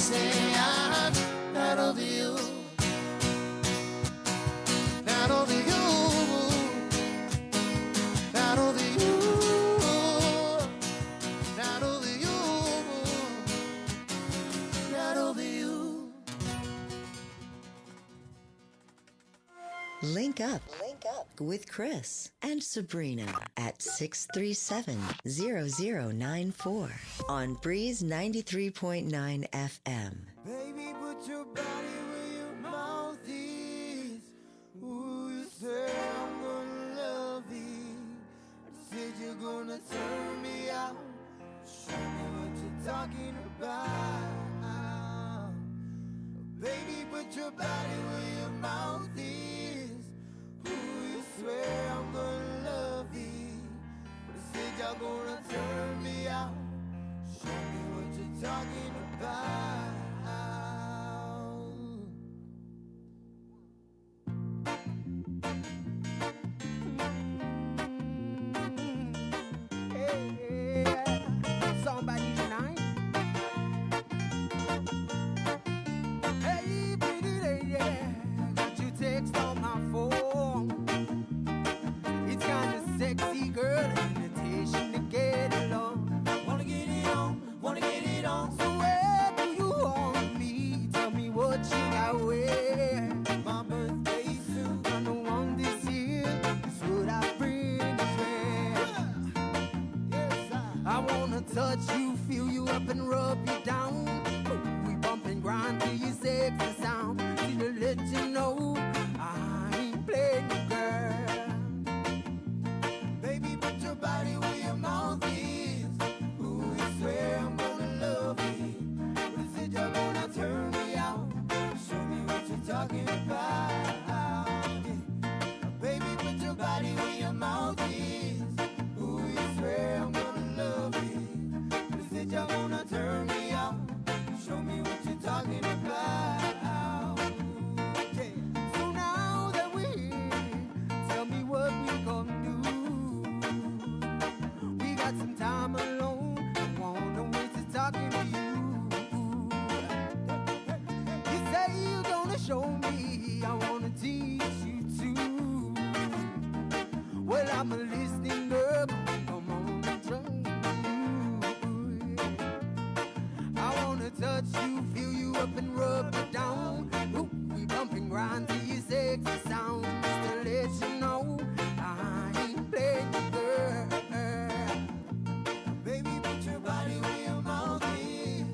say I'm not over you. Not over you. Not over you. Not over you. Not over you. Link up with Chris and Sabrina at 637-0094 on Breeze 93.9 FM. Baby, put your body where your mouth is. Ooh, you say I'm gonna love you. I said you're gonna turn me out. Show me what you're talking about. Baby, put your body where your mouth is. Ooh, you swear I'm gonna love you. But I said y'all gonna turn me out. Show me what you're talking about. Somebody tonight. Hey, pretty lady, got your text on my phone. It's kinda sexy, girl, invitation to get along. Wanna get it on. So where do you want me? Tell me what you got wear. My birthday soon. Gonna want this year. Is what I bring to share. Yes, I wanna touch you, feel you up and rub you down. We bump and grind till you sexy sound. Need to let you know I ain't playing you, girl. baby, put your body where your mouth is. Ooh, you swear I'm gonna love you. But I said you're gonna turn me out. Show me what you're talking about. Yeah. Baby, put your body where your mouth is. Ooh, you swear I'm gonna love you. But I said you're gonna turn me out. Show me what you're talking about. Yeah. So now that we're here, tell me what we gonna do. We got some time alone. I wanna waste it talking to you. You say you're gonna show me. I wanna teach you too. Well, I'm a listening girl. Come on and join you. I wanna touch you, feel you up and rub you down. Ooh, we bump and grind till you sexy sound. Just to let you know I ain't playing you, girl. Baby, put your body where your mouth is.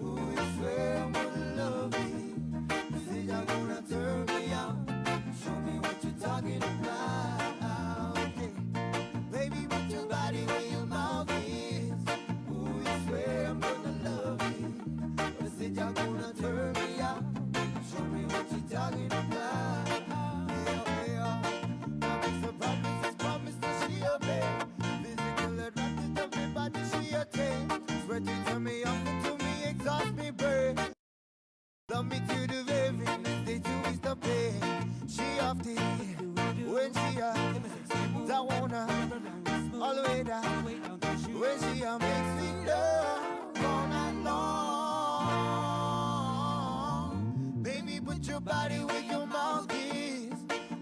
Ooh, you swear I'm gonna love you. You say you're gonna turn me out. Show me what you're talking about. Yeah. Baby, put your body where your mouth is. Ooh, you swear I'm gonna love you. But I said you're gonna turn me out. Show me what you're talking about. Yeah. Promise to promise, promise to she obey. Physical attracted to me, body she attain. Sweaty turn me off to me, exhaust me brain. Love me to the very next day to ease the pain. She off the when she up, I wanna all the way down. When she makes me love all night long. Baby, put your body where your mouth is.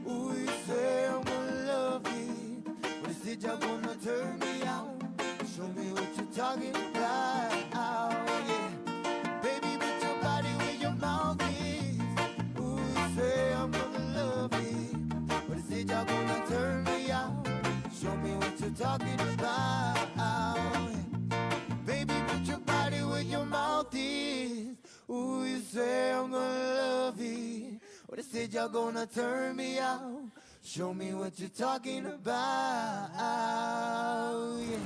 Ooh, you say I'm gonna love you. But I said you're gonna turn me out. Show me what you're talking about. Yeah. Baby, put your body where your mouth is. Ooh, you say I'm gonna love you. But I said you're gonna turn me out. Show me what you're talking about. Yeah. Baby, put your body where your mouth is. Ooh, you say I'm gonna love you. But I said you're gonna turn me out. Show me what you're talking about. Yeah.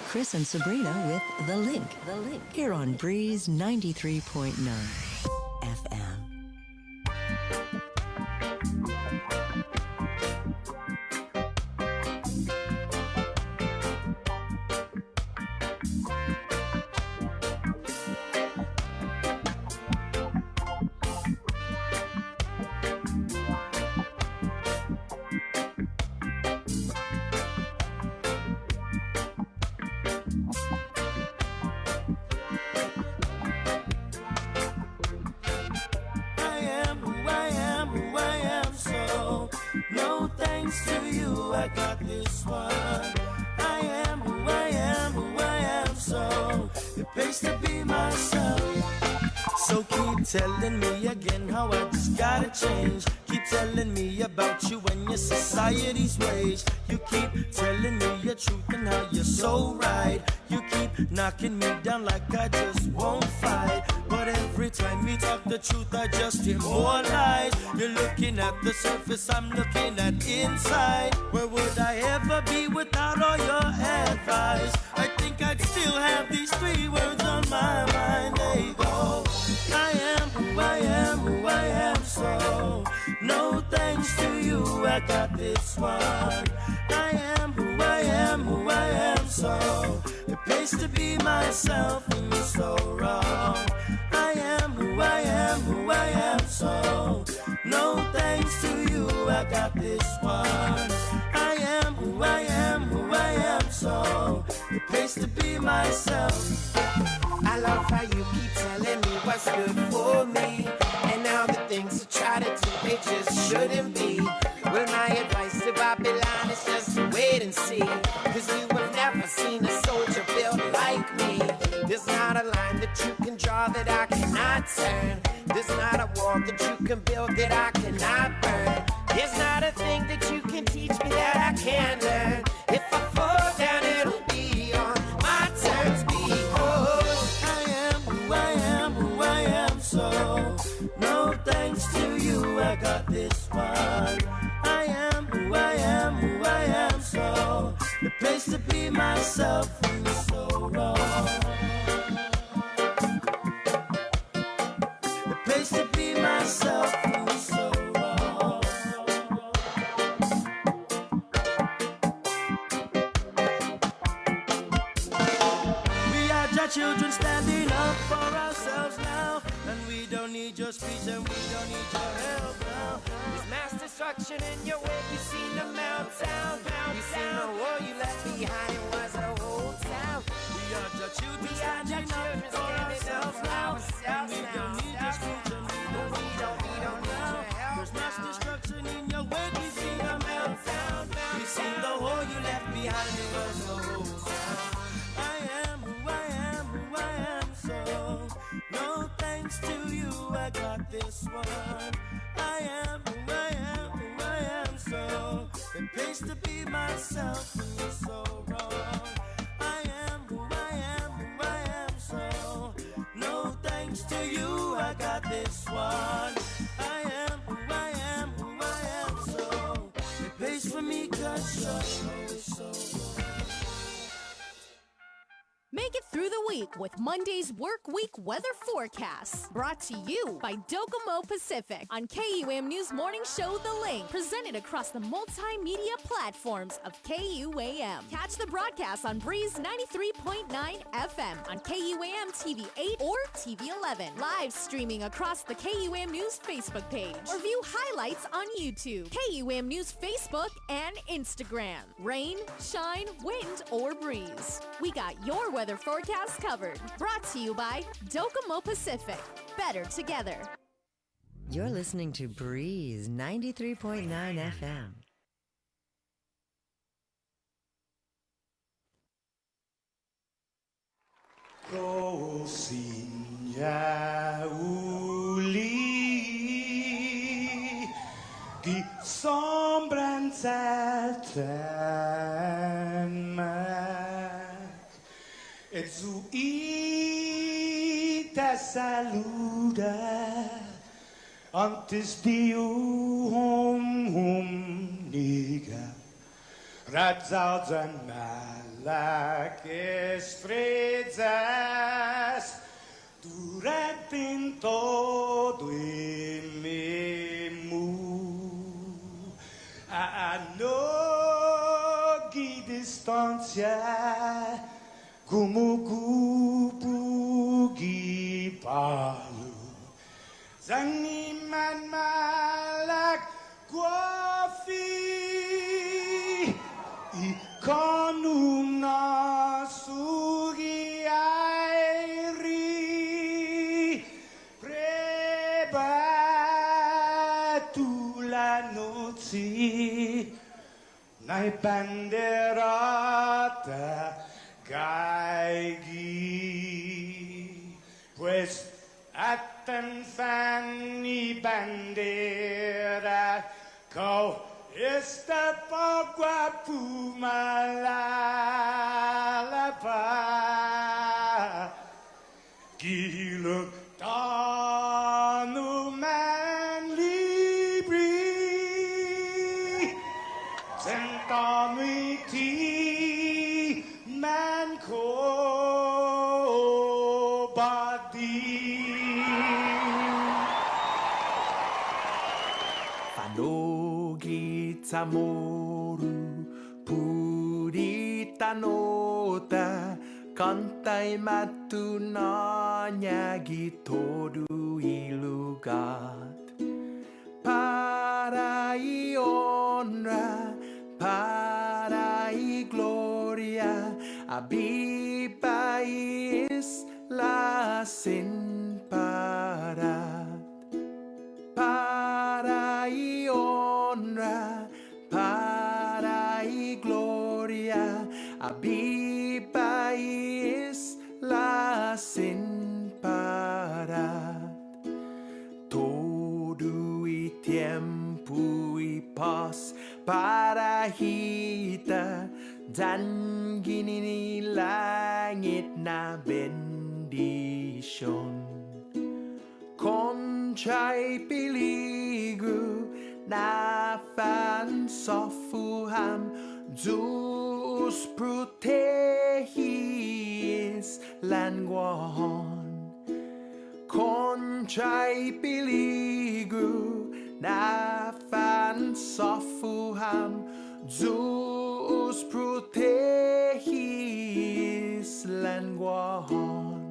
Chris and Sabrina with The Link. Here on Breeze 93.9 FM. this one. I am who I am, who I am, so it pays to be myself. So keep telling me again how I just gotta change. Keep telling me about you and your society's ways. You keep telling me your truth and how you're so right. You keep knocking me down like I just won't fight. But every time we talk the truth, I just hear more lies. You're looking at the surface, I'm looking at inside. Where would I ever be without all your advice? I think I'd still have these three words on my mind. They go, I am who I am, who I am, so no thanks to you, I got this one. I am who I am, who I am, so it pays to be myself and you're so wrong. I am who I am, who I am, so no thanks to you, I got this one. I am who I am, who I am, so it pays to be myself. I love how you keep telling me what's good for me, and all the things you try to do, they just shouldn't be. Well, my advice to Babylon is just to wait and see, cause you have never seen a soldier built like me. There's not a line that you can draw that I cannot turn. There's not a wall that you can build that I cannot burn. There's not a thing that you can teach me that I can't learn. If I fall down, it'll be on my turn to be yours. I am who I am, who I am, so no thanks to you, I got this one. I am who I am, who I am, so the place to be myself and you're so wrong. The place to be myself and you're so wrong. We are your children standing up for ourselves now, and we don't need your speech and we don't need your help now. There's mass destruction in your way, you seen the meltdown. You seen the war you left behind, it was a whole town. We are your children standing up for ourselves now, and we don't need your speech and we don't need your help. There's mass destruction in your way, we seen the meltdown. We seen the war you left behind, it was a whole town. I am who I am, who I am, so no thanks to you, I got this one. I am who I am, who I am, so it pays to be myself and you're so wrong. I am who I am, who I am, so no thanks to you, I got this one. I am who I am, who I am, so it pays for me cause you're so wrong. Make it through the week with Monday's Work Week Weather Forecasts. Brought to you by Docomo Pacific on KUAM News Morning Show The Link. Presented across the multimedia platforms of KUAM. Catch the broadcast on Breeze 93.9 FM on KUAM TV 8 or TV 11. Live streaming across the KUAM News Facebook page. Or view highlights on YouTube. KUAM News Facebook and Instagram. Rain, shine, wind, or breeze. We got your weather forecast covered. Brought to you by Docomo Pacific. Better together. You're listening to Breeze 93.9 FM. Rosinha uli die sombren zelten meg, et zu te saluda antes diu hum niga Radzauds and malak estrezas durante em todo emu a nogi distância como cupugi palu zangiman malak guafi con una sughiairi preba tu la noci banderata caigui, pues atan fanny bandera, kau esta pagua pumalala, giluk tanu man libri, sentami ti man ko badi. Fanogi tamoru purita nota kantai matu nanyagi todu ilugat para i honra para i gloria abiba isla sin para y honra, para y gloria, abiba isla sin parar. Todo y tiempo y paz para kita dan gini langit na bendition. Conchay peligro na fan sofuham Zeus protegis languahon. Conchay peligro na fan sofuham Zeus protegis languahon.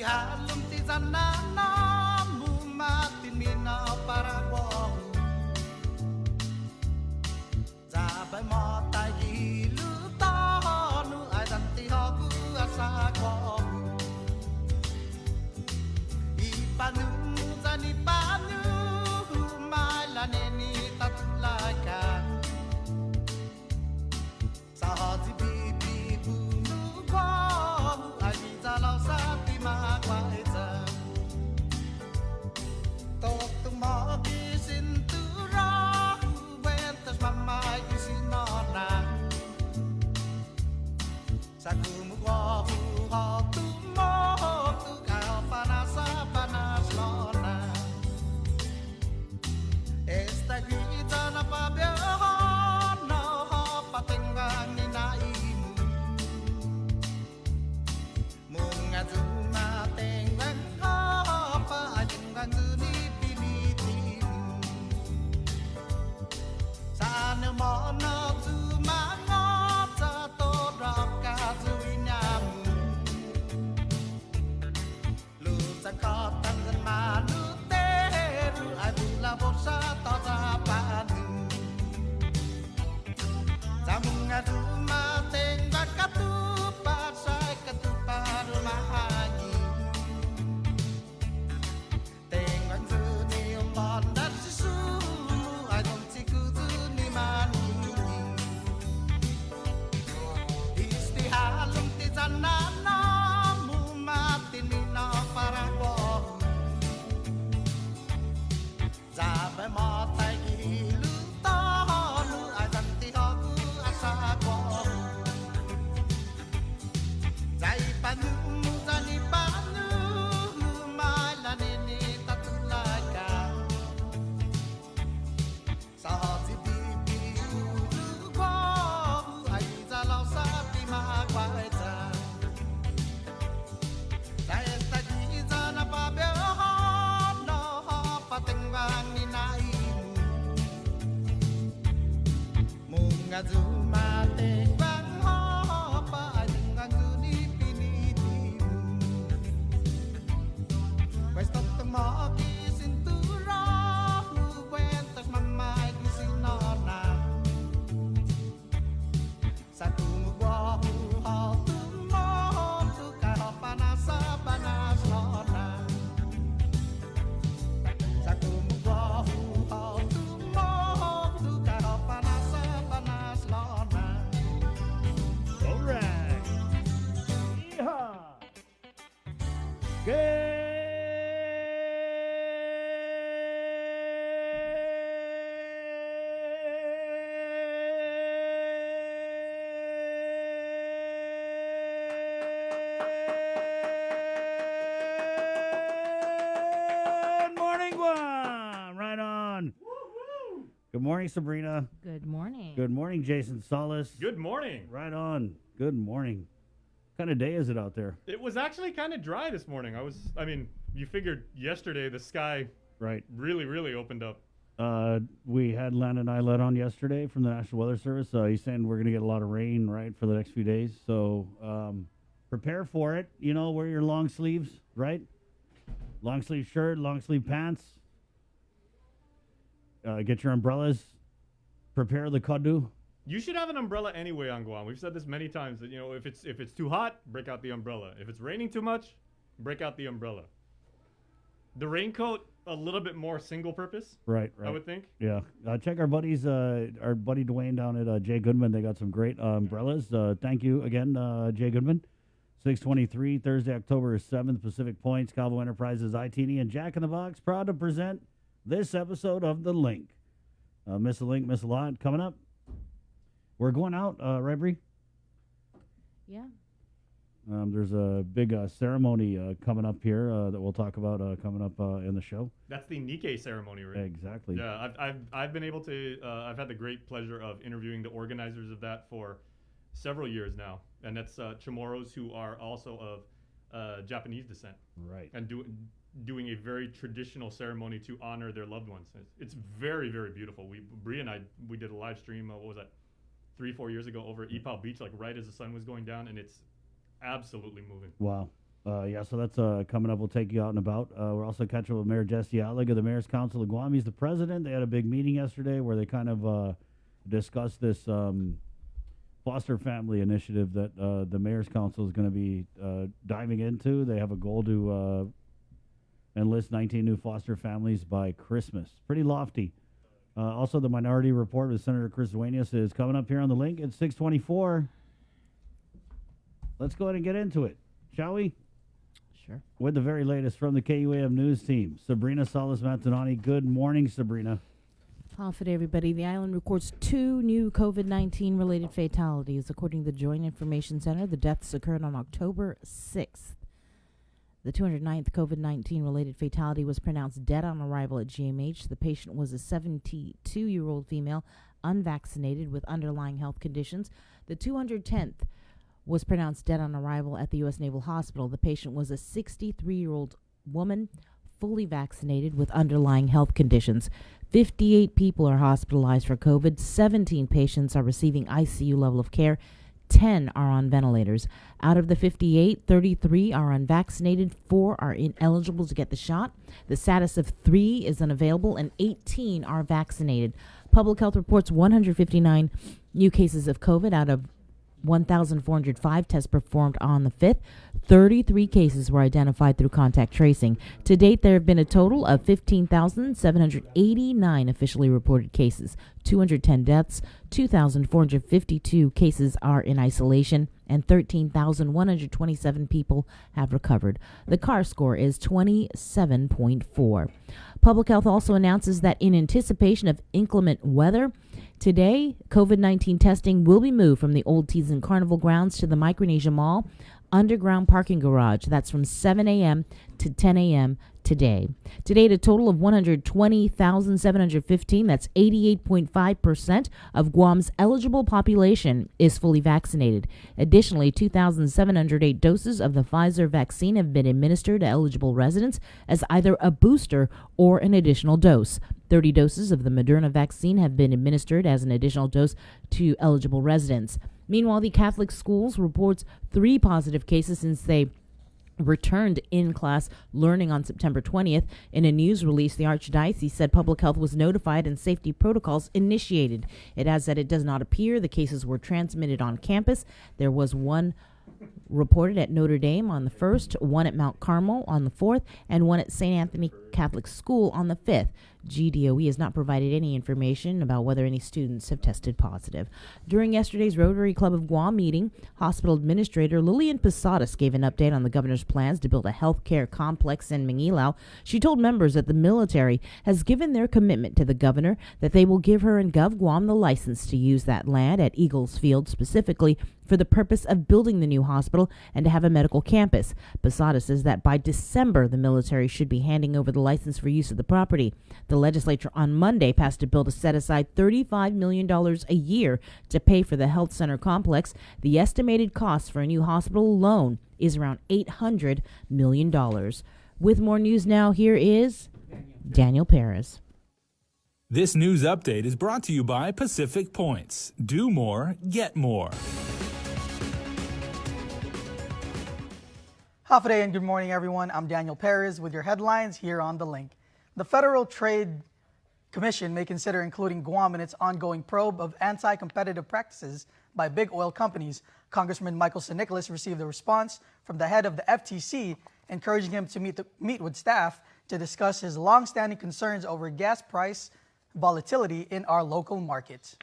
halum ti zanana mumatin mina paraguahu Zabay mo tayo lutonu ay danti hogu asaguahu Ipanu zani panu malaneni tatulakan Sahati bibi bunu guahu ay bizalau sati magwaita Tok tumagi sintura Ventas mamay kisinona Sakumu guahu hatu mo Tu kau panasa panas lona Esta guita na pabiahan Na hapatenggang ni naimu Mga tumatenggang hapa Ajenggang duni pinitimu Sana mo na tumangat Sa torak katuinyamu Lusa kotan dan manuteru Ay bula bosa tazapanu Sa mga tumatenggang katupat Say katupat rumahanyi Tenggang duni umbon dan sisumu Ay dontiku duni manini Isti halum ti zanana Mumatin mina paraguahu Zabay mo tayo gilutonu Ay danti hogu asaguahu Zay panu zani panu Malanini tatulakan Sahati bibi ulu guahu Ay zalau sapi magwaita Saya tadi zana pabiahan No hapatenggang ni naimu Mga tumatenggang hapa Ay tenggang duni pinitimu Questo tumagi sintura Cuentas mamay kisinona Satu guahu hatu mo Tu kau panasa panas lona Satu guahu hatu mo Tu kau panasa panas lona All right. Yeehaw. Good morning, Guam. Right on. Good morning, Sabrina. Good morning. Good morning, Jason Solis. Good morning. Right on. Good morning. What kind of day is it out there? It was actually kind of dry this morning. I mean, you figured yesterday the sky Right. really opened up. We had Landon Eilert on yesterday from the National Weather Service. He's saying we're going to get a lot of rain, right, for the next few days. So prepare for it. You know, wear your long sleeves, right? Long sleeve shirt, long sleeve pants. Get your umbrellas. Prepare the kadu. You should have an umbrella anyway on Guam. We've said this many times that, you know, if it's too hot, break out the umbrella. If it's raining too much, break out the umbrella. The raincoat, a little bit more single purpose. Right. I would think. Yeah. Check our buddies, our buddy Dwayne down at Jay Goodman. They got some great umbrellas. Thank you again, Jay Goodman. 623, Thursday, October 7th, Pacific Points, Calvo Enterprises, iTeeny, and Jack in the Box, proud to present this episode of The Link. Miss a Link, Miss a Lot, coming up. We're going out, right, Bree? Yeah. There's a big ceremony coming up here that we'll talk about coming up in the show. That's the Nikkei ceremony, right? Exactly. Yeah, I've been able to. I've had the great pleasure of interviewing the organizers of that for several years now, and that's Chamorros, who are also of Japanese descent. Right. And doing a very traditional ceremony to honor their loved ones. It's very, very beautiful. Bree and I did a live stream. What was that? 3-4 years ago over at Epau Beach, like right as the sun was going down, and it's absolutely moving. Wow. Yeah, so that's coming up. We'll take you out and about. We're also catching up with Mayor Jesse Atlig of the Mayor's Council of Guam. He's the president. They had a big meeting yesterday where they kind of discussed this foster family initiative that the Mayor's Council is going to be diving into. They have a goal to enlist 19 new foster families by Christmas. Pretty lofty. Also, the Minority Report with Senator Chris Duenas is coming up here on the link at 6:24. Let's go ahead and get into it, shall we? Sure. With the very latest from the KUAM News team, Sabrina Salas-Matanani. Good morning, Sabrina. Off it, everybody. The island records 2 new COVID-19 related fatalities. According to the Joint Information Center, the deaths occurred on October 6th. The 209th COVID-19 related fatality was pronounced dead on arrival at GMH. The patient was a 72-year-old female, unvaccinated with underlying health conditions. The 210th was pronounced dead on arrival at the U.S. Naval Hospital. The patient was a 63-year-old woman, fully vaccinated with underlying health conditions. 58 people are hospitalized for COVID. 17 patients are receiving ICU level of care. 10 are on ventilators. Out of the 58, 33 are unvaccinated. 4 are ineligible to get the shot. The status of 3 is unavailable, and 18 are vaccinated. Public Health reports 159 new cases of COVID out of 1,405 tests performed on the 5th. 33 cases were identified through contact tracing. To date, there have been a total of 15,789 officially reported cases, 210 deaths, 2,452 cases are in isolation, and 13,127 people have recovered. The CAR score is 27.4. Public Health also announces that in anticipation of inclement weather, today, COVID-19 testing will be moved from the Old Teason Carnival grounds to the Micronesia Mall underground parking garage. That's from 7 a.m. to 10 a.m. today. To date, a total of 120,715, that's 88.5% of Guam's eligible population is fully vaccinated. Additionally, 2,708 doses of the Pfizer vaccine have been administered to eligible residents as either a booster or an additional dose. 30 doses of the Moderna vaccine have been administered as an additional dose to eligible residents. Meanwhile, the Catholic schools reports 3 positive cases since they returned in-class learning on September 20th. In a news release, the Archdiocese said public health was notified and safety protocols initiated. It adds that it does not appear the cases were transmitted on campus. There was 1 reported at Notre Dame on the 1st, 1 at Mount Carmel on the 4th, and 1 at St. Anthony Catholic School on the 5th. GDOE has not provided any information about whether any students have tested positive. During yesterday's Rotary Club of Guam meeting, hospital administrator Lillian Posadas gave an update on the governor's plans to build a health care complex in Mangilaw. She told members that the military has given their commitment to the governor that they will give her and Gov Guam the license to use that land at Eagles Field specifically for the purpose of building the new hospital and to have a medical campus. Posada says that by December, the military should be handing over the license for use of the property. The legislature on Monday passed a bill to set aside $35 million a year to pay for the health center complex. The estimated cost for a new hospital alone is around $800 million. With more news now, here is Daniel Perez. This news update is brought to you by Pacific Points. Do more, get more. Half a day and good morning, everyone. I'm Daniel Perez with your headlines here on The Link. The Federal Trade Commission may consider including Guam in its ongoing probe of anti-competitive practices by big oil companies. Congressman Michael San Nicolas received a response from the head of the FTC, encouraging him to meet with staff to discuss his long-standing concerns over gas price volatility in our local markets.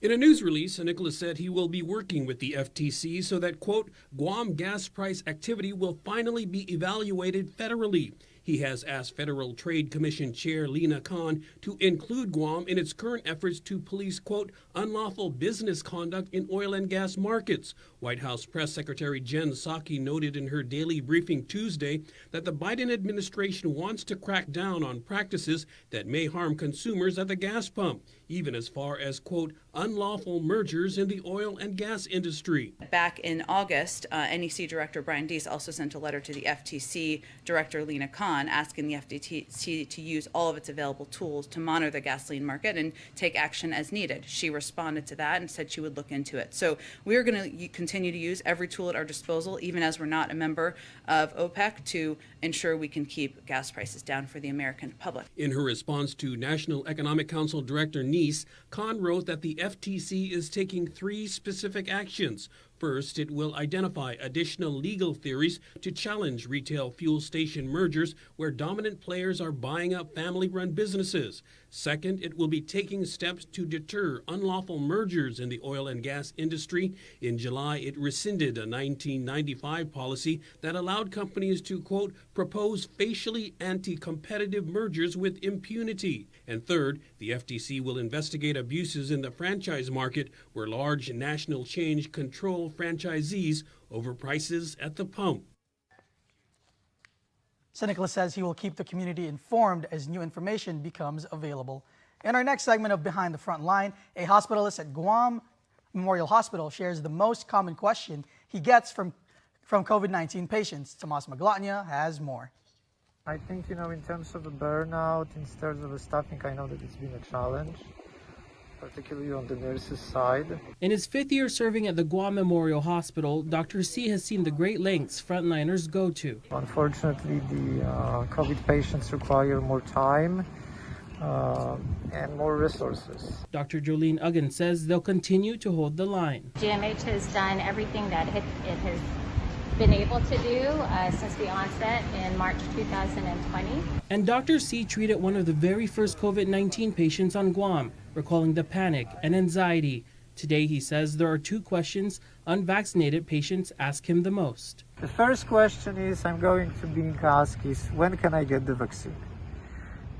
In a news release, Nicholas said he will be working with the FTC so that, quote, Guam gas price activity will finally be evaluated federally. He has asked Federal Trade Commission Chair Lena Khan to include Guam in its current efforts to police, quote, unlawful business conduct in oil and gas markets. White House Press Secretary Jen Psaki noted in her daily briefing Tuesday that the Biden administration wants to crack down on practices that may harm consumers at the gas pump. even as far as, quote, unlawful mergers in the oil and gas industry. Back in August, NEC Director Brian Deese also sent a letter to the FTC Director Lena Khan asking the FTC to use all of its available tools to monitor the gasoline market and take action as needed. She responded to that and said she would look into it. So we are going to continue to use every tool at our disposal, even as we're not a member of OPEC, to ensure we can keep gas prices down for the American public. In her response to National Economic Council Director Neese, Khan wrote that the FTC is taking 3 specific actions. First, it will identify additional legal theories to challenge retail fuel station mergers where dominant players are buying up family-run businesses. Second, it will be taking steps to deter unlawful mergers in the oil and gas industry. In July, it rescinded a 1995 policy that allowed companies to, quote, propose facially anti-competitive mergers with impunity. And third, the FTC will investigate abuses in the franchise market where large national chains control franchisees over prices at the pump. St. says he will keep the community informed as new information becomes available. In our next segment of Behind the Front Line, a hospitalist at Guam Memorial Hospital shares the most common question he gets from COVID-19 patients. Tomas Maglotnia has more. I think, in terms of the burnout, in terms of the staffing, I know that it's been a challenge, particularly on the nurses' side. In his 5th year serving at the Guam Memorial Hospital, Dr. C has seen the great lengths frontliners go to. Unfortunately, the COVID patients require more time and more resources. Dr. Jolene Uggan says they'll continue to hold the line. GMH has done everything that it has been able to do since the onset in March 2020. And Dr. C treated one of the very first COVID-19 patients on Guam, recalling the panic and anxiety. Today, he says there are 2 questions unvaccinated patients ask him the most. The first question is I'm going to be asked is, when can I get the vaccine?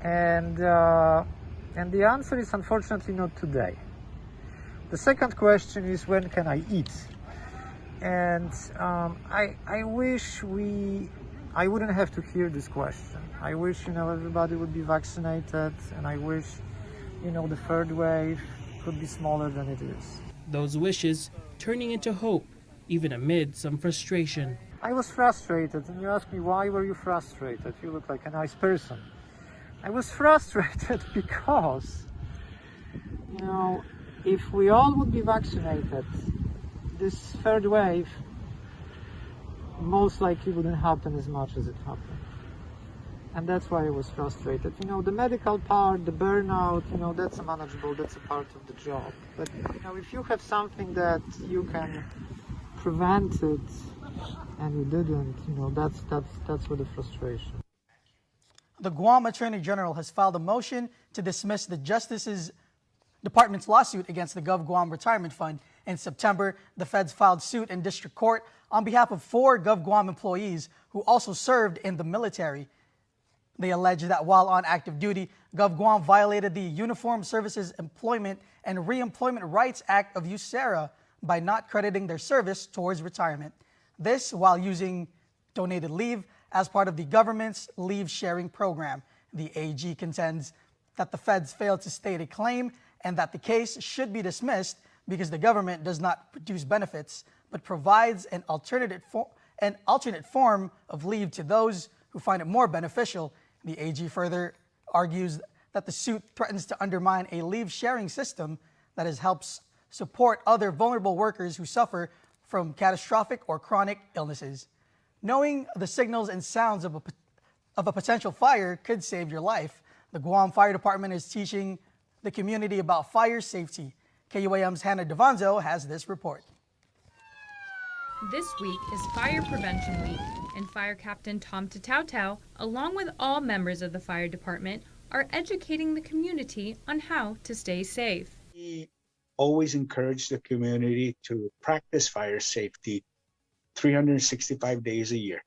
And the answer is unfortunately not today. The second question is, when can I eat? And I wish I wouldn't have to hear this question. I wish, everybody would be vaccinated, and I wish, the third wave could be smaller than it is. Those wishes turning into hope, even amid some frustration. I was frustrated, and you asked me, why were you frustrated? You look like a nice person. I was frustrated because, if we all would be vaccinated, this third wave most likely wouldn't happen as much as it happened. And that's why I was frustrated. The medical part, the burnout, that's manageable, that's a part of the job. But, if you have something that you can prevent it and you didn't, that's where the frustration. The Guam Attorney General has filed a motion to dismiss the Justice's Department's lawsuit against the GovGuam Retirement Fund. In September, the feds filed suit in district court on behalf of 4 GovGuam employees who also served in the military. They allege that while on active duty, GovGuam violated the Uniformed Services Employment and Reemployment Rights Act of USERRA by not crediting their service towards retirement. This while using donated leave as part of the government's leave sharing program. The AG contends that the feds failed to state a claim and that the case should be dismissed because the government does not produce benefits but provides an alternate form of leave to those who find it more beneficial. The AG further argues that the suit threatens to undermine a leave sharing system that helps support other vulnerable workers who suffer from catastrophic or chronic illnesses. Knowing the signals and sounds of a potential fire could save your life. The Guam Fire Department is teaching the community about fire safety. KUAM's Hannah Devanzo has this report. This week is Fire Prevention Week, and Fire Captain Tom Tatautau, along with all members of the fire department, are educating the community on how to stay safe. We always encourage the community to practice fire safety 365 days a year,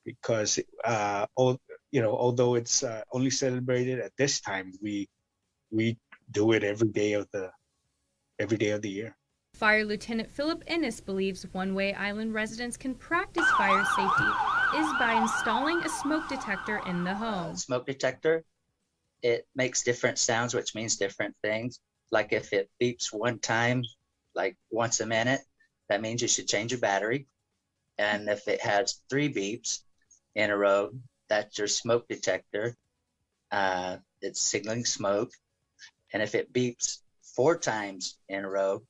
because although it's only celebrated at this time, we do it every day of the year. Fire Lieutenant Philip Ennis believes one way island residents can practice fire safety is by installing a smoke detector in the home. Smoke detector it makes different sounds, which means different things. Like if it beeps one time, like once a minute, that means you should change your battery. And if it has 3 beeps in a row, that's your smoke detector. It's signaling smoke. And if it beeps 4 times in a row,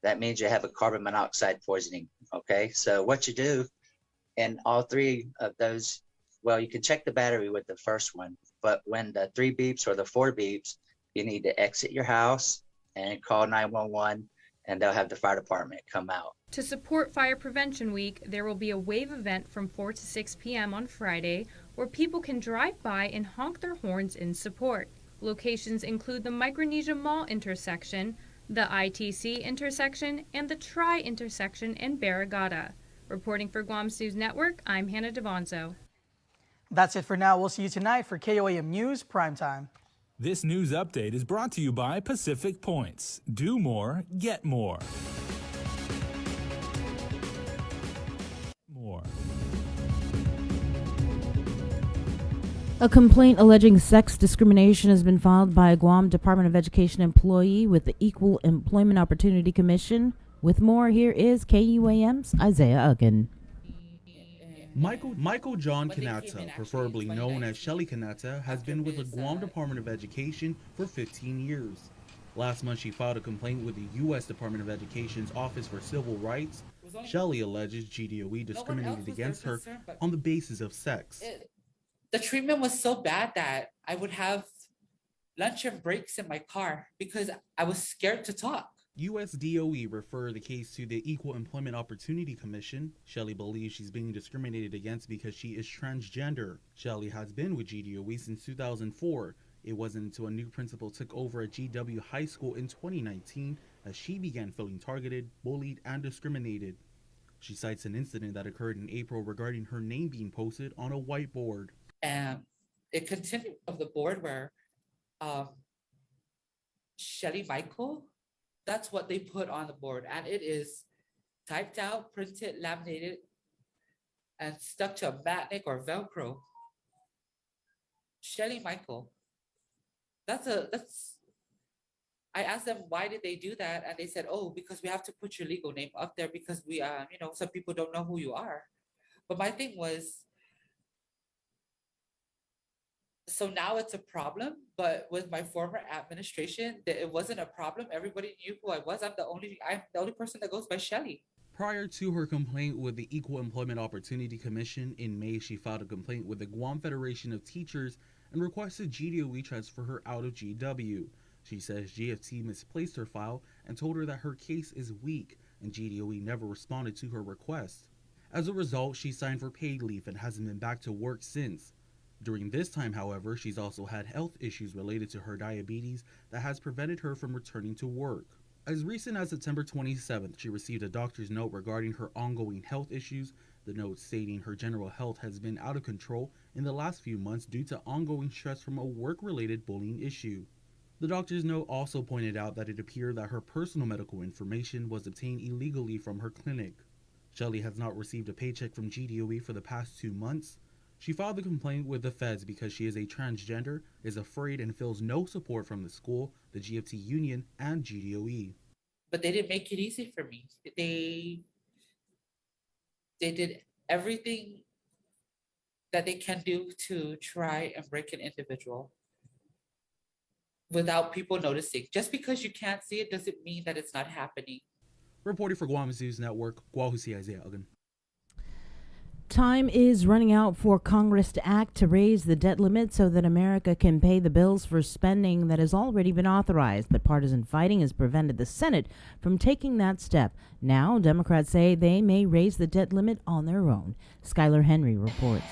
that means you have a carbon monoxide poisoning. Okay, so what you do in all 3 of those, well, you can check the battery with the first one, but when the 3 beeps or the 4 beeps, you need to exit your house and call 911, and they'll have the fire department come out. To support Fire Prevention Week, there will be a wave event from 4 to 6 p.m. on Friday where people can drive by and honk their horns in support. Locations include the Micronesia Mall intersection, the ITC intersection, and the Tri intersection in Barrigada. Reporting for Guam's News Network, I'm Hannah Devonzo. That's it for now. We'll see you tonight for KOAM News Primetime. This news update is brought to you by Pacific Points. Do more, get more. A complaint alleging sex discrimination has been filed by a Guam Department of Education employee with the Equal Employment Opportunity Commission. With more, here is KUAM's Isaiah Uggan. Michael John Kanata, preferably known as Shelly Kanata, has been with the Guam Department of Education for 15 years. Last month, she filed a complaint with the U.S. Department of Education's Office for Civil Rights. Shelly alleges GDOE discriminated against her on the basis of sex. The treatment was so bad that I would have lunch and breaks in my car because I was scared to talk. USDOE referred the case to the Equal Employment Opportunity Commission. Shelly believes she's being discriminated against because she is transgender. Shelly has been with GDOE since 2004. It wasn't until a new principal took over at GW High School in 2019 that she began feeling targeted, bullied, and discriminated. She cites an incident that occurred in April regarding her name being posted on a whiteboard. And it continued of the board where Shelly Michael, that's what they put on the board. And it is typed out, printed, laminated, and stuck to a matnik or Velcro. Shelly Michael. I asked them, why did they do that? And they said, oh, because we have to put your legal name up there because we, some people don't know who you are. But my thing was, so now it's a problem, but with my former administration, it wasn't a problem. Everybody knew who I was. I'm the only person that goes by Shelly. Prior to her complaint with the Equal Employment Opportunity Commission, in May she filed a complaint with the Guam Federation of Teachers and requested GDOE transfer her out of GW. She says GFT misplaced her file and told her that her case is weak, and GDOE never responded to her request. As a result, she signed for paid leave and hasn't been back to work since. During this time, however, she's also had health issues related to her diabetes that has prevented her from returning to work. As recent as September 27th, she received a doctor's note regarding her ongoing health issues, the note stating her general health has been out of control in the last few months due to ongoing stress from a work-related bullying issue. The doctor's note also pointed out that it appeared that her personal medical information was obtained illegally from her clinic. Shelly has not received a paycheck from GDOE for the past 2 months. She filed the complaint with the feds because she is a transgender, is afraid, and feels no support from the school, the GFT union, and GDOE. But they didn't make it easy for me. They did everything that they can do to try and break an individual without people noticing. Just because you can't see it doesn't mean that it's not happening. Reporting for Guam News Network, Guahusi Isaiah Uggan. Time is running out for Congress to act to raise the debt limit so that America can pay the bills for spending that has already been authorized, but partisan fighting has prevented the Senate from taking that step. Now, Democrats say they may raise the debt limit on their own. Skylar Henry reports.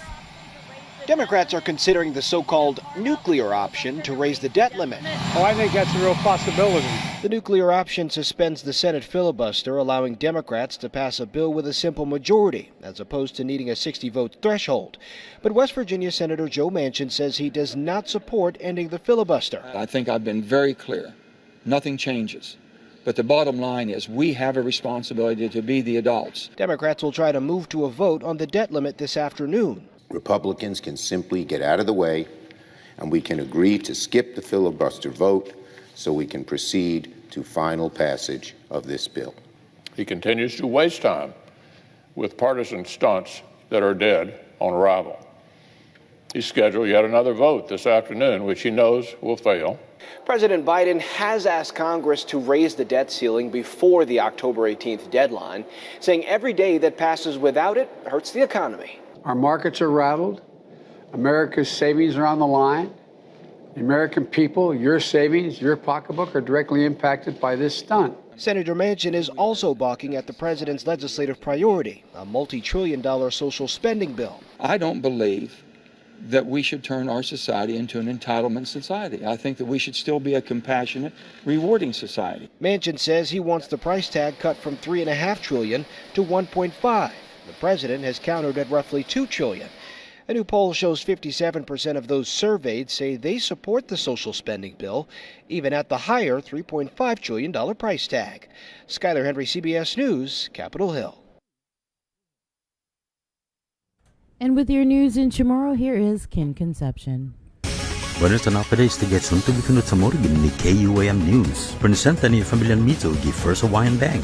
Democrats are considering the so-called nuclear option to raise the debt limit. Oh, I think that's a real possibility. The nuclear option suspends the Senate filibuster, allowing Democrats to pass a bill with a simple majority, as opposed to needing a 60-vote threshold. But West Virginia Senator Joe Manchin says he does not support ending the filibuster. I think I've been very clear. Nothing changes. But the bottom line is we have a responsibility to be the adults. Democrats will try to move to a vote on the debt limit this afternoon. Republicans can simply get out of the way and we can agree to skip the filibuster vote so we can proceed to final passage of this bill. He continues to waste time with partisan stunts that are dead on arrival. He's scheduled yet another vote this afternoon, which he knows will fail. President Biden has asked Congress to raise the debt ceiling before the October 18th deadline, saying every day that passes without it hurts the economy. Our markets are rattled. America's savings are on the line. The American people, your savings, your pocketbook are directly impacted by this stunt. Senator Manchin is also balking at the president's legislative priority, a multi-trillion-dollar social spending bill. I don't believe that we should turn our society into an entitlement society. I think that we should still be a compassionate, rewarding society. Manchin says he wants the price tag cut from $3.5 trillion to $1.5. The president has countered at roughly $2 trillion. A new poll shows 57% of those surveyed say they support the social spending bill, even at the higher $3.5 trillion price tag. Skyler Henry, CBS News, Capitol Hill. And with your news in Chamorro, here is Kim Concepcion. Buenos napades te get sunto gifunut sa morgan ni KUAM News. Presenta ni Familian Mizo gi First Hawaiian Bank.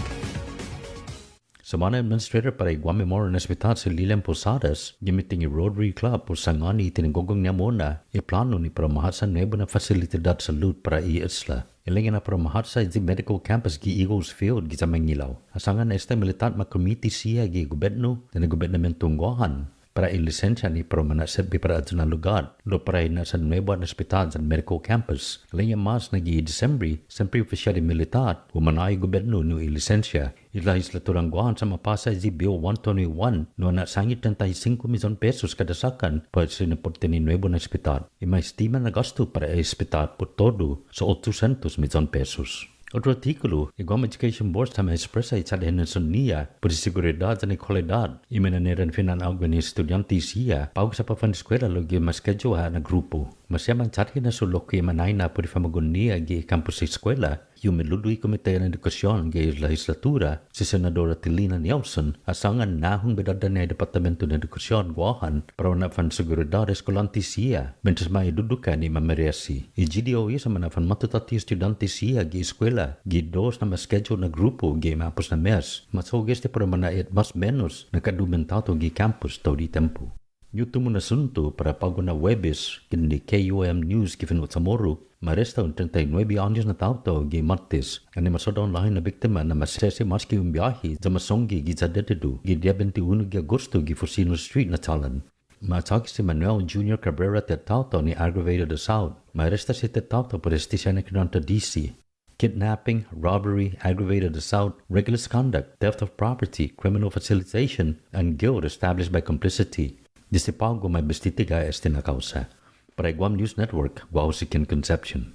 Semana Administrator para Guam Memorial Hospital sa Lilian Posadas, gimiting i Rotary Club po sangani tinagogong niya muna, plano ni para mahatsa nuevo na fasilidad salud para i-isla. Ilangin na para mahatsa di medical campus gi Eagles Field gi sa Mangilaw. Asangan na esta militant makomiti siya gi gobyerno na gobyernamentong guahan para ilisensya ni para manaserbi para at na lugar lo para na sa nuevo na hospital sa medical campus. Ilangin mas na gi December, sempre oficial militar, umanay gobyerno no ilisensya. Legislaturang guahan sa mapasa si Bill 121 no na sangit 35 milyon pesos kada sakan para sinaporte ni nuevo na hospital. Ima-estima na gasto para hospital por todo sa 800 milyon pesos. Otro artículo, el Guam Education Board también expresa esa denuncia por seguridad y calidad y manera finan algo ni estudiantes siya pag sa pafan eskwela lo gi maskedyo na grupo. Masyaman cari na su lo ki manay na por famagunia gi campus eskwela yung meludui komite ng edukasyon gi legislatura si Senadora Tilina Nielsen asangan nahong bedada na Departamento ng Edukasyon guahan para na fan seguridad escolantes siya mentas may dudukan ni mameresi. I GDOE sa manafan matutati estudiantes siya gi eskwela gi dos na maskedyo na grupo gi mapos na mes masogis te para manait mas menos na kadumentado gi campus tau di tempo. Yuto mo na sunto para pago na Webis kini KUAM News kifinot sa Moro, maresta un 39 años na tao gi Martes. Ani masoda online na biktima na masese maski umbiyahi sa masonggi gi zadetedu gi dia 21 gi Agosto gi Fusino Street na talan. Mataki si Manuel Jr. Cabrera te tao ni aggravated assault. Maresta si te tao por estisya na kinanta DC. Kidnapping, robbery, aggravated assault, reckless conduct, theft of property, criminal facilitation, and guilt established by complicity. Disipago may bestitiga este na causa. Para Guam News Network, wow si Kim Concepcion.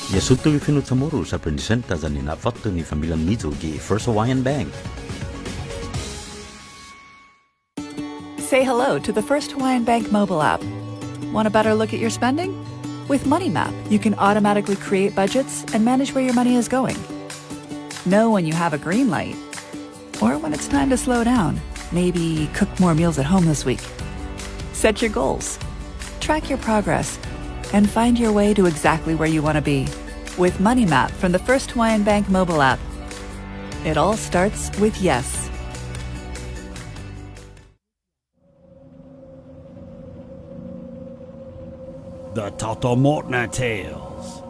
Yasuto ifinut sa moro sa presenta sa ninafatto ni Familian Mizo gi First Hawaiian Bank. Say hello to the First Hawaiian Bank mobile app. Want a better look at your spending? With MoneyMap, you can automatically create budgets and manage where your money is going. Know when you have a green light or when it's time to slow down. Maybe cook more meals at home this week. Set your goals, track your progress, and find your way to exactly where you want to be with MoneyMap from the First Hawaiian Bank mobile app. It all starts with yes. The Totomortna Tales.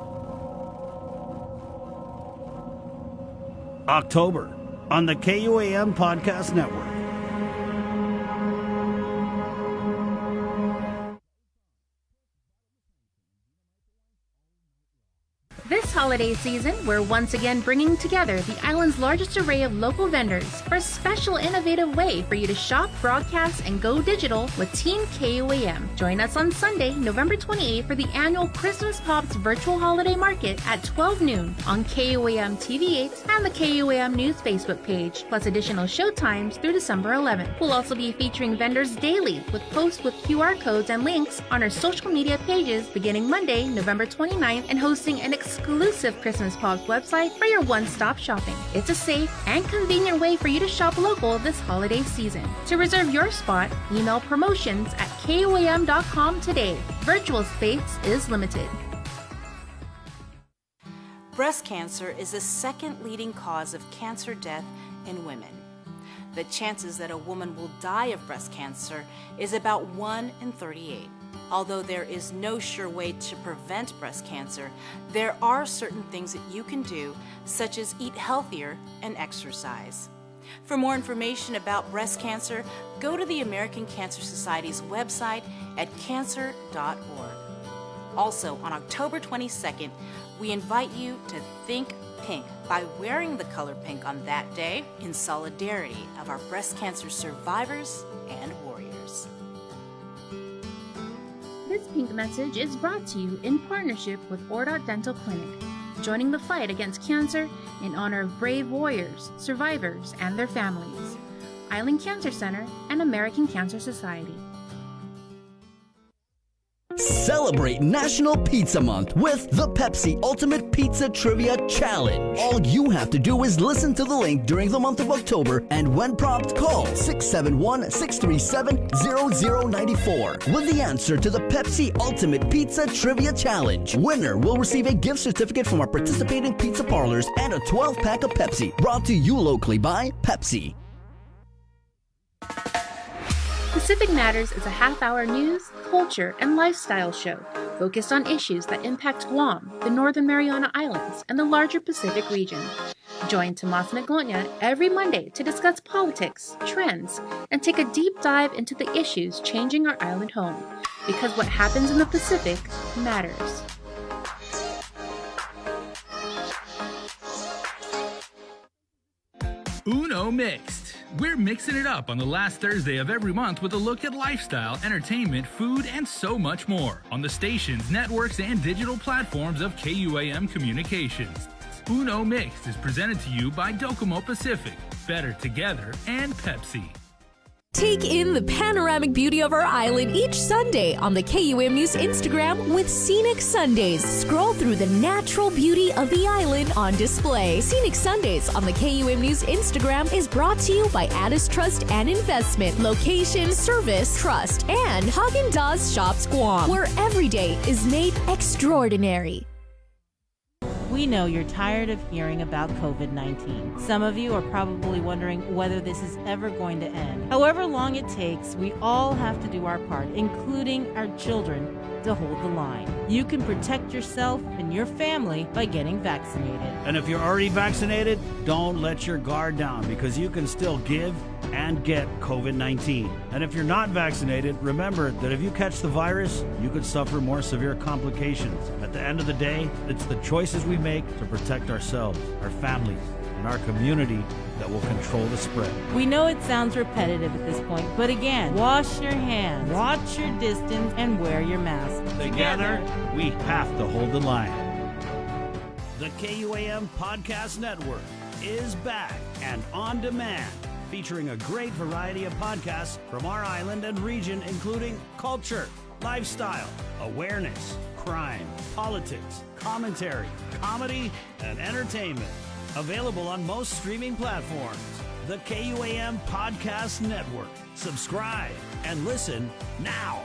October on the KUAM Podcast Network. This holiday season, we're once again bringing together the island's largest array of local vendors for a special innovative way for you to shop, broadcast, and go digital with Team KUAM. Join us on Sunday, November 28th for the annual Christmas Pops Virtual Holiday Market at 12 noon on KUAM TV8 and the KUAM News Facebook page, plus additional show times through December 11th. We'll also be featuring vendors daily with posts with QR codes and links on our social media pages beginning Monday, November 29th, and hosting an exclusive Christmas Pops website for your one-stop shopping. It's a safe and convenient way for you to shop local this holiday season. To reserve your spot, email promotions at KUAM.com today. Virtual space is limited. Breast cancer is the second leading cause of cancer death in women. The chances that a woman will die of breast cancer is about 1 in 38. Although there is no sure way to prevent breast cancer, there are certain things that you can do, such as eat healthier and exercise. For more information about breast cancer, go to the American Cancer Society's website at cancer.org. Also, on October 22nd, we invite you to think pink by wearing the color pink on that day in solidarity of our breast cancer survivors and warriors. This pink message is brought to you in partnership with Ordot Dental Clinic, joining the fight against cancer in honor of brave warriors, survivors, and their families. Island Cancer Center and American Cancer Society. Celebrate National Pizza Month with the Pepsi Ultimate Pizza Trivia Challenge. All you have to do is listen to the link during the month of October, and when prompted, call 671-637-0094 with the answer to the Pepsi Ultimate Pizza Trivia Challenge. Winner will receive a gift certificate from our participating pizza parlors and a 12-pack of Pepsi. Brought to you locally by Pepsi. Pacific Matters is a half-hour news, culture, and lifestyle show focused on issues that impact Guam, the Northern Mariana Islands, and the larger Pacific region. Join Tomas Maglonia every Monday to discuss politics, trends, and take a deep dive into the issues changing our island home, because what happens in the Pacific matters. Uno Mixed. We're mixing it up on the last Thursday of every month with a look at lifestyle, entertainment, food, and so much more on the stations, networks, and digital platforms of KUAM Communications. Uno Mixed is presented to you by Docomo Pacific, Better Together, and Pepsi. Take in the panoramic beauty of our island each Sunday on the KUM News Instagram with Scenic Sundays. Scroll through the natural beauty of the island on display. Scenic Sundays on the KUM News Instagram is brought to you by Addis Trust and Investment, Location, Service, Trust, and Haagen-Dazs Shops Guam, where every day is made extraordinary. We know you're tired of hearing about COVID-19. Some of you are probably wondering whether this is ever going to end. However long it takes, we all have to do our part, including our children, to hold the line. You can protect yourself and your family by getting vaccinated. And if you're already vaccinated, don't let your guard down, because you can still give and get COVID-19. And if you're not vaccinated, remember that if you catch the virus, you could suffer more severe complications. At the end of the day, it's the choices we make to protect ourselves, our families, and our community that will control the spread. We know it sounds repetitive at this point, but again, wash your hands, watch your distance, and wear your mask. Together, we have to hold the line. The KUAM Podcast Network is back and on demand, featuring a great variety of podcasts from our island and region, including culture, lifestyle, awareness, crime, politics, commentary, comedy, and entertainment. Available on most streaming platforms. The KUAM Podcast Network. Subscribe and listen now.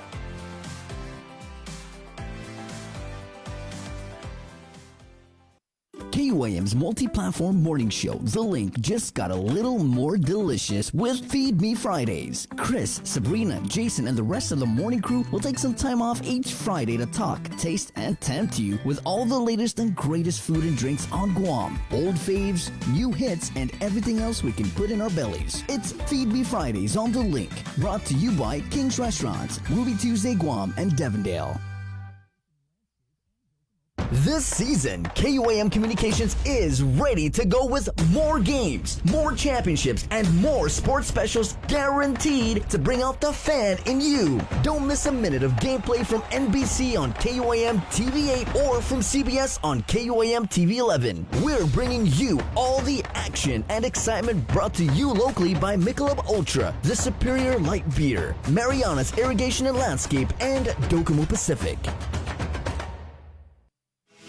KUAM's multi-platform morning show, The Link, just got a little more delicious with Feed Me Fridays. Chris, Sabrina, Jason, and the rest of the morning crew will take some time off each Friday to talk, taste, and tempt you with all the latest and greatest food and drinks on Guam. Old faves, new hits, and everything else we can put in our bellies. It's Feed Me Fridays on The Link, brought to you by King's Restaurants, Ruby Tuesday Guam, and Devondale. This season, KUAM Communications is ready to go with more games, more championships, and more sports specials guaranteed to bring out the fan in you. Don't miss a minute of gameplay from NBC on KUAM TV8 or from CBS on KUAM TV11. We're bringing you all the action and excitement, brought to you locally by Michelob Ultra, the superior light beer, Mariana's Irrigation and Landscape, and Docomo Pacific.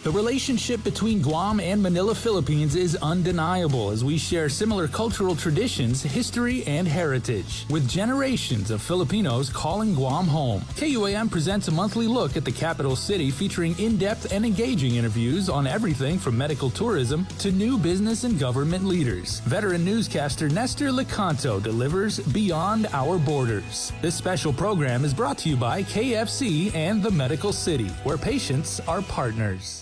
The relationship between Guam and Manila, Philippines is undeniable as we share similar cultural traditions, history, and heritage. With generations of Filipinos calling Guam home, KUAM presents a monthly look at the capital city featuring in-depth and engaging interviews on everything from medical tourism to new business and government leaders. Veteran newscaster Nestor Lecanto delivers Beyond Our Borders. This special program is brought to you by KFC and the Medical City, where patients are partners.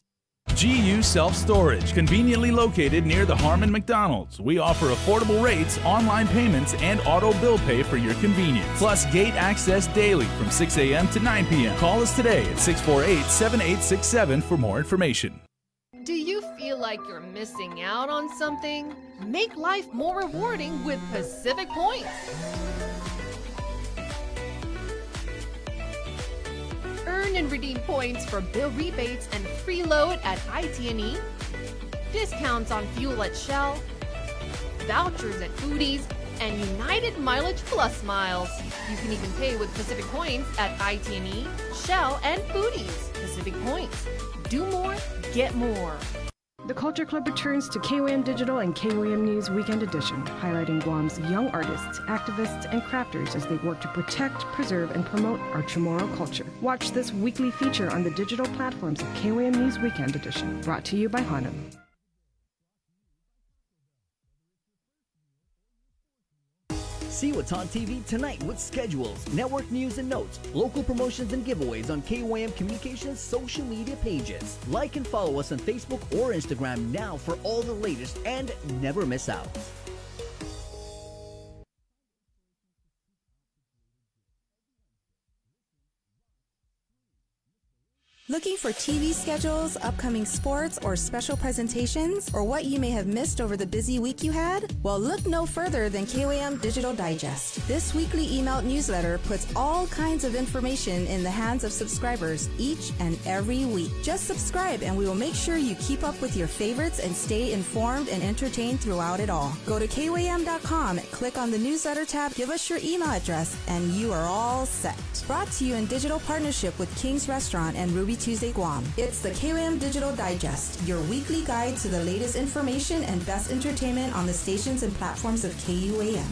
GU Self-Storage, conveniently located near the Harmon McDonald's. We offer affordable rates, online payments, and auto bill pay for your convenience. Plus gate access daily from 6 a.m. to 9 p.m. Call us today at 648-7867 for more information. Do you feel like you're missing out on something? Make life more rewarding with Pacific Points. Earn and redeem points for bill rebates and free load at IT&E, discounts on fuel at Shell, vouchers at Foodies, and United Mileage Plus miles. You can even pay with Pacific Points at IT&E, Shell, and Foodies. Pacific Points. Do more, get more. The Culture Club returns to KOAM Digital and KOAM News Weekend Edition, highlighting Guam's young artists, activists, and crafters as they work to protect, preserve, and promote our Chamorro culture. Watch this weekly feature on the digital platforms of KOAM News Weekend Edition, brought to you by Hanum. See what's on TV tonight with schedules, network news and notes, local promotions and giveaways on KOAM Communications social media pages. Like and follow us on Facebook or Instagram now for all the latest and never miss out. Looking for TV schedules, upcoming sports, or special presentations, or what you may have missed over the busy week you had? Well, look no further than KOAM Digital Digest. This weekly emailed newsletter puts all kinds of information in the hands of subscribers each and every week. Just subscribe and we will make sure you keep up with your favorites and stay informed and entertained throughout it all. Go to KOAM.com, click on the newsletter tab, give us your email address, and you are all set. Brought to you in digital partnership with King's Restaurant and Ruby Tuesday Guam. It's the KOAM Digital Digest, your weekly guide to the latest information and best entertainment on the stations and platforms of KUAM.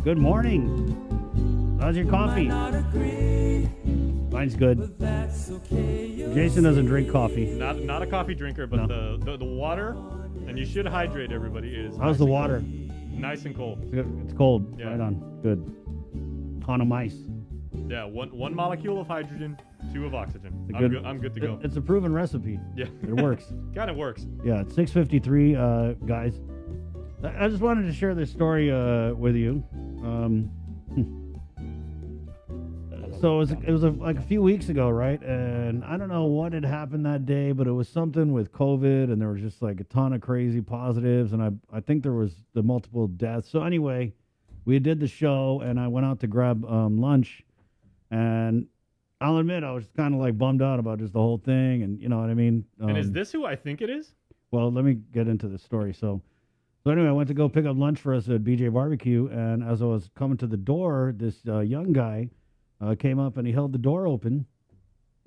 Good morning. How's your coffee? Mine's good. Jason doesn't drink coffee. Not a coffee drinker, but the water, and you should hydrate everybody. Is How's the water? Nice and cold. It's cold. Yeah. Right on. Good. Ton of mice. Yeah, one molecule of hydrogen, 2 of oxygen. I'm good to go. It's a proven recipe. Yeah. It works. Kind of works. Yeah, it's 6:53, guys. I just wanted to share this story with you. So it was like a few weeks ago, right? And I don't know what had happened that day, but it was something with COVID, and there was just like a ton of crazy positives, and I think there was the multiple deaths. So anyway, we did the show, and I went out to grab lunch, and I'll admit I was kind of like bummed out about just the whole thing, and you know what I mean. And is this who I think it is? Well, let me get into the story. So anyway, I went to go pick up lunch for us at BJ Barbecue, and as I was coming to the door, this young guy came up and he held the door open,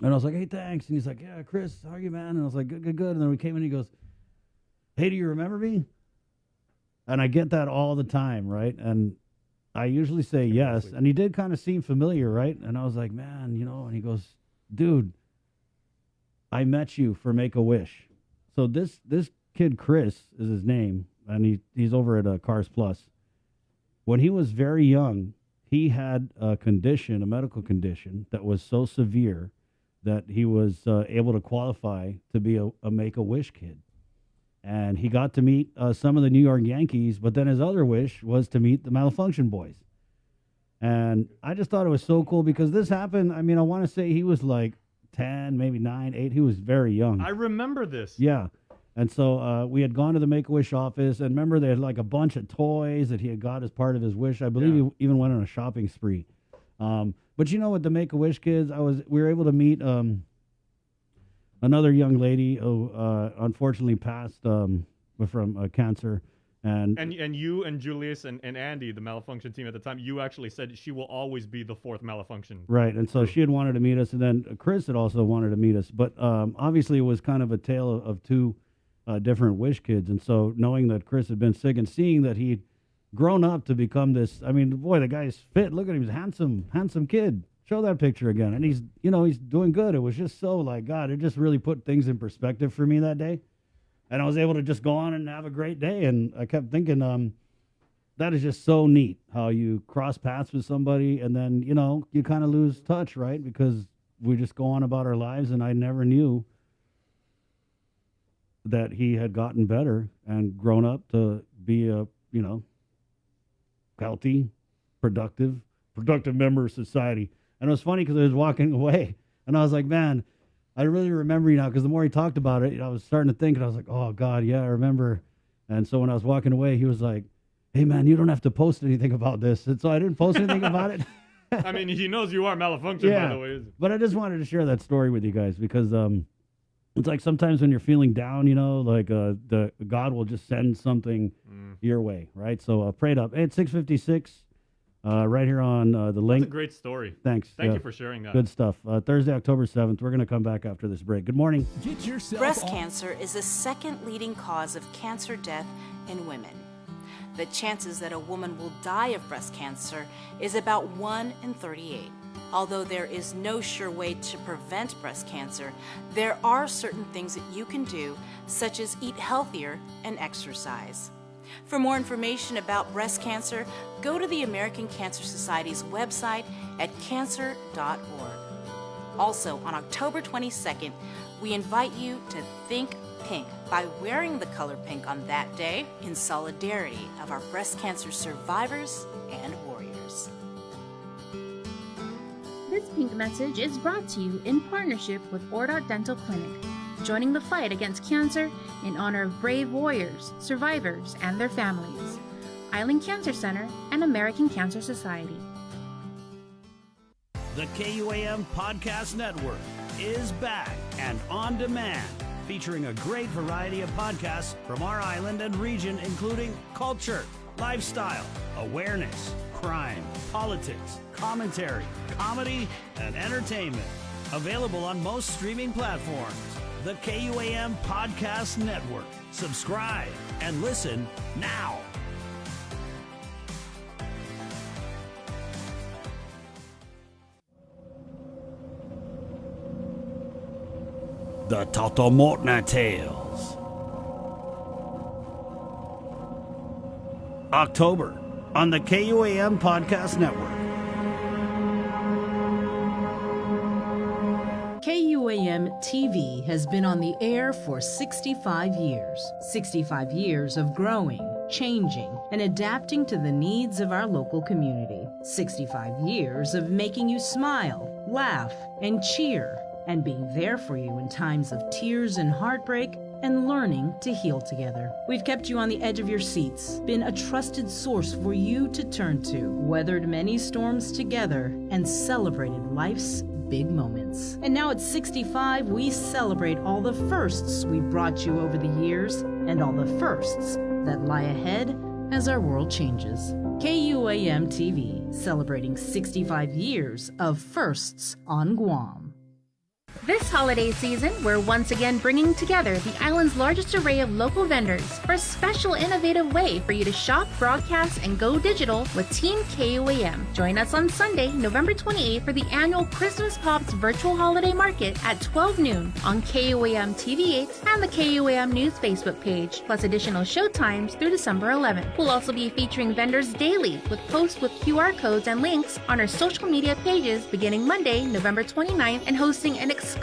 and I was like, "Hey, thanks." And he's like, "Yeah, Chris, how are you, man?" And I was like, "Good, good, good." And then we came in, and he goes, "Hey, do you remember me?" And I get that all the time, right? And I usually say yes, and he did kind of seem familiar, right? And I was like, "Man, you know," and he goes, "Dude, I met you for Make-A-Wish." So this kid, Chris, is his name, and he's over at Cars Plus. When he was very young, he had a condition, a medical condition, that was so severe that he was able to qualify to be a Make-A-Wish kid. And he got to meet some of the New York Yankees, but then his other wish was to meet the Malfunction Boys. And I just thought it was so cool because this happened, I mean, I want to say he was like 10, maybe 9, 8. He was very young. I remember this. Yeah. And so we had gone to the Make-A-Wish office, and remember they had like a bunch of toys that he had got as part of his wish. I believe he even went on a shopping spree. But you know, with the Make-A-Wish kids, we were able to meet another young lady who unfortunately passed from cancer. And you and Julius and Andy, the Malfunction team at the time, you actually said she will always be the 4th Malfunction. Right, and so she had wanted to meet us, and then Chris had also wanted to meet us. But obviously it was kind of a tale of two different wish kids. And so knowing that Chris had been sick and seeing that he'd grown up to become this, I mean, boy, the guy's fit. Look at him. He's a handsome kid. Show that picture again. And he's doing good. It was just so like, God, it just really put things in perspective for me that day. And I was able to just go on and have a great day. And I kept thinking, that is just so neat how you cross paths with somebody and then, you kind of lose touch, right? Because we just go on about our lives, and I never knew that he had gotten better and grown up to be a, healthy, productive member of society. And it was funny because I was walking away, and I was like, man, I really remember you now, because the more he talked about it, I was starting to think, and I was like, oh, God, yeah, I remember. And so when I was walking away, he was like, hey, man, you don't have to post anything about this. And so I didn't post anything about it. I mean, he knows you are Malfunction, by the way. But I just wanted to share that story with you guys because it's like sometimes when you're feeling down, like the God will just send something your way, right? So pray it up. Hey, it's 6:56. Right here on the link. That's a great story. Thanks. Thank you for sharing that. Good stuff. Thursday, October 7th. We're going to come back after this break. Good morning. Breast cancer is the second leading cause of cancer death in women. The chances that a woman will die of breast cancer is about 1 in 38. Although there is no sure way to prevent breast cancer, there are certain things that you can do, such as eat healthier and exercise. For more information about breast cancer, go to the American Cancer Society's website at cancer.org. Also, on October 22nd, we invite you to think pink by wearing the color pink on that day in solidarity of our breast cancer survivors and warriors. This pink message is brought to you in partnership with Ordot Dental Clinic, joining the fight against cancer in honor of brave warriors, survivors, and their families. Island Cancer Center and American Cancer Society. The KUAM Podcast Network is back and on demand, featuring a great variety of podcasts from our island and region, including culture, lifestyle, awareness, crime, politics, commentary, comedy, and entertainment. Available on most streaming platforms. The KUAM Podcast Network. Subscribe and listen now. The Totomotna Tales. October on the KUAM Podcast Network. KUAM TV has been on the air for 65 years. 65 years of growing, changing, and adapting to the needs of our local community. 65 years of making you smile, laugh, and cheer, and being there for you in times of tears and heartbreak, and learning to heal together. We've kept you on the edge of your seats, been a trusted source for you to turn to, weathered many storms together, and celebrated life's big moments. And now at 65, we celebrate all the firsts we brought you over the years, and all the firsts that lie ahead as our world changes. KUAM TV, celebrating 65 years of firsts on Guam. This holiday season, we're once again bringing together the island's largest array of local vendors for a special innovative way for you to shop, broadcast, and go digital with Team KUAM. Join us on Sunday, November 28th for the annual Christmas Pops Virtual Holiday Market at 12 noon on KUAM TV8 and the KUAM News Facebook page, plus additional show times through December 11th. We'll also be featuring vendors daily with posts with QR codes and links on our social media pages beginning Monday, November 29th, and hosting an exclusive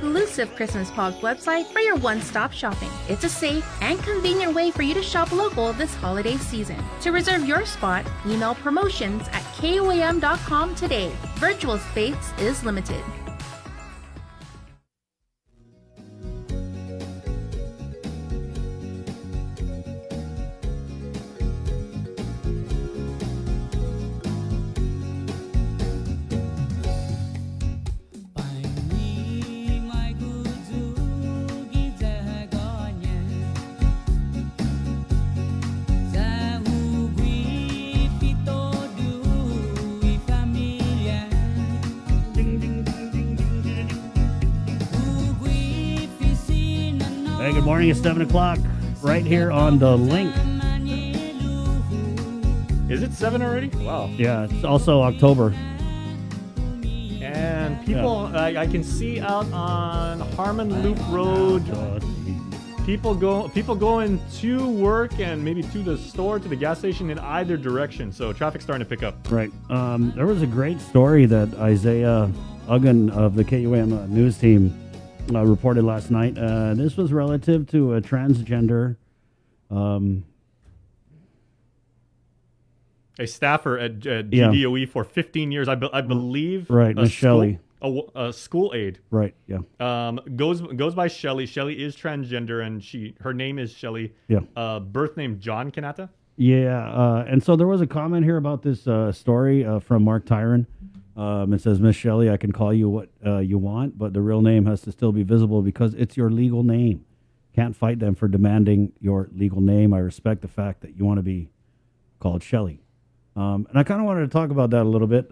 Christmas Pops website for your one-stop shopping. It's a safe and convenient way for you to shop local this holiday season. To reserve your spot, email promotions@kuam.com today. Virtual space is limited. Hey, good morning. It's 7 o'clock right here on The Link. Is it 7 already? Wow. Yeah, it's also October. And people, I can see out on Harmon Loop Road, people going to work and maybe to the store, to the gas station in either direction. So traffic's starting to pick up. Right. There was a great story that Isaiah Uggan of the KUAM news team reported last night. This was relative to a transgender a staffer at GDOE for 15 years, I believe. Right, Miss Shelley. A school aide. Right, yeah. Goes by Shelley. Shelley is transgender, and her name is Shelley. Yeah. Birth name John Kanata. Yeah, and so there was a comment here about this story from Mark Tyron. It says, Miss Shelley, I can call you what you want, but the real name has to still be visible because it's your legal name. Can't fight them for demanding your legal name. I respect the fact that you want to be called Shelley. And I kind of wanted to talk about that a little bit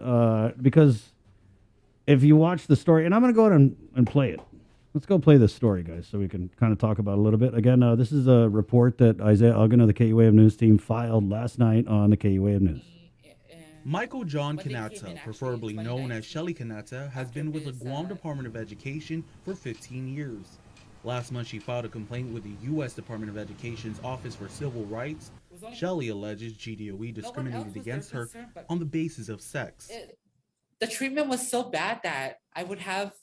because if you watch the story, and I'm going to go ahead and play it. Let's go play this story, guys, so we can kind of talk about it a little bit. Again, this is a report that Isaiah Uggan of the KUAM News team filed last night on the KUAM News. Michael John Kanata, preferably known as Shelley Kanata, has been with the Guam Department of Education for 15 years. Last month, she filed a complaint with the U.S. Department of Education's Office for Civil Rights. Shelley alleges GDOE discriminated against her on the basis of sex. The treatment was so bad that I would have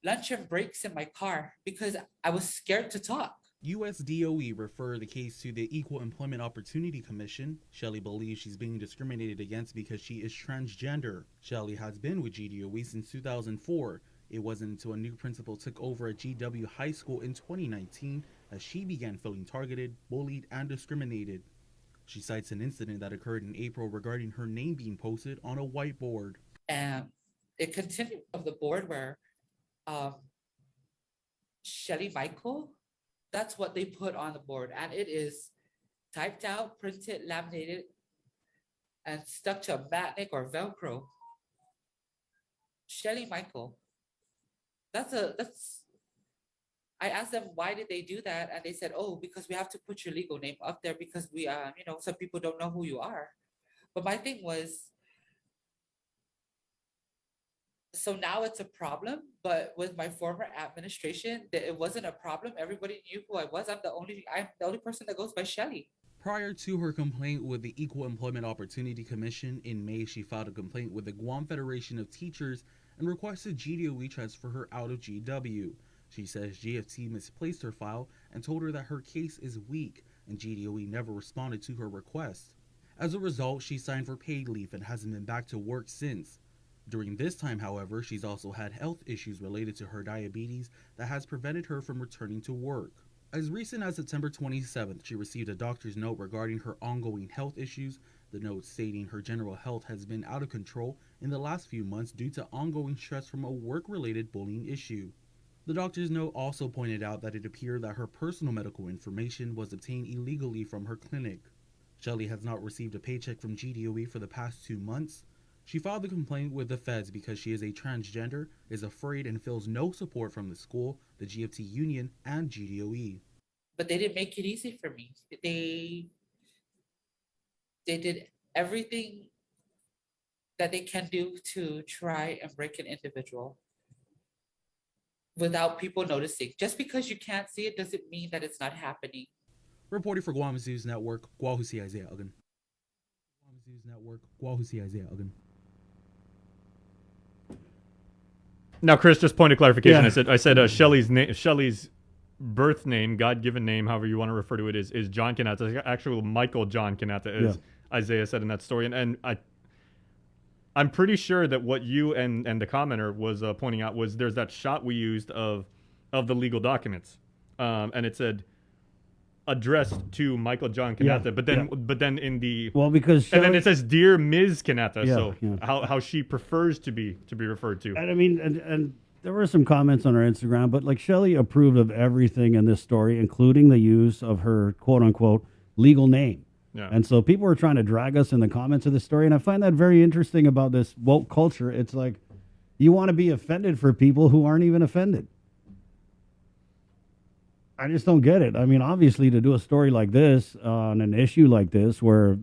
lunch and breaks in my car because I was scared to talk. USDOE referred the case to the Equal Employment Opportunity Commission. Shelley believes she's being discriminated against because she is transgender. Shelley has been with GDOE since 2004. It wasn't until a new principal took over at GW High School in 2019 that she began feeling targeted, bullied, and discriminated. She cites an incident that occurred in April regarding her name being posted on a whiteboard. And it continued of the board where Shelley Michael, that's what they put on the board. And it is typed out, printed, laminated, and stuck to a matnik or Velcro. Shelley Michael. I asked them, why did they do that? And they said, oh, because we have to put your legal name up there because we, some people don't know who you are. But my thing was, so now it's a problem, but with my former administration, it wasn't a problem. Everybody knew who I was. I'm the only person that goes by Shelley. Prior to her complaint with the Equal Employment Opportunity Commission in May, she filed a complaint with the Guam Federation of Teachers and requested GDOE transfer her out of GW. She says GFT misplaced her file and told her that her case is weak, and GDOE never responded to her request. As a result, she signed for paid leave and hasn't been back to work since. During this time, however, she's also had health issues related to her diabetes that has prevented her from returning to work. As recent as September 27th, she received a doctor's note regarding her ongoing health issues, the note stating her general health has been out of control in the last few months due to ongoing stress from a work-related bullying issue. The doctor's note also pointed out that it appeared that her personal medical information was obtained illegally from her clinic. Shelley has not received a paycheck from GDOE for the past 2 months. She filed the complaint with the feds because she is a transgender, is afraid, and feels no support from the school, the GFT union, and GDOE. But they didn't make it easy for me. They did everything that they can do to try and break an individual without people noticing. Just because you can't see it doesn't mean that it's not happening. Reporting for Guam News Network, Guahusi Isaiah Uggan. Guam News Network, Guahusi Isaiah Uggan. Now, Chris, just point of clarification. Yeah. I said Shelley's birth name, God-given name, however you want to refer to it, is John Kanata. It's actually Michael John Kanata, as Isaiah said in that story. And I'm pretty sure that what you and the commenter was pointing out was there's that shot we used of the legal documents, and it said addressed to Michael John Kanata, but then in the because and then it says Dear Ms. Kanata, how she prefers to be referred to. And I mean, and there were some comments on our Instagram, but like Shelley approved of everything in this story, including the use of her quote unquote legal name. Yeah. And so people were trying to drag us in the comments of the story, and I find that very interesting about this woke culture. It's like you want to be offended for people who aren't even offended. I just don't get it. I mean, obviously, to do a story like this on an issue like this, where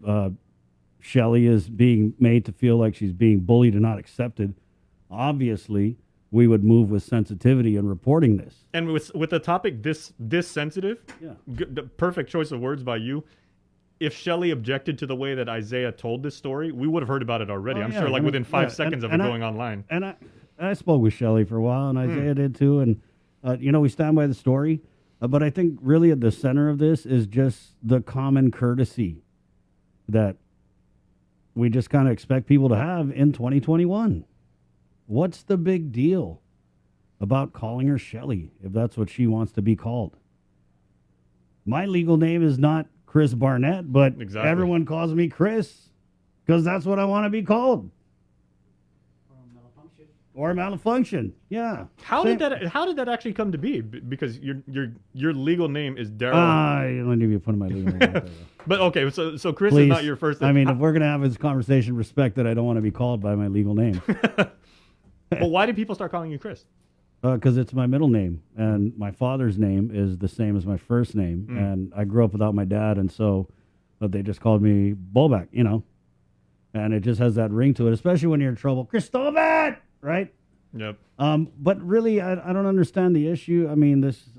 Shelley is being made to feel like she's being bullied and not accepted, obviously, we would move with sensitivity in reporting this. And with a topic this sensitive, the perfect choice of words by you. If Shelley objected to the way that Isaiah told this story, we would have heard about it already. I'm sure, like within 5 seconds of it going online. And I spoke with Shelley for a while, and Isaiah did too. And we stand by the story. But I think really at the center of this is just the common courtesy that we just kind of expect people to have in 2021. What's the big deal about calling her Shelley if that's what she wants to be called? My legal name is not Chris Barnett, but everyone calls me Chris because that's what I want to be called. Or malfunction, yeah. How did that actually come to be? Because your legal name is Daryl. I don't need to put my legal name out there. But okay, so Chris Please. is not your first name. I mean, if we're gonna have this conversation, respect that I don't want to be called by my legal name. But why did people start calling you Chris? Because it's my middle name, and my father's name is the same as my first name, and I grew up without my dad, and so they just called me Bobak, and it just has that ring to it, especially when you're in trouble. Cristobal! Right? Yep. But really, I don't understand the issue. I mean, this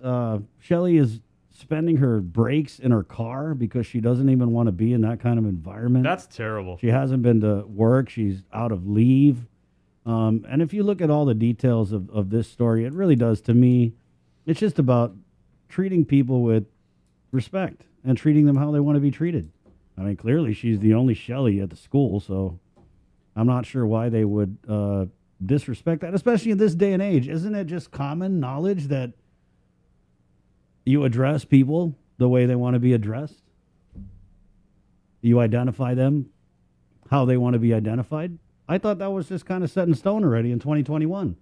Shelley is spending her breaks in her car because she doesn't even want to be in that kind of environment. That's terrible. She hasn't been to work. She's out of leave. And if you look at all the details of this story, it really does, to me, it's just about treating people with respect and treating them how they want to be treated. I mean, clearly she's the only Shelley at the school, so I'm not sure why they would disrespect that, especially in this day and age. Isn't it just common knowledge that you address people the way they want to be addressed? You identify them how they want to be identified? I thought that was just kind of set in stone already in 2021.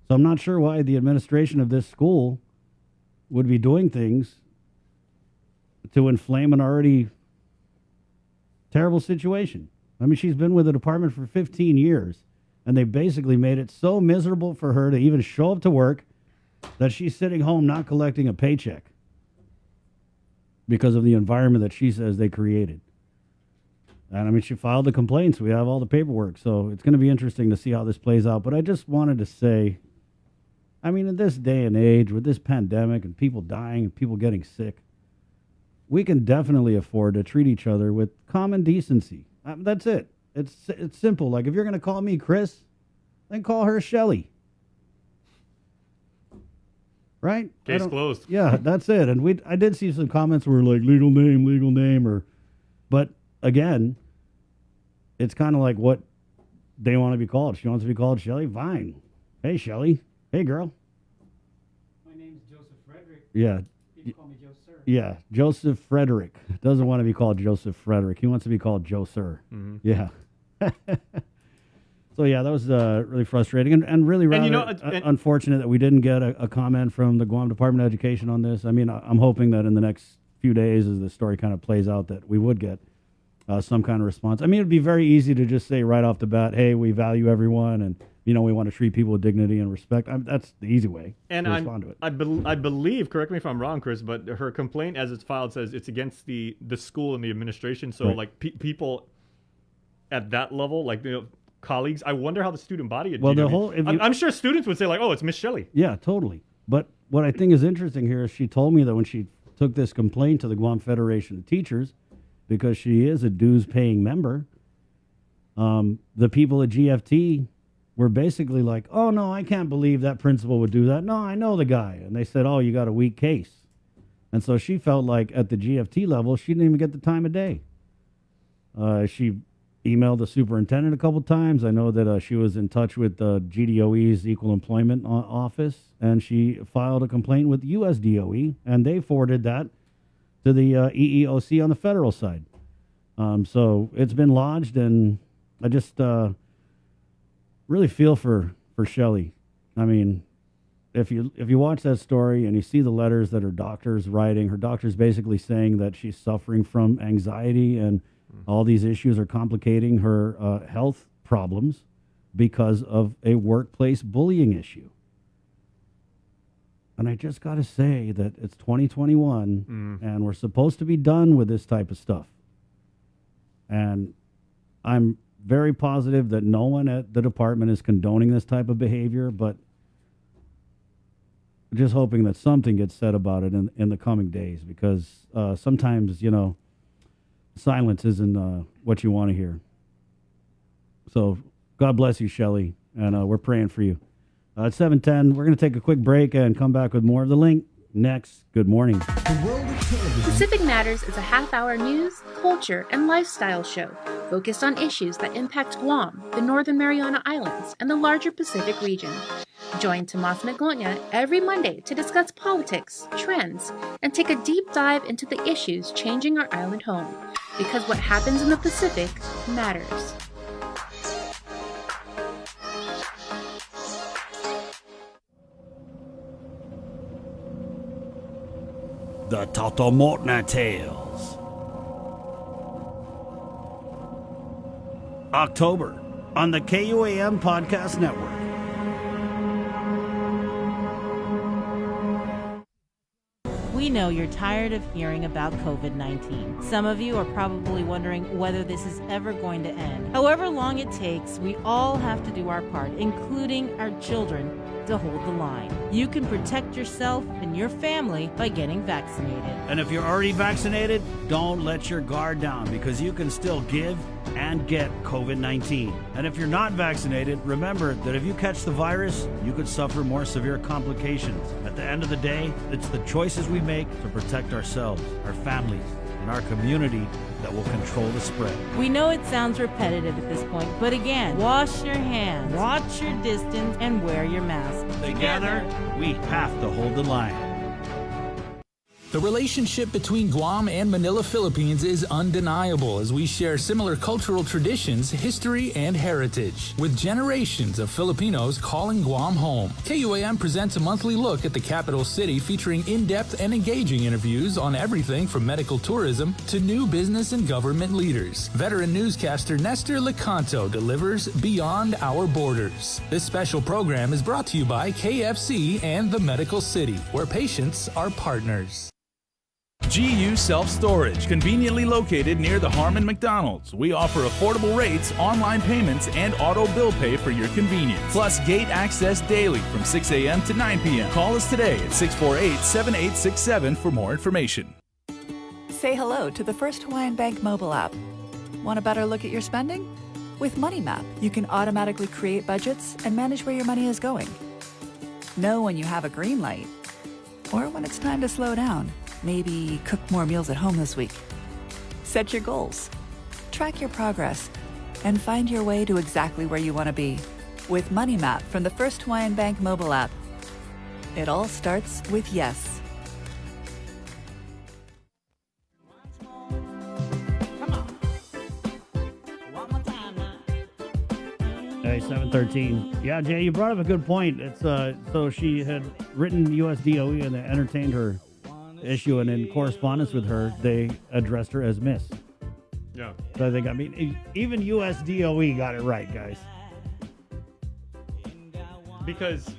So I'm not sure why the administration of this school would be doing things to inflame an already terrible situation. I mean, she's been with the department for 15 years, and they basically made it so miserable for her to even show up to work that she's sitting home not collecting a paycheck because of the environment that she says they created. And I mean, she filed the complaints. We have all the paperwork. So it's going to be interesting to see how this plays out. But I just wanted to say, I mean, in this day and age with this pandemic and people dying and people getting sick, we can definitely afford to treat each other with common decency. That's it. It's simple. Like, if you're going to call me Chris, then call her Shelly. Right? Case closed. Yeah, that's it. And I did see some comments where like legal name, but again, it's kind of like what they want to be called. She wants to be called Shelly. Fine. Hey, Shelly. Hey, girl. My name's Joseph Frederick. Yeah. People call me Joe Sir. Yeah, Joseph Frederick doesn't want to be called Joseph Frederick. He wants to be called Joe Sir. Mhm. Yeah. So yeah, that was really frustrating and really rather unfortunate that we didn't get a comment from the Guam Department of Education on this. I mean, I'm hoping that in the next few days, as the story kind of plays out, that we would get some kind of response. I mean, it'd be very easy to just say right off the bat, "Hey, we value everyone, and we want to treat people with dignity and respect." That's the easy way And to respond to it. I believe, correct me if I'm wrong, Chris, but her complaint as it's filed says it's against the school and the administration. So Right. like people at that level, like colleagues, I wonder how the student body. Well, I'm sure students would say like, "Oh, it's Miss Shelley." Yeah, totally. But what I think is interesting here is she told me that when she took this complaint to the Guam Federation of Teachers, because she is a dues-paying member, the people at GFT were basically like, "Oh, no, I can't believe that principal would do that. No, I know the guy." And they said, "Oh, you got a weak case." And so she felt like at the GFT level, she didn't even get the time of day. She emailed the superintendent a couple times. I know that she was in touch with GDOE's Equal Employment Office, and she filed a complaint with USDOE, and they forwarded that to the EEOC on the federal side. So it's been lodged, and I just really feel for Shelly. I mean, if you watch that story and you see the letters that her doctor's writing, her doctor's basically saying that she's suffering from anxiety and all these issues are complicating her health problems because of a workplace bullying issue. And I just got to say that it's 2021 and we're supposed to be done with this type of stuff. And I'm very positive that no one at the department is condoning this type of behavior, but just hoping that something gets said about it in the coming days, because sometimes, silence isn't what you want to hear. So God bless you, Shelly, and we're praying for you. At 7:10, we're going to take a quick break and come back with more of The Link next. Good morning. Pacific Matters is a half-hour news, culture, and lifestyle show focused on issues that impact Guam, the Northern Mariana Islands, and the larger Pacific region. Join Tomas Maglonia every Monday to discuss politics, trends, and take a deep dive into the issues changing our island home. Because what happens in the Pacific matters. The Totomotna Tales. October on the KUAM Podcast Network. We know you're tired of hearing about COVID-19. Some of you are probably wondering whether this is ever going to end. However long it takes, we all have to do our part, including our children, to hold the line. You can protect yourself and your family by getting vaccinated. And if you're already vaccinated, don't let your guard down, because you can still give and get COVID-19. And if you're not vaccinated, remember that if you catch the virus, you could suffer more severe complications. At the end of the day, it's the choices we make to protect ourselves, our families, and our community that will control the spread. We know it sounds repetitive at this point, but again, wash your hands, watch your distance, and wear your mask. Together, we have to hold the line. The relationship between Guam and Manila, Philippines is undeniable, as we share similar cultural traditions, history, and heritage. With generations of Filipinos calling Guam home, KUAM presents a monthly look at the capital city, featuring in-depth and engaging interviews on everything from medical tourism to new business and government leaders. Veteran newscaster Nestor Lecanto delivers Beyond Our Borders. This special program is brought to you by KFC and the Medical City, where patients are partners. GU Self-Storage, conveniently located near the Harmon McDonald's. We offer affordable rates, online payments, and auto bill pay for your convenience. Plus gate access daily from 6 a.m. to 9 p.m. Call us today at 648-7867 for more information. Say hello to the First Hawaiian Bank mobile app. Want a better look at your spending? With MoneyMap, you can automatically create budgets and manage where your money is going. Know when you have a green light or when it's time to slow down. Maybe cook more meals at home this week. Set your goals, track your progress, and find your way to exactly where you want to be. With MoneyMap from the First Hawaiian Bank mobile app. It all starts with yes. Hey, 713. Yeah, Jay, you brought up a good point. It's so she had written USDOE and they entertained her issue, and in correspondence with her, they addressed her as Miss. Yeah. So I think, even USDOE got it right, guys. Because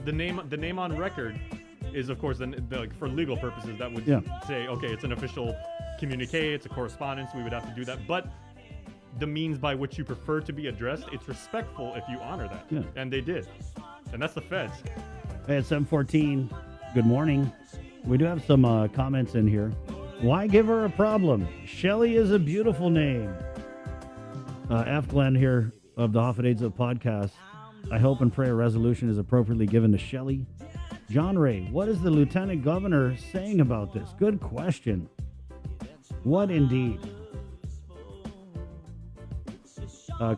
the name on record is, of course, like, for legal purposes, that would say, okay, it's an official communique, it's a correspondence, we would have to do that. But the means by which you prefer to be addressed, it's respectful if you honor that. Yeah. And they did. And that's the feds. Hey, it's 714. Good morning. We do have some comments in here. Why give her a problem? Shelly is a beautiful name. F. Glenn here of the Hoffadades of Podcast. I hope and pray a resolution is appropriately given to Shelly. John Ray, what is the Lieutenant Governor saying about this? Good question. What indeed?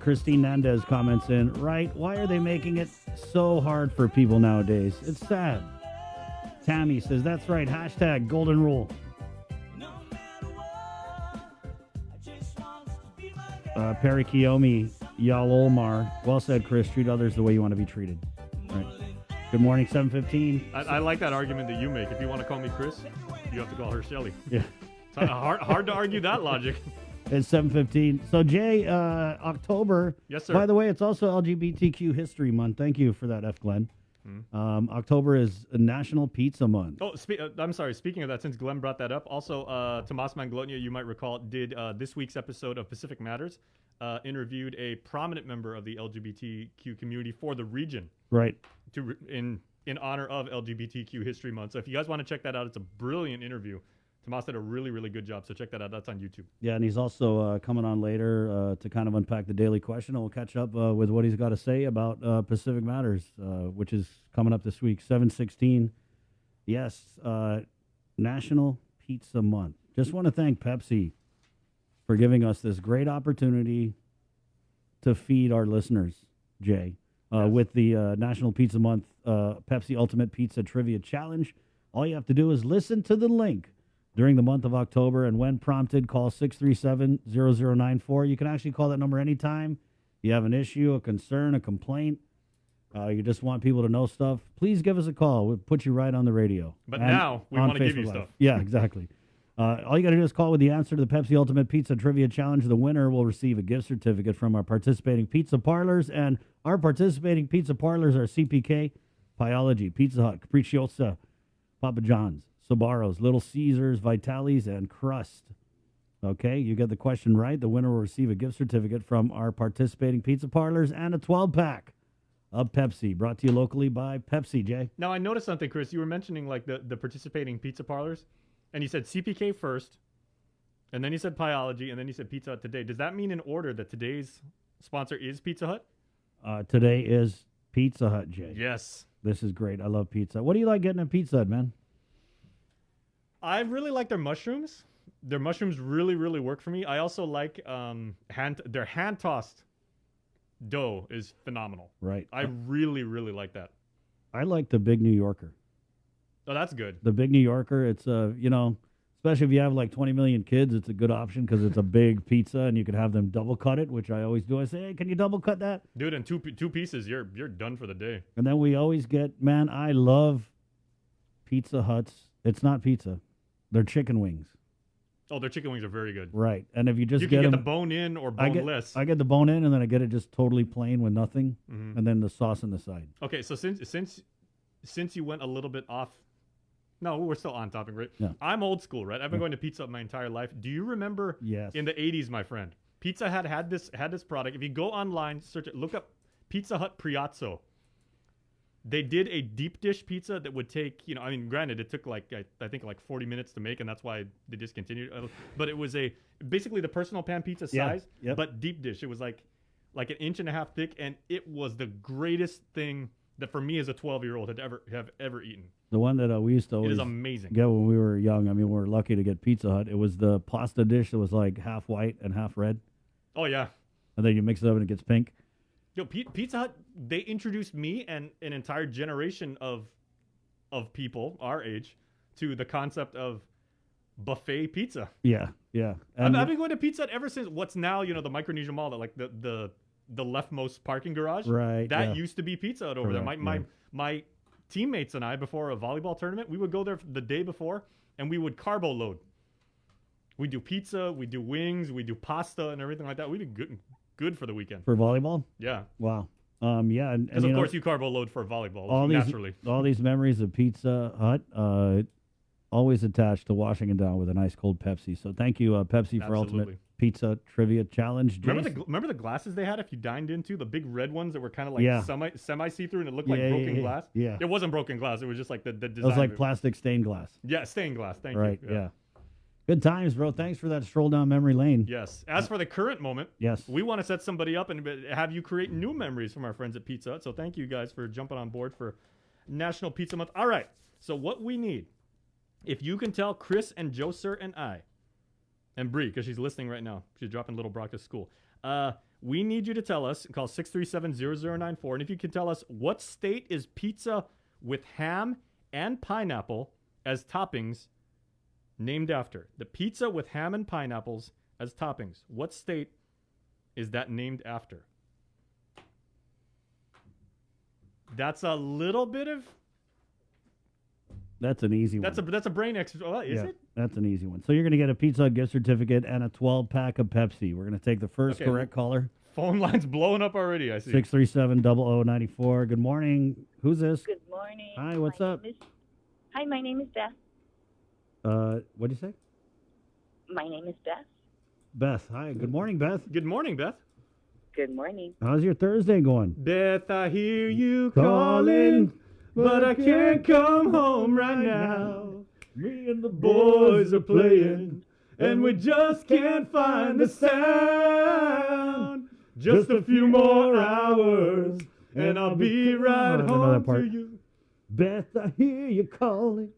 Christine Nandez comments in, right, why are they making it so hard for people nowadays? It's sad. Tammy says, that's right, hashtag golden rule. Perry Kiyomi, Yal Olmar, well said, Chris, treat others the way you want to be treated. Right. Good morning, 715. I like that argument that you make. If you want to call me Chris, you have to call her Shelly. Yeah. It's hard to argue that logic. It's 7:15. So, Jay, October. Yes, sir. By the way, it's also LGBTQ History Month. Thank you for that, F. Glenn. October is National Pizza Month. Oh, I'm sorry. Speaking of that, since Glenn brought that up, also Tomas Manglotnia, you might recall, did this week's episode of Pacific Matters, interviewed a prominent member of the LGBTQ community for the region. Right. In honor of LGBTQ History Month. So if you guys want to check that out, it's a brilliant interview. Tomas did a really, really good job, so check that out. That's on YouTube. Yeah, and he's also coming on later to kind of unpack the daily question, and we'll catch up with what he's got to say about Pacific Matters, which is coming up this week, 7/16. Yes, National Pizza Month. Just want to thank Pepsi for giving us this great opportunity to feed our listeners, Jay, with the National Pizza Month Pepsi Ultimate Pizza Trivia Challenge. All you have to do is listen to the link during the month of October, and when prompted, call 637-0094. You can actually call that number anytime you have an issue, a concern, a complaint. You just want people to know stuff. Please give us a call. We'll put you right on the radio. But now we want to give you stuff. Yeah, exactly. All you got to do is call with the answer to the Pepsi Ultimate Pizza Trivia Challenge. The winner will receive a gift certificate from our participating pizza parlors, and our participating pizza parlors are CPK, Pyology, Pizza Hut, Capricciosa, Papa John's, Sbarro's, Little Caesars, Vitali's, and Crust. Okay, you get the question right. The winner will receive a gift certificate from our participating pizza parlors and a 12-pack of Pepsi, brought to you locally by Pepsi, Jay. Now, I noticed something, Chris. You were mentioning like the participating pizza parlors, and you said CPK first, and then you said Pyology, and then you said Pizza Hut today. Does that mean in order that today's sponsor is Pizza Hut? Today is Pizza Hut, Jay. Yes. This is great. I love pizza. What do you like getting at Pizza Hut, man? I really like their mushrooms. Their mushrooms really, really work for me. I also like their hand-tossed dough is phenomenal. Right. I really, really like that. I like the Big New Yorker. Oh, that's good. The Big New Yorker, it's, especially if you have like 20 million kids, it's a good option because it's a big pizza and you can have them double cut it, which I always do. I say, hey, can you double cut that? Dude, in two pieces, you're done for the day. And then we always get, man, I love Pizza Hut's. It's not pizza. They're chicken wings. Oh, their chicken wings are very good. Right. And if you just you can get the them, bone in or boneless. I get the bone in, and then I get it just totally plain with nothing, and then the sauce on the side. Okay, so since you went a little bit off, no, we're still on topic, right? Yeah. I'm old school, right? I've been going to Pizza Hut my entire life. Do you remember? Yes. In the 80s, my friend, Pizza Hut had this product. If you go online, search it, look up Pizza Hut Priazzo. They did a deep dish pizza that would take, I mean, granted, it took like, I think like 40 minutes to make, and that's why they discontinued. But it was basically the personal pan pizza size, but deep dish. It was like an inch and a half thick, and it was the greatest thing that for me as a 12-year-old have ever eaten. The one that we used to always is amazing. get when we were young. I mean, we were lucky to get Pizza Hut. It was the pasta dish that was like half white and half red. Oh, yeah. And then you mix it up and it gets pink. Yo, Pizza Hut, they introduced me and an entire generation of people our age to the concept of buffet pizza. Yeah. I've been going to Pizza Hut ever since what's now, the Micronesia Mall, that like the leftmost parking garage. Right. That used to be Pizza Hut over there. Correct, My teammates and I, before a volleyball tournament, we would go there the day before and we would carbo load. We do pizza, we do wings, we do pasta and everything like that. We did good for the weekend. For volleyball? Yeah. Wow. Yeah. And because, of course, you carbo load for volleyball, naturally. All these memories of Pizza Hut, always attached to washing it down with a nice cold Pepsi. So thank you, Pepsi, for Ultimate Pizza Trivia Challenge. Remember the glasses they had if you dined into? The big red ones that were kind of like semi see-through and it looked like broken glass? Yeah. It wasn't broken glass. It was just like the design. It was like plastic stained glass. Yeah, stained glass. Thank you. Right, yeah. Good times, bro. Thanks for that stroll down memory lane. Yes. As for the current moment, we want to set somebody up and have you create new memories from our friends at Pizza Hut. So thank you guys for jumping on board for National Pizza Month. All right. So what we need, if you can tell Chris and Joe Sir and I, and Bree, because she's listening right now. She's dropping little Brock to school. We need you to tell us, call 637-0094, and if you can tell us what state is pizza with ham and pineapple as toppings named after. The pizza with ham and pineapples as toppings. What state is that named after? That's a little bit of... That's an easy one. That's a brain exercise. Is it? That's an easy one. So you're going to get a Pizza Hut gift certificate and a 12-pack of Pepsi. We're going to take the first correct caller. Phone line's blowing up already, I see. 637-0094. Good morning. Who's this? Good morning. Hi, what's up? Hi, my name is Beth. What'd you say? My name is Beth. Beth. Hi. Good morning, Beth. Good morning, Beth. Good morning. How's your Thursday going? Beth, I hear you calling, but I can't come home right now. Me and the boys are playing, and we just can't find the sound. Just a few more hours, and I'll be right home to you. Beth, I hear you calling.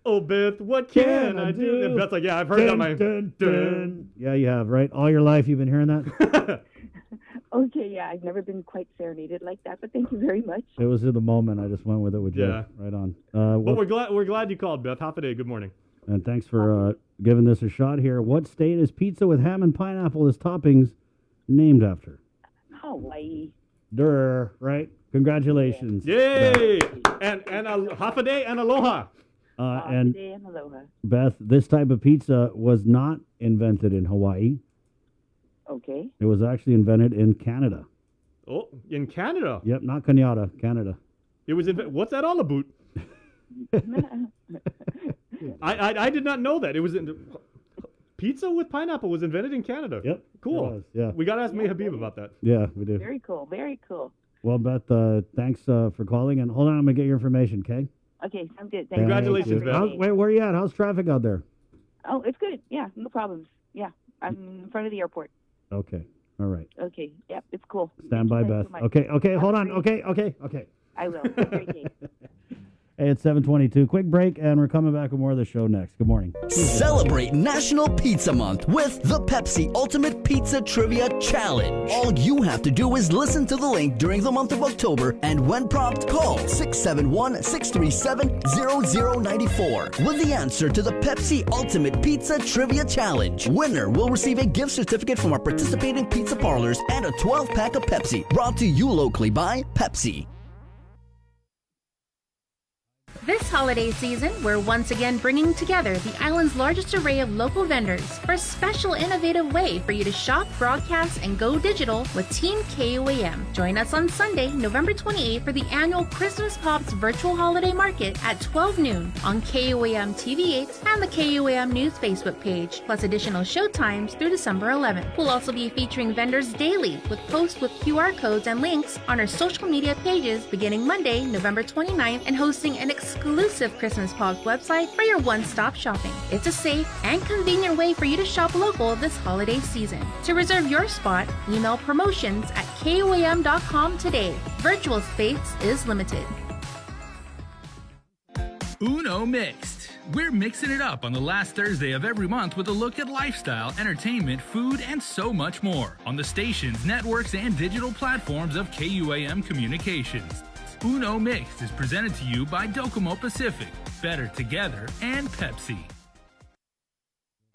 Oh, Beth, what can I do? And Beth's like, yeah, I've heard that. Yeah, you have, right? All your life you've been hearing that? Okay, yeah, I've never been quite serenaded like that, but thank you very much. It was in the moment. I just went with it with you. Right on. But we're glad you called, Beth. Half a day. Good morning. And thanks for giving this a shot here. What state is pizza with ham and pineapple as toppings named after? Hawaii. Durr, right? Congratulations. Yay! And a half a day and aloha. And aloha. Beth, this type of pizza was not invented in Hawaii. Okay. It was actually invented in Canada. Oh, in Canada? Yep, not Canada, Canada. It was what's that all about? I did not know that. It was pizza with pineapple was invented in Canada. Yep. Cool. Yeah. We got to ask May Habib about that. Yeah, we do. Very cool. Very cool. Well, Beth, thanks for calling. And hold on, I'm going to get your information, okay? Okay, sounds good. Congratulations, Beth. Wait, where are you at? How's traffic out there? Oh, it's good. Yeah, no problems. Yeah, I'm in front of the airport. Okay. All right. Okay. Yep, it's cool. Stand by, Beth. Okay, hold on. Okay. I will. Have a great day. Hey, it's 7:22. Quick break, and we're coming back with more of the show next. Good morning. Celebrate National Pizza Month with the Pepsi Ultimate Pizza Trivia Challenge. All you have to do is listen to the link during the month of October, and when prompted, call 671-637-0094 with the answer to the Pepsi Ultimate Pizza Trivia Challenge. Winner will receive a gift certificate from our participating pizza parlors and a 12-pack of Pepsi, brought to you locally by Pepsi. This holiday season, we're once again bringing together the island's largest array of local vendors for a special innovative way for you to shop, broadcast, and go digital with Team KUAM. Join us on Sunday, November 28th for the annual Christmas Pops Virtual Holiday Market at 12 noon on KUAM TV8 and the KUAM News Facebook page, plus additional show times through December 11th. We'll also be featuring vendors daily with posts with QR codes and links on our social media pages beginning Monday, November 29th, and hosting an exclusive Christmas Pops website for your one-stop shopping. It's a safe and convenient way for you to shop local this holiday season. To reserve your spot, email promotions@kuam.com today. Virtual space is limited. Uno Mixed. We're mixing it up on the last Thursday of every month with a look at lifestyle, entertainment, food, and so much more on the stations, networks, and digital platforms of KUAM Communications. Uno Mixed is presented to you by Docomo Pacific, Better Together, and Pepsi.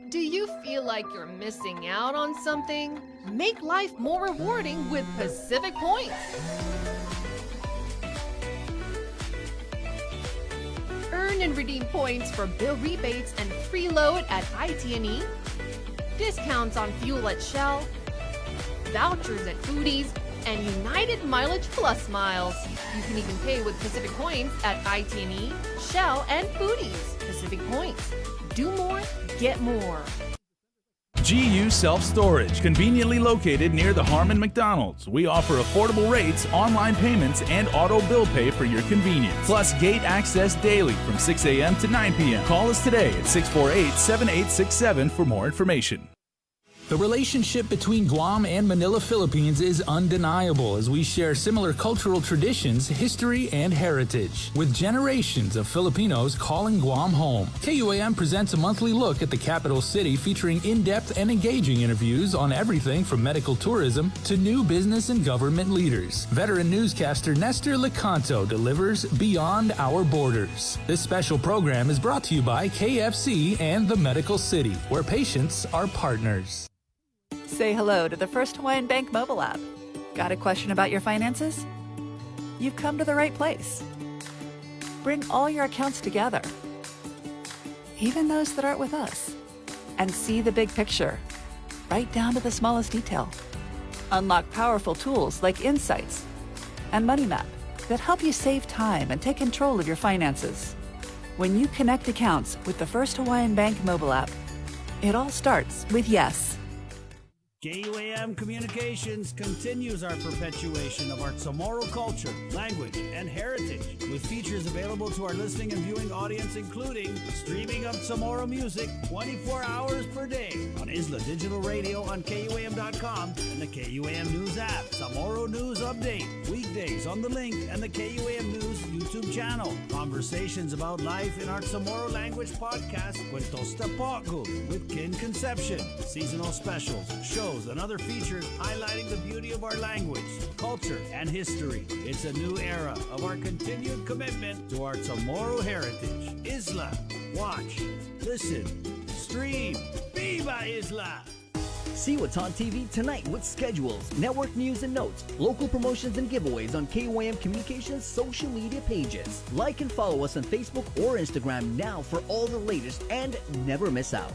Do you feel like you're missing out on something? Make life more rewarding with Pacific Points. Earn and redeem points for bill rebates and free load at IT&E, discounts on fuel at Shell, vouchers at Foodies, and United Mileage Plus miles. You can even pay with Pacific Points at IT&E, Shell, and Foodies. Pacific Points. Do more, get more. GU Self-Storage, conveniently located near the Harmon McDonald's. We offer affordable rates, online payments, and auto bill pay for your convenience. Plus gate access daily from 6 a.m. to 9 p.m. Call us today at 648-7867 for more information. The relationship between Guam and Manila, Philippines is undeniable as we share similar cultural traditions, history, and heritage. With generations of Filipinos calling Guam home, KUAM presents a monthly look at the capital city featuring in-depth and engaging interviews on everything from medical tourism to new business and government leaders. Veteran newscaster Nestor Lecanto delivers Beyond Our Borders. This special program is brought to you by KFC and the Medical City, where patients are partners. Say hello to the First Hawaiian Bank mobile app. Got a question about your finances? You've come to the right place. Bring all your accounts together, even those that aren't with us, and see the big picture, right down to the smallest detail. Unlock powerful tools like Insights and Money Map that help you save time and take control of your finances. When you connect accounts with the First Hawaiian Bank mobile app, it all starts with yes. KUAM Communications continues our perpetuation of our Chamorro culture, language, and heritage with features available to our listening and viewing audience, including streaming of Chamorro music 24 hours per day on Isla Digital Radio on KUAM.com and the KUAM News app. Chamorro News Update, weekdays on The Link and the KUAM News YouTube channel. Conversations about life in our Chamorro language podcast, Cuentos Tapoco, with Kin Conception. Seasonal specials, shows, and other features highlighting the beauty of our language, culture, and history. It's a new era of our continued commitment to our Chamorro heritage. Isla, watch, listen, stream. Viva Isla! See what's on TV tonight with schedules, network news and notes, local promotions and giveaways on KUAM Communications social media pages. Like and follow us on Facebook or Instagram now for all the latest and never miss out.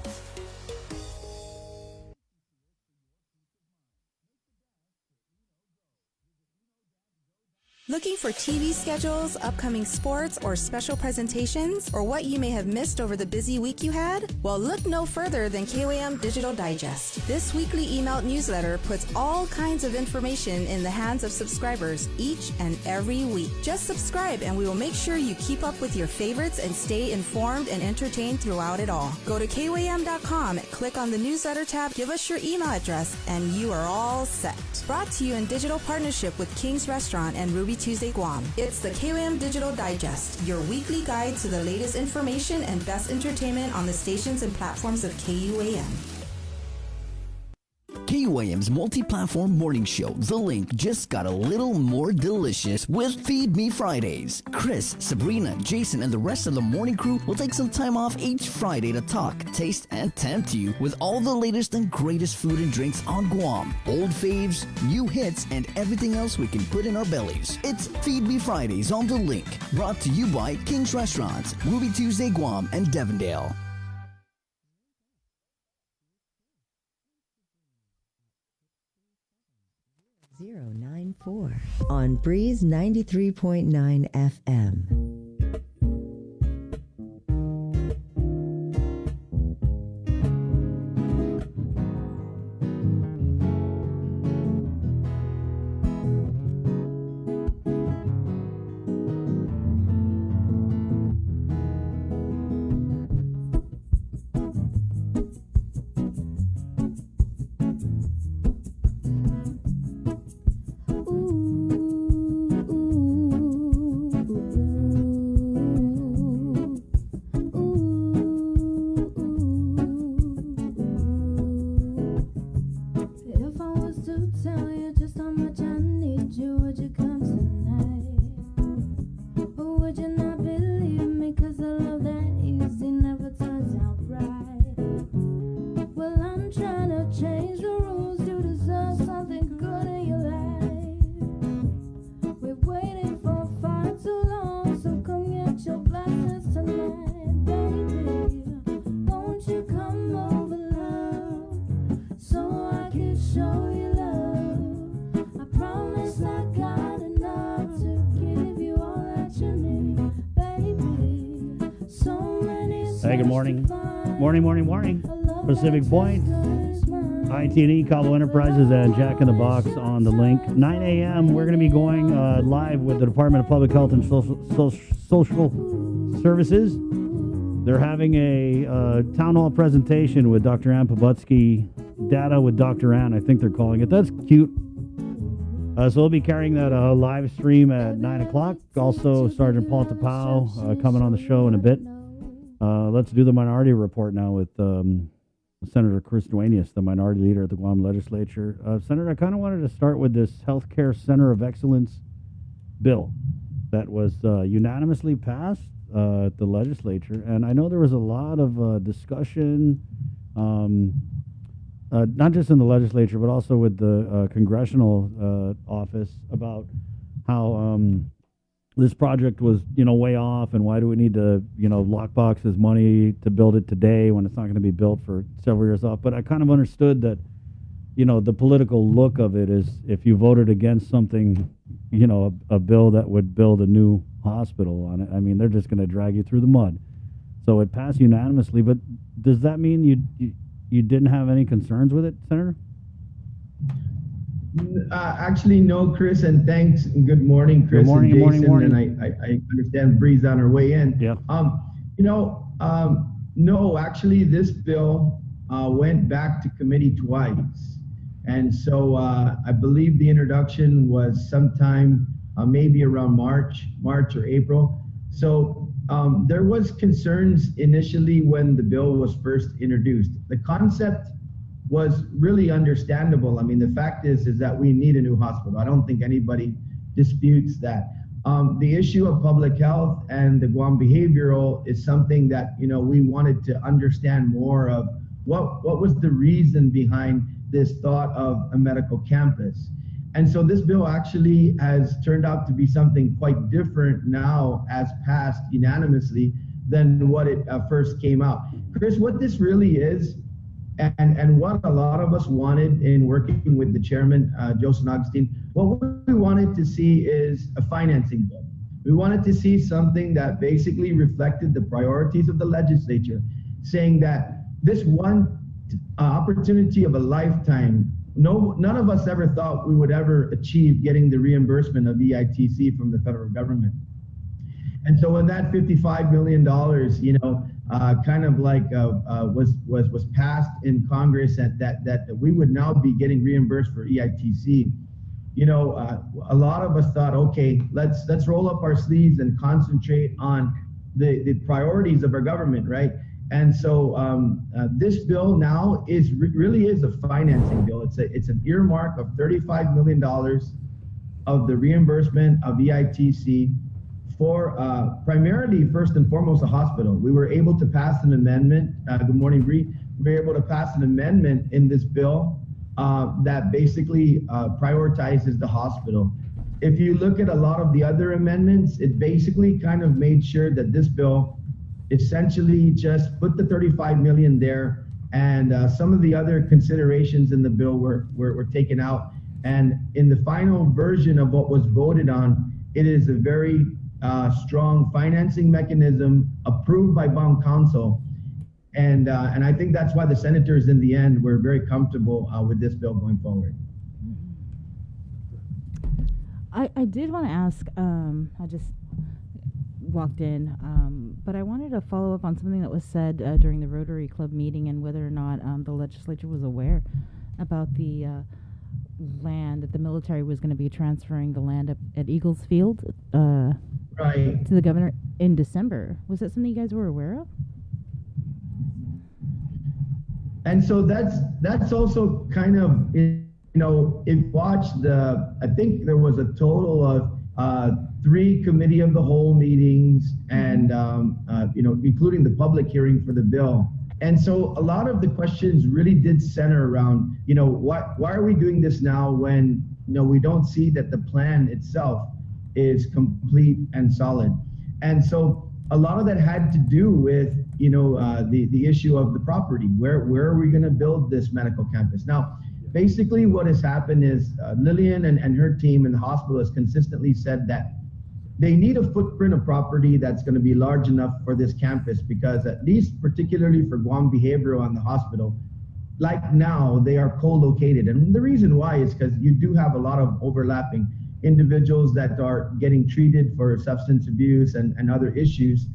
Looking for TV schedules, upcoming sports, or special presentations, or what you may have missed over the busy week you had? Well, look no further than KUAM Digital Digest. This weekly emailed newsletter puts all kinds of information in the hands of subscribers each and every week. Just subscribe and we will make sure you keep up with your favorites and stay informed and entertained throughout it all. Go to KUAM.com, click on the newsletter tab, give us your email address, and you are all set. Brought to you in digital partnership with King's Restaurant and Ruby Tuesday Guam. It's the KUAM Digital Digest, your weekly guide to the latest information and best entertainment on the stations and platforms of KUAM. KUAM's multi-platform morning show, The Link, just got a little more delicious with Feed Me Fridays. Chris, Sabrina, Jason, and the rest of the morning crew will take some time off each Friday to talk, taste, and tempt you with all the latest and greatest food and drinks on Guam. Old faves, new hits, and everything else we can put in our bellies. It's Feed Me Fridays on The Link, brought to you by King's Restaurants, Ruby Tuesday Guam, and Devondale. On Breeze 93.9 FM. Hey, good morning. Morning. Pacific Point, IT&E, Cabo Enterprises, and Jack in the Box on The Link. 9 a.m., we're going to be going live with the Department of Public Health and Social Services. They're having a town hall presentation with Dr. Ann Pabutsky, Data with Dr. Ann, I think they're calling it. That's cute. So we'll be carrying that live stream at 9 o'clock. Also, Sergeant Paul Tapau coming on the show in a bit. Let's do the Minority Report now with Senator Chris Duenas, the Minority Leader at the Guam Legislature. Senator, I kind of wanted to start with this Healthcare Center of Excellence bill that was unanimously passed at the legislature. And I know there was a lot of discussion, not just in the legislature, but also with the congressional office about how this project was, way off, and why do we need to, lockbox this money to build it today when it's not going to be built for several years off. But I kind of understood that, the political look of it is if you voted against something, a bill that would build a new hospital on it, I mean, they're just going to drag you through the mud. So it passed unanimously, but does that mean you didn't have any concerns with it, Senator? Actually, no, Chris, and thanks, and good morning, Chris. Good morning. And I understand Bree's on her way in. Yeah. No, actually, this bill went back to committee twice. And so I believe the introduction was sometime maybe around March or April. So there was concerns initially when the bill was first introduced. The concept was really understandable. I mean, the fact is that we need a new hospital. I don't think anybody disputes that. The issue of public health and the Guam behavioral is something that, we wanted to understand more of what was the reason behind this thought of a medical campus. And so this bill actually has turned out to be something quite different now as passed unanimously than what it first came out. Chris, what this really is, and what a lot of us wanted in working with the chairman, Joseph Augustine, what we wanted to see is a financing bill. We wanted to see something that basically reflected the priorities of the legislature, saying that this one opportunity of a lifetime, none of us ever thought we would ever achieve getting the reimbursement of EITC from the federal government. And so when that $55 million, was passed in Congress that we would now be getting reimbursed for EITC, a lot of us thought, okay, let's roll up our sleeves and concentrate on the priorities of our government, right? And so this bill now really is a financing bill. It's an earmark of $35 million of the reimbursement of EITC for primarily, first and foremost, the hospital. We were able to pass an amendment. Good morning, Bree. We were able to pass an amendment in this bill that basically prioritizes the hospital. If you look at a lot of the other amendments, it basically kind of made sure that this bill essentially just put the 35 million there, and some of the other considerations in the bill were taken out. And in the final version of what was voted on, it is a very strong financing mechanism approved by bond council. And I think that's why the senators in the end were very comfortable with this bill going forward. I did want to ask, I just walked in, but I wanted to follow up on something that was said during the Rotary Club meeting, and whether or not the legislature was aware about the land that the military was going to be transferring the land up at Eagles Field right. to the governor in December. Was that something you guys were aware of? And so that's also kind of, if you watch I think there was a total of 3 committee of the whole meetings, and including the public hearing for the bill. And so a lot of the questions really did center around, why are we doing this now when we don't see that the plan itself is complete and solid. And so a lot of that had to do with the issue of the property. Where are we going to build this medical campus? Now, basically what has happened is Lillian and her team in the hospital has consistently said that they need a footprint of property that's going to be large enough for this campus, because at least particularly for Guam Behavioral and the hospital, like now, they are co-located. And the reason why is because you do have a lot of overlapping individuals that are getting treated for substance abuse and other issues,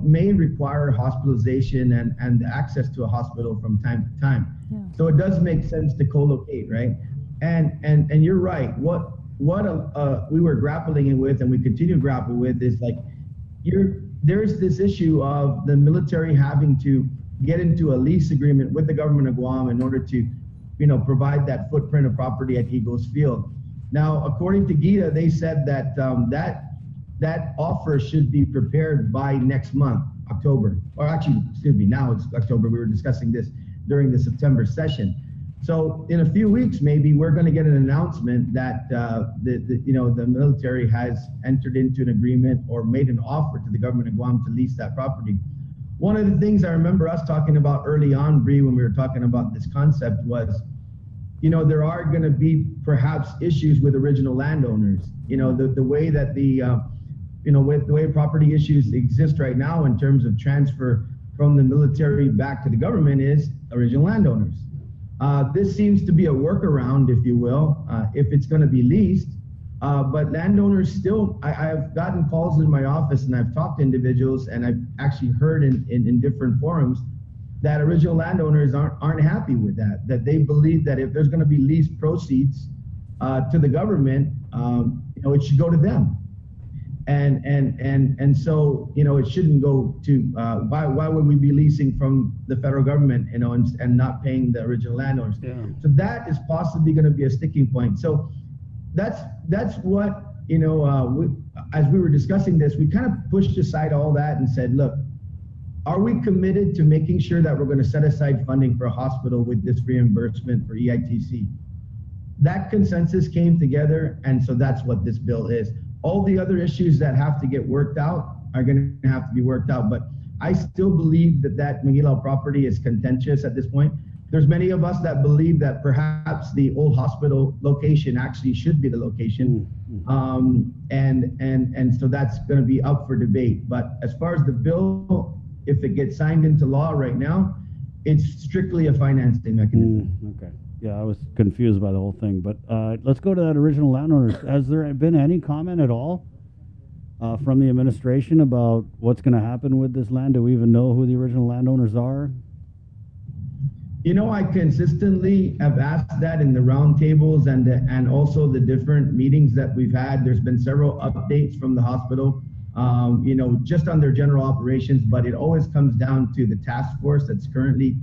may require hospitalization and access to a hospital from time to time. Yeah. So it does make sense to co-locate, right? And you're right. What we were grappling with, and we continue to grapple with, is like there's this issue of the military having to get into a lease agreement with the government of Guam in order to, provide that footprint of property at Eagles Field. Now, according to GITA, they said that that offer should be prepared by next month, October, or actually, excuse me, now it's October. We were discussing this during the September session. So in a few weeks, maybe we're going to get an announcement that the military has entered into an agreement or made an offer to the government of Guam to lease that property. One of the things I remember us talking about early on, Bree, when we were talking about this concept was, there are going to be perhaps issues with original landowners. The way that with the way property issues exist right now in terms of transfer from the military back to the government is original landowners. This seems to be a workaround, if you will, if it's going to be leased. But landowners still, I've gotten calls in my office, and I've talked to individuals, and I've actually heard in different forums that original landowners aren't happy with that they believe that if there's going to be lease proceeds to the government, it should go to them. And so, it shouldn't go to, why would we be leasing from the federal government, and not paying the original landowners? Yeah. So that is possibly going to be a sticking point. So that's what, as we were discussing this, we kind of pushed aside all that and said, look, are we committed to making sure that we're going to set aside funding for a hospital with this reimbursement for EITC? That consensus came together, and so that's what this bill is. All the other issues that have to get worked out are going to have to be worked out, but I still believe that Maguilao property is contentious at this point. There's many of us that believe that perhaps the old hospital location actually should be the location. And so that's going to be up for debate. But as far as the bill, if it gets signed into law right now, it's strictly a financing mechanism. Okay. Yeah, I was confused by the whole thing. But let's go to that original landowners. Has there been any comment at all from the administration about what's going to happen with this land? Do we even know who the original landowners are? I consistently have asked that in the roundtables and also the different meetings that we've had. There's been several updates from the hospital just on their general operations, but it always comes down to the task force that's currently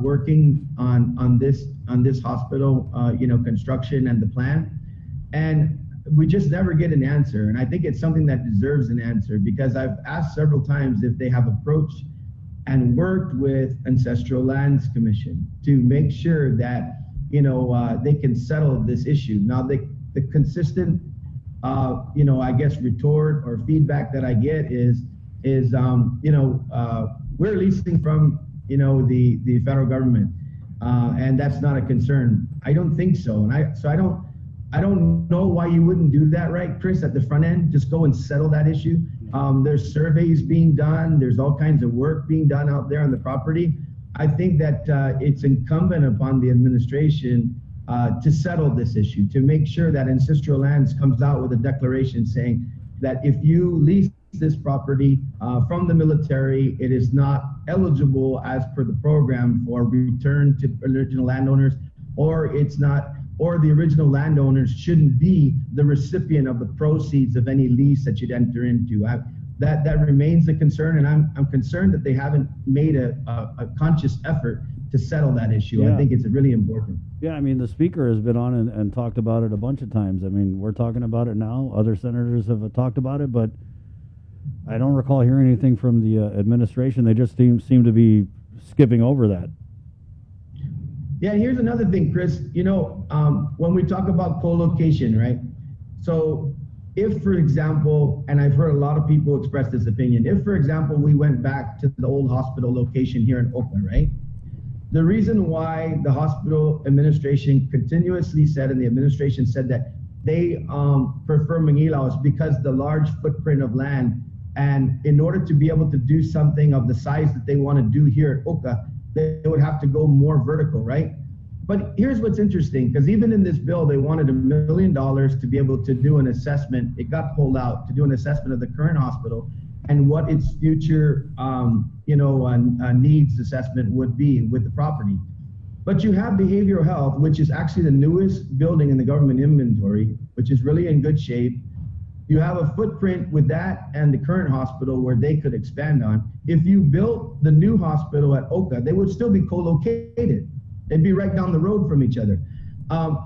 working on this hospital, construction and the plan. And we just never get an answer. And I think it's something that deserves an answer, because I've asked several times if they have approached and worked with Ancestral Lands Commission to make sure that, they can settle this issue. Now, the consistent, I guess, retort or feedback that I get is we're leasing from, the federal government, and that's not a concern. I don't think so. I don't know why you wouldn't do that, right, Chris, at the front end, just go and settle that issue. There's surveys being done. There's all kinds of work being done out there on the property. I think that it's incumbent upon the administration to settle this issue, to make sure that Ancestral Lands comes out with a declaration saying that if you lease this property from the military, it is not eligible as per the program for return to original landowners, or the original landowners shouldn't be the recipient of the proceeds of any lease that you'd enter into. That remains a concern, and I'm concerned that they haven't made a conscious effort to settle that issue. Yeah. I think it's really important. Yeah, I mean, the speaker has been on and talked about it a bunch of times. I mean, we're talking about it now. Other senators have talked about it, but I don't recall hearing anything from the administration. They just seem to be skipping over that. Yeah, here's another thing, Chris. When we talk about co-location, right? So if, for example, and I've heard a lot of people express this opinion, if, for example, we went back to the old hospital location here in Oakland, right? The reason why the hospital administration continuously said, and the administration said that they prefer Manila is because the large footprint of land. And in order to be able to do something of the size that they want to do here at Oka, they would have to go more vertical, right? But here's what's interesting, because even in this bill, they wanted $1 million to be able to do an assessment. It got pulled out to do an assessment of the current hospital and what its future, needs assessment would be with the property. But you have behavioral health, which is actually the newest building in the government inventory, which is really in good shape. You have a footprint with that and the current hospital where they could expand on. If you built the new hospital at Oka, they would still be co-located. They'd be right down the road from each other.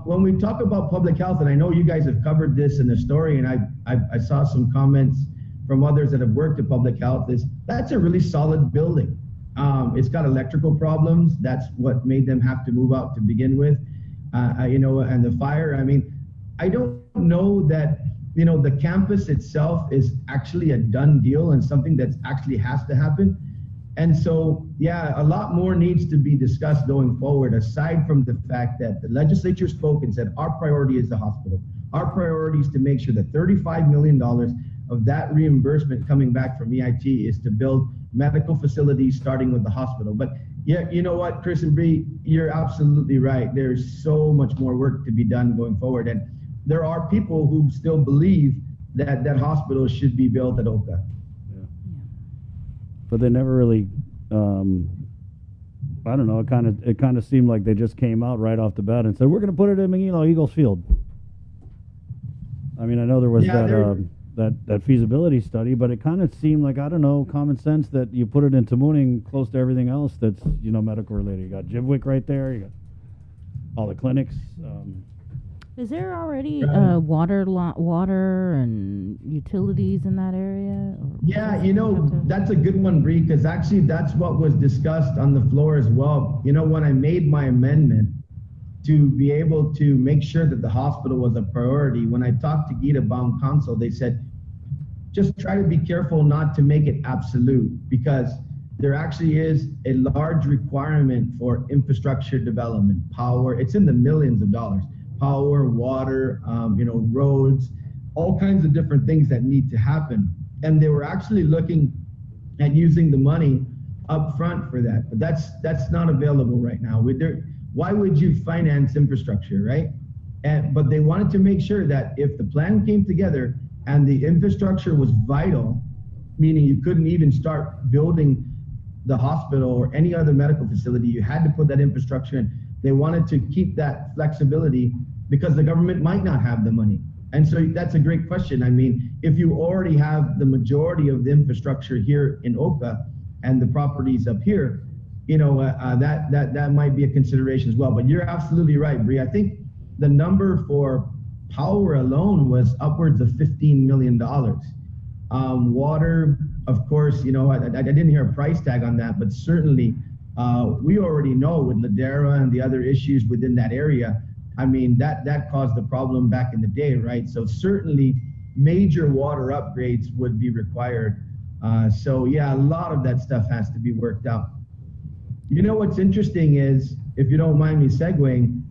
When we talk about public health, and I know you guys have covered this in the story, and I saw some comments from others that have worked at public health, that's a really solid building. It's got electrical problems. That's what made them have to move out to begin with, and the fire. I mean, I don't know that, the campus itself is actually a done deal and something that actually has to happen. And so, yeah, a lot more needs to be discussed going forward, aside from the fact that the legislature spoke and said, our priority is the hospital. Our priority is to make sure that $35 million of that reimbursement coming back from EIT is to build medical facilities, starting with the hospital. But yeah, you know what, Chris and Bree, you're absolutely right. There's so much more work to be done going forward. And there are people who still believe that that hospital should be built at Oka. Yeah. But they never really, I don't know, it kind of seemed like they just came out right off the bat and said, we're going to put it in Manila Eagles Field. I mean, I know there was that feasibility study, but it kind of seemed like, I don't know, common sense that you put it in Tamuning close to everything else that's, medical related. You got Jibwick right there. You got all the clinics. Is there already water and utilities in that area? Yeah, that's a good one, Bree, because actually that's what was discussed on the floor as well. When I made my amendment to be able to make sure that the hospital was a priority, when I talked to Gita Baum Council, they said, just try to be careful not to make it absolute, because there actually is a large requirement for infrastructure development, power. It's in the millions of dollars. Power, water, roads, all kinds of different things that need to happen. And they were actually looking at using the money up front for that. But that's not available right now. Why would you finance infrastructure, right? But they wanted to make sure that if the plan came together and the infrastructure was vital, meaning you couldn't even start building the hospital or any other medical facility, you had to put that infrastructure in. They wanted to keep that flexibility because the government might not have the money. And so that's a great question. I mean, if you already have the majority of the infrastructure here in Oka and the properties up here, that might be a consideration as well. But you're absolutely right, Bree. I think the number for power alone was upwards of $15 million. Water, of course, I didn't hear a price tag on that, but certainly we already know with Ladera and the other issues within that area, I mean, that caused the problem back in the day, right? So certainly major water upgrades would be required. So yeah, a lot of that stuff has to be worked out. What's interesting is, if you don't mind me segueing,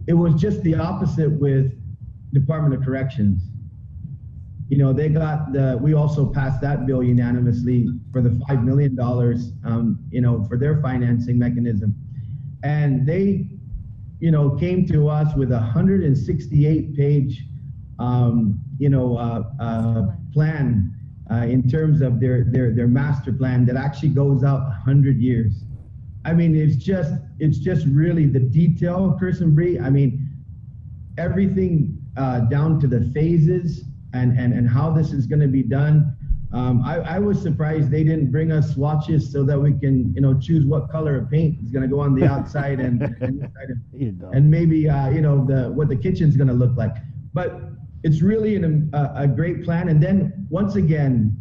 it was just the opposite with Department of Corrections. We also passed that bill unanimously for the $5 million, for their financing mechanism. And they, came to us with a 168-page, plan in terms of their master plan that actually goes out 100 years. I mean, it's just really the detail, Chris and Bree. I mean, everything down to the phases and how this is going to be done. I was surprised they didn't bring us swatches so that we can, choose what color of paint is going to go on the outside and maybe, what the kitchen's going to look like. But it's really a great plan. And then once again,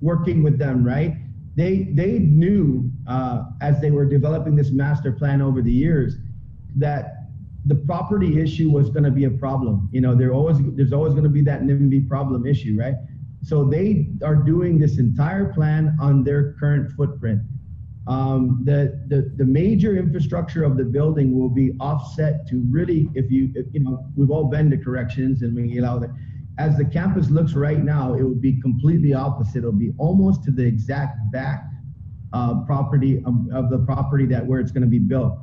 working with them, right? They knew as they were developing this master plan over the years that the property issue was going to be a problem. There's always going to be that NIMBY problem issue, right? So they are doing this entire plan on their current footprint. The major infrastructure of the building will be offset to really, we've all been to corrections and Miguel, as the campus looks right now, it would be completely opposite. It'll be almost to the exact back property of the property where it's going to be built.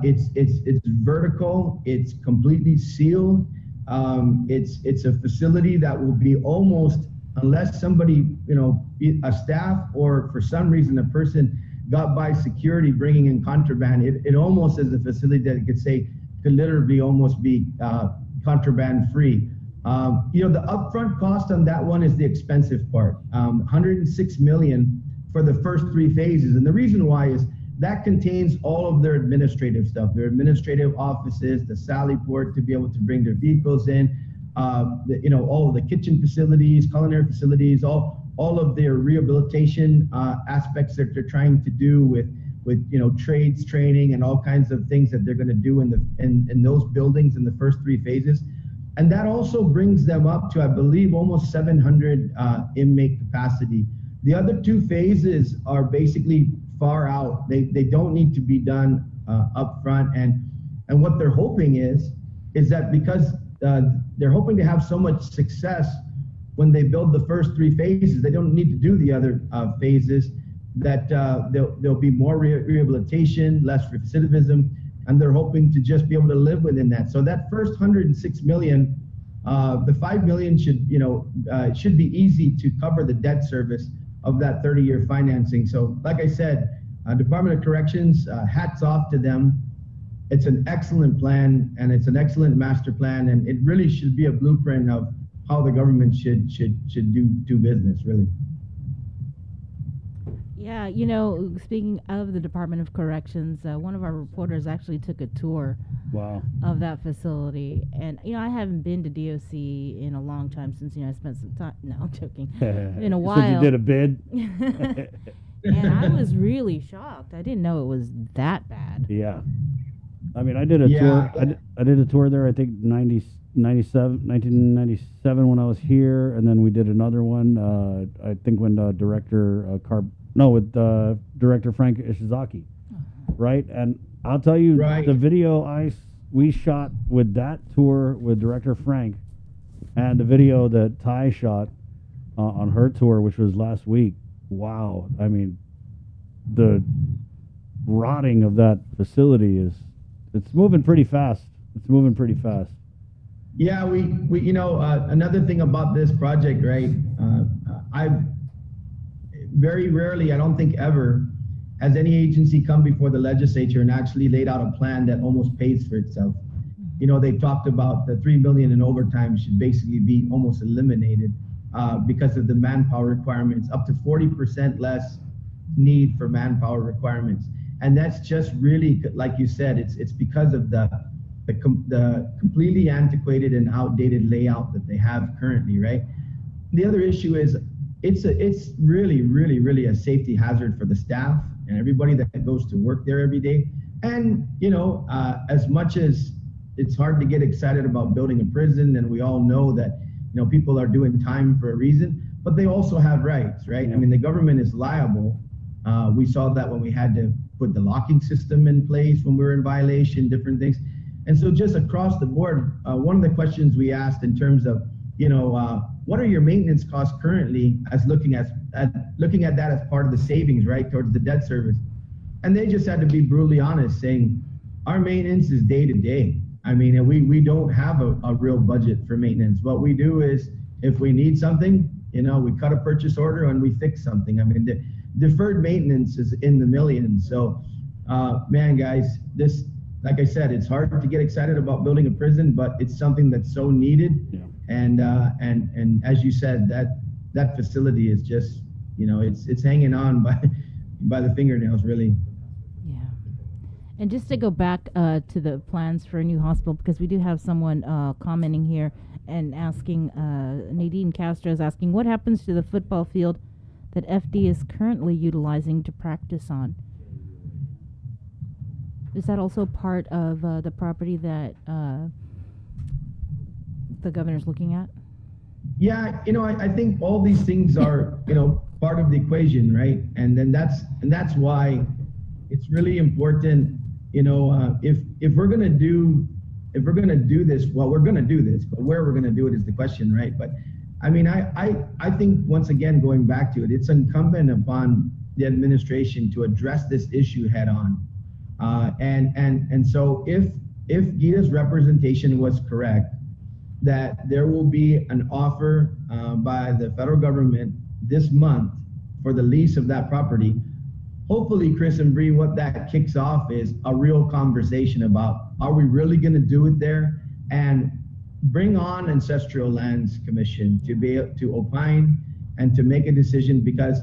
It's vertical. It's completely sealed. It's a facility that will be almost, unless somebody, a staff or for some reason a person got by security bringing in contraband, it almost is a facility that could literally almost be contraband free. The upfront cost on that one is the expensive part. $106 million for the first 3 phases. And the reason why is that contains all of their administrative stuff, their administrative offices, the Sally Port to be able to bring their vehicles in, all of the kitchen facilities, culinary facilities, all of their rehabilitation aspects that they're trying to do with trades training and all kinds of things that they're going to do in those buildings in the first 3 phases. And that also brings them up to, I believe, almost 700 inmate capacity. The other 2 phases are basically far out. They don't need to be done up front. And what they're hoping is that because they're hoping to have so much success when they build the first 3 phases, they don't need to do the other phases, that there'll be more rehabilitation, less recidivism, and they're hoping to just be able to live within that. So that first 106 million, the 5 million should be easy to cover the debt service of that 30-year financing. So like I said, Department of Corrections, hats off to them. It's an excellent plan and it's an excellent master plan, and it really should be a blueprint of how the government should do business, really. Yeah, speaking of the Department of Corrections, one of our reporters actually took a tour of that facility. And, I haven't been to DOC in a long time since, I spent some time. No, I'm joking. In a while. Since you did a bid. And I was really shocked. I didn't know it was that bad. Yeah. I mean, I did a tour. I did a tour there, I think, 1997 when I was here. And then we did another one, I think, when Director Frank Ishizaki, right? And I'll tell you, the video we shot with that tour with Director Frank, and the video that Ty shot on her tour, which was last week. Wow, I mean, the rotting of that facility it's moving pretty fast. Yeah, we another thing about this project, right? I've very rarely, I don't think ever, has any agency come before the legislature and actually laid out a plan that almost pays for itself. they talked about the $3 million in overtime should basically be almost eliminated because of the manpower requirements, up to 40% less need for manpower requirements. And that's just really, like you said, it's because of the completely antiquated and outdated layout that they have currently, right? The other issue is it's really, really, really a safety hazard for the staff and everybody that goes to work there every day. And, as much as it's hard to get excited about building a prison, and we all know that, people are doing time for a reason, but they also have rights, right? I mean, the government is liable. We saw that when we had to put the locking system in place when we were in violation, different things. And so just across the board, one of the questions we asked in terms of, what are your maintenance costs currently, as looking at that as part of the savings, right, towards the debt service? And they just had to be brutally honest, saying our maintenance is day to day. I mean, we don't have a real budget for maintenance. What we do is if we need something, we cut a purchase order and we fix something. I mean, the deferred maintenance is in the millions. So, man, guys, this, like I said, it's hard to get excited about building a prison, but it's something that's so needed. Yeah. And as you said, that facility is just, it's hanging on by the fingernails, really. Yeah. And just to go back to the plans for a new hospital, because we do have someone commenting here and asking, Nadine Castro is asking, what happens to the football field that FD is currently utilizing to practice on? Is that also part of the property that the governor's looking at? Yeah, I think all these things are, part of the equation, right? And then that's why it's really important, if we're gonna do this, well, we're gonna do this, but where we're gonna do it is the question, right? But I mean, I think once again, going back to it, it's incumbent upon the administration to address this issue head on. And so if Gita's representation was correct, that there will be an offer by the federal government this month for the lease of that property. Hopefully, Chris and Bree, what that kicks off is a real conversation about, are we really going to do it there? And bring on Ancestral Lands Commission to be able to opine and to make a decision, because,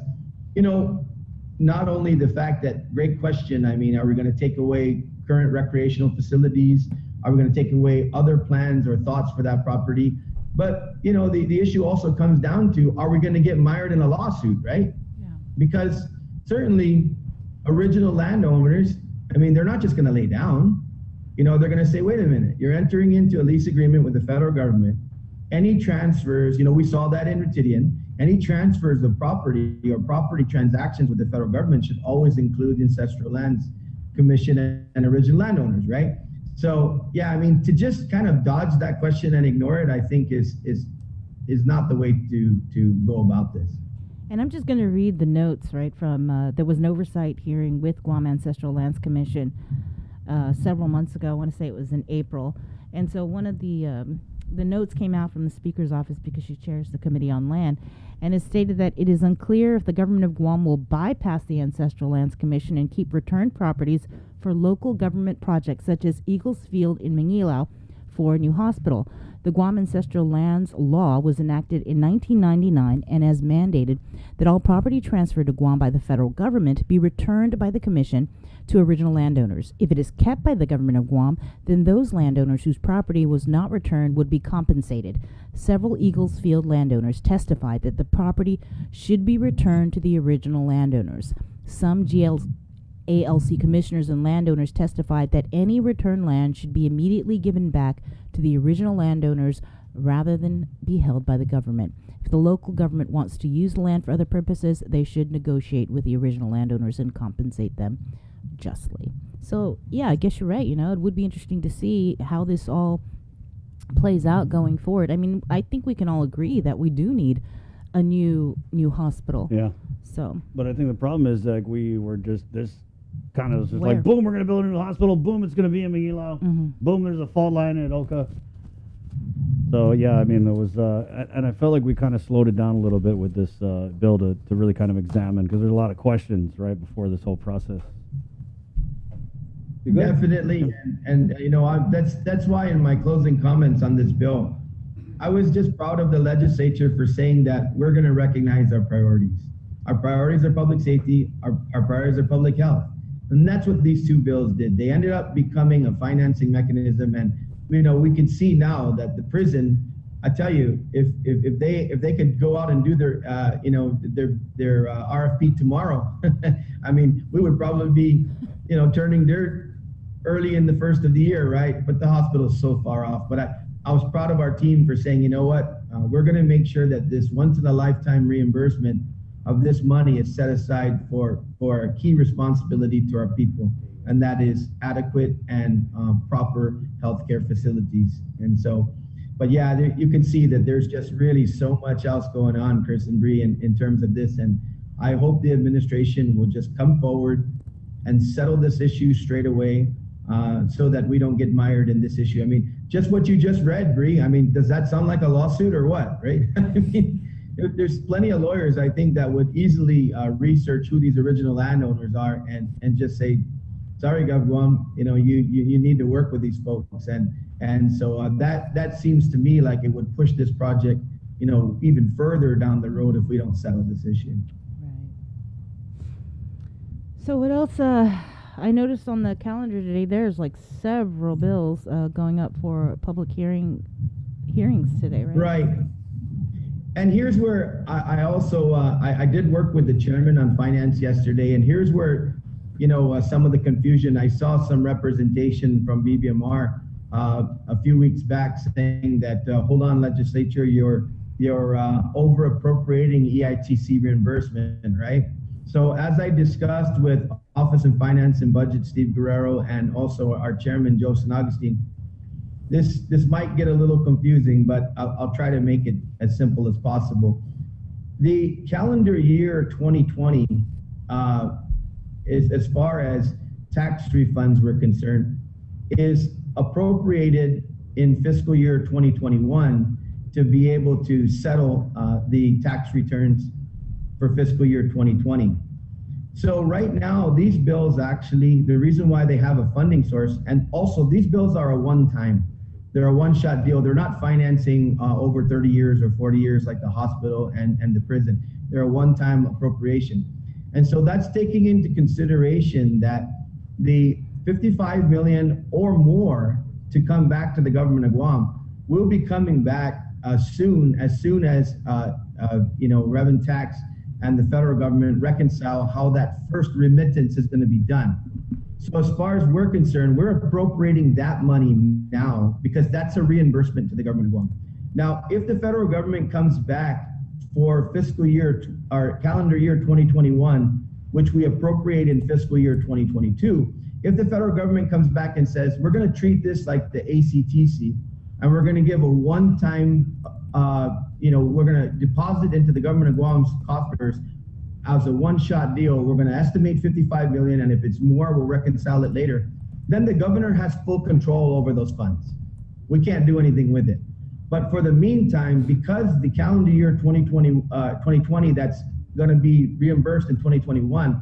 not only the fact that, great question, I mean, are we going to take away current recreational facilities? Are we going to take away other plans or thoughts for that property? But, the issue also comes down to, are we going to get mired in a lawsuit, right? Yeah. Because certainly original landowners, I mean, they're not just going to lay down. They're going to say, wait a minute, you're entering into a lease agreement with the federal government. Any transfers, we saw that in Retidian, any transfers of property or property transactions with the federal government should always include the Ancestral Lands Commission and original landowners, right? So, yeah, I mean, to just kind of dodge that question and ignore it, I think is not the way to go about this. And I'm just going to read the notes, right, from, there was an oversight hearing with Guam Ancestral Lands Commission several months ago. I want to say it was in April. And so one of the notes came out from the Speaker's office, because she chairs the Committee on Land, and it stated that it is unclear if the government of Guam will bypass the Ancestral Lands Commission and keep returned properties for local government projects such as Eagles Field in Mangilao for a new hospital. The Guam Ancestral Lands Law was enacted in 1999 and has mandated that all property transferred to Guam by the federal government be returned by the Commission to original landowners. If it is kept by the government of Guam, then those landowners whose property was not returned would be compensated. Several Eagles Field landowners testified that the property should be returned to the original landowners. Some ALC commissioners and landowners testified that any returned land should be immediately given back to the original landowners rather than be held by the government. If the local government wants to use the land for other purposes, they should negotiate with the original landowners and compensate them justly. So, yeah, I guess you're right. It would be interesting to see how this all plays out going forward. I mean, I think we can all agree that we do need a new hospital. Yeah. So. But I think the problem is that we were just this kind of just Where? like, boom, we're going to build a new hospital. Boom, it's going to be in Mangilao. Mm-hmm. Boom, there's a fault line at Oka. So, yeah, I mean, it was, and I felt like we kind of slowed it down a little bit with this bill to really kind of examine, because there's a lot of questions right before this whole process. Definitely, and you know, that's why in my closing comments on this bill, I was just proud of the legislature for saying that we're going to recognize our priorities. Our priorities are public safety. Our priorities are public health, and that's what these two bills did. They ended up becoming a financing mechanism, and you know, we can see now that the prison. I tell you, if they could go out and do their RFP tomorrow, I mean, we would probably be, you know, turning dirt early in the first of the year, right? But the hospital is so far off. But I was proud of our team for saying, you know what, we're going to make sure that this once in a lifetime reimbursement of this money is set aside for a key responsibility to our people, and that is adequate and proper healthcare facilities. And so. But yeah, you can see that there's just really so much else going on, Chris and Bree, in terms of this. And I hope the administration will just come forward and settle this issue straight away so that we don't get mired in this issue. I mean, just what you just read, Bree, I mean, does that sound like a lawsuit or what, right? I mean, there's plenty of lawyers, I think, that would easily research who these original landowners are and just say, sorry, Gov Guam, you know, you need to work with these folks. And so that seems to me like it would push this project, you know, even further down the road if we don't settle this issue. Right. So what else? I noticed on the calendar today, there's like several bills going up for public hearings today, right? Right. And here's where I also I did work with the chairman on finance yesterday, and here's where, you know, some of the confusion. I saw some representation from BBMR a few weeks back saying that, hold on, legislature, you're over appropriating EITC reimbursement, right? So as I discussed with Office of Finance and Budget, Steve Guerrero, and also our chairman, Joe San Agustin, this might get a little confusing, but I'll try to make it as simple as possible. The calendar year 2020, is, as far as tax refunds were concerned, is appropriated in fiscal year 2021 to be able to settle the tax returns for fiscal year 2020. So right now, these bills actually, the reason why they have a funding source, and also these bills are a one-time, they're a one-shot deal. They're not financing over 30 years or 40 years like the hospital and the prison. They're a one-time appropriation. And so that's taking into consideration that the 55 million or more to come back to the government of Guam will be coming back as soon as you know, revenue tax and the federal government reconcile how that first remittance is going to be done. So as far as we're concerned, we're appropriating that money now because that's a reimbursement to the government of Guam. Now, if the federal government comes back for fiscal year or calendar year 2021, which we appropriate in fiscal year 2022, if the federal government comes back and says, we're going to treat this like the ACTC, and we're going to give a one-time, you know, we're going to deposit into the government of Guam's coffers as a one-shot deal, we're going to estimate 55 million, and if it's more, we'll reconcile it later. Then the governor has full control over those funds. We can't do anything with it. But for the meantime, because the calendar year 2020 that's going to be reimbursed in 2021,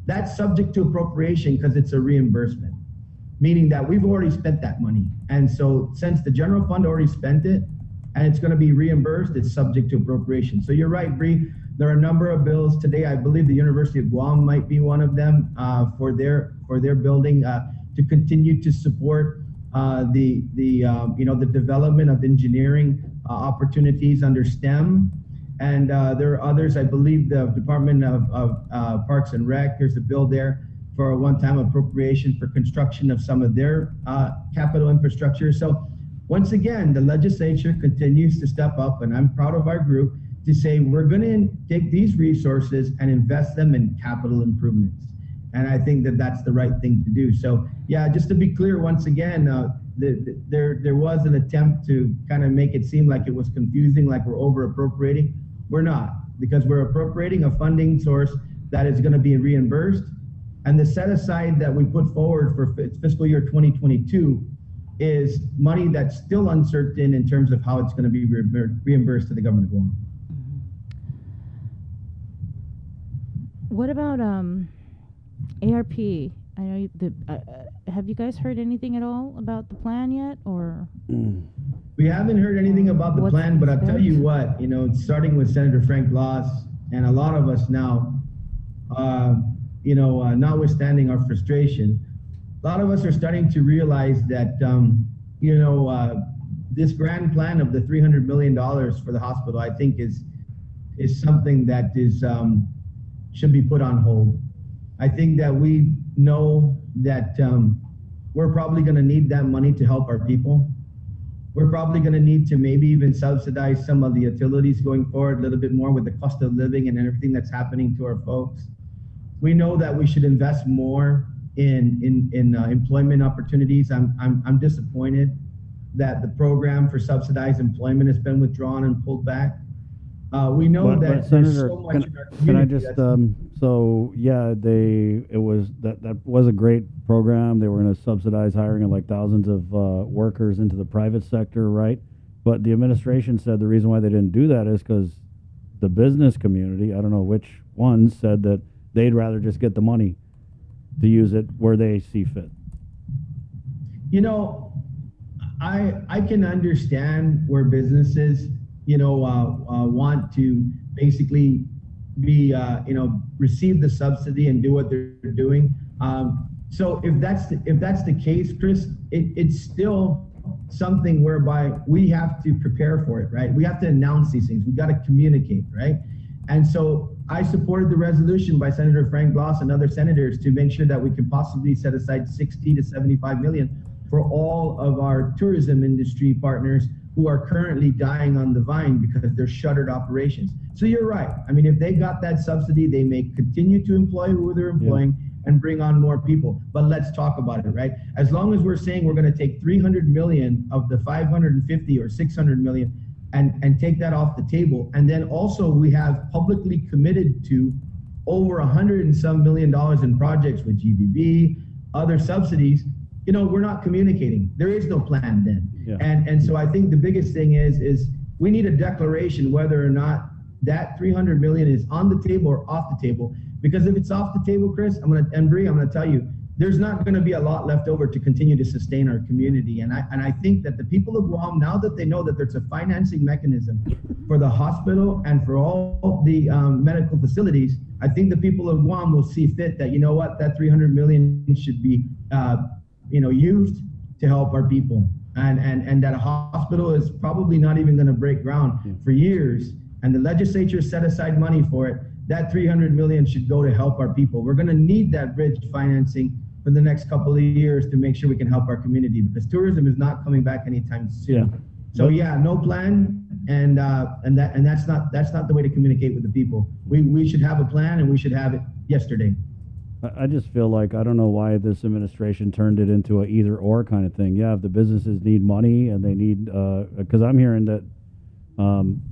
that's subject to appropriation because it's a reimbursement, meaning that we've already spent that money. And so since the general fund already spent it and it's going to be reimbursed, it's subject to appropriation. So you're right, Bree. There are a number of bills today. I believe the University of Guam might be one of them for their building to continue to support the development of engineering opportunities under STEM. And there are others. I believe the Department of Parks and Rec, there's a bill there for a one-time appropriation for construction of some of their capital infrastructure. So once again, the legislature continues to step up, and I'm proud of our group to say we're going to take these resources and invest them in capital improvements. And I think that that's the right thing to do. So yeah, just to be clear, once again, there was an attempt to kind of make it seem like it was confusing, like we're over appropriating. We're not, because we're appropriating a funding source that is going to be reimbursed. And the set aside that we put forward for fiscal year 2022 is money that's still uncertain in terms of how it's going to be reimbursed to the government of Guam. What about ARP I know have you guys heard anything at all about the plan yet, or? We haven't heard anything about the plan, but I'll tell you what, starting with Senator Frank Blas and a lot of us now, notwithstanding our frustration, a lot of us are starting to realize that, this grand plan of the $300 million for the hospital, I think is something that should be put on hold. I think that we know that we're probably going to need that money to help our people. We're probably going to need to maybe even subsidize some of the utilities going forward a little bit more with the cost of living and everything that's happening to our folks. We know that we should invest more in employment opportunities. I'm disappointed that the program for subsidized employment has been withdrawn and pulled back. We know that there's Senator, so much in our community. can I just that was a great program. They were going to subsidize hiring of like thousands of workers into the private sector, right? But the administration said the reason why they didn't do that is because the business community, I don't know which ones, said that they'd rather just get the money to use it where they see fit. I can understand where businesses want to basically be, receive the subsidy and do what they're doing. So if that's the case, Chris, it's still something whereby we have to prepare for it, right? We have to announce these things. We got to communicate, right? And so I supported the resolution by Senator Frank Blas and other senators to make sure that we can possibly set aside 60 to 75 million for all of our tourism industry partners who are currently dying on the vine because they're shuttered operations. So you're right. I mean, if they got that subsidy, they may continue to employ who they're employing and bring on more people. But let's talk about it, right? As long as we're saying we're going to take 300 million of the 550 or 600 million and take that off the table. And then also we have publicly committed to over $100 and some million in projects with GBB, other subsidies. We're not communicating. There is no plan then. Yeah. And so I think the biggest thing is we need a declaration whether or not that 300 million is on the table or off the table. Because if it's off the table, Chris, and Bree, I'm gonna tell you, there's not gonna be a lot left over to continue to sustain our community. And I think that the people of Guam, now that they know that there's a financing mechanism for the hospital and for all the medical facilities, I think the people of Guam will see fit that, that 300 million should be used to help our people, and that a hospital is probably not even going to break ground for years, and the legislature set aside money for it. That 300 million should go to help our people. We're going to need that bridge financing for the next couple of years to make sure we can help our community, because tourism is not coming back anytime soon. So no plan, and that's not the way to communicate with the people. We should have a plan, and we should have it yesterday. I just feel like I don't know why this administration turned it into a either or kind of thing. Yeah, if the businesses need money and they need, because I'm hearing that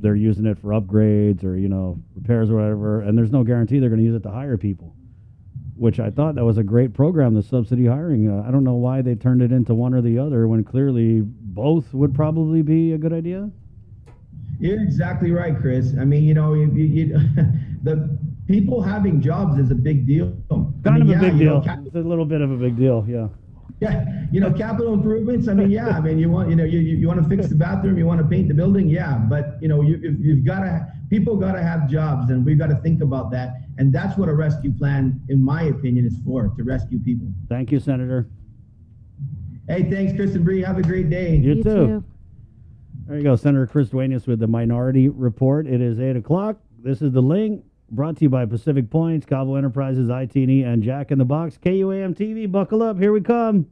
they're using it for upgrades or repairs or whatever, and there's no guarantee they're going to use it to hire people, which I thought that was a great program, the subsidy hiring. I don't know why they turned it into one or the other when clearly both would probably be a good idea. You're exactly right, Chris. I mean, the people having jobs is a big deal. Kind of a big deal. It's a little bit of a big deal, yeah. Yeah, capital improvements. I mean, you want, you want to fix the bathroom, you want to paint the building, but people got to have jobs, and we've got to think about that. And that's what a rescue plan, in my opinion, is for, to rescue people. Thank you, Senator. Hey, thanks, Chris and Bree. Have a great day. You too. There you go, Senator Chris Duenas with the Minority Report. It is 8 o'clock. This is The Link, brought to you by Pacific Points, Cabo Enterprises, IT&E, and Jack in the Box. KUAM TV, buckle up. Here we come.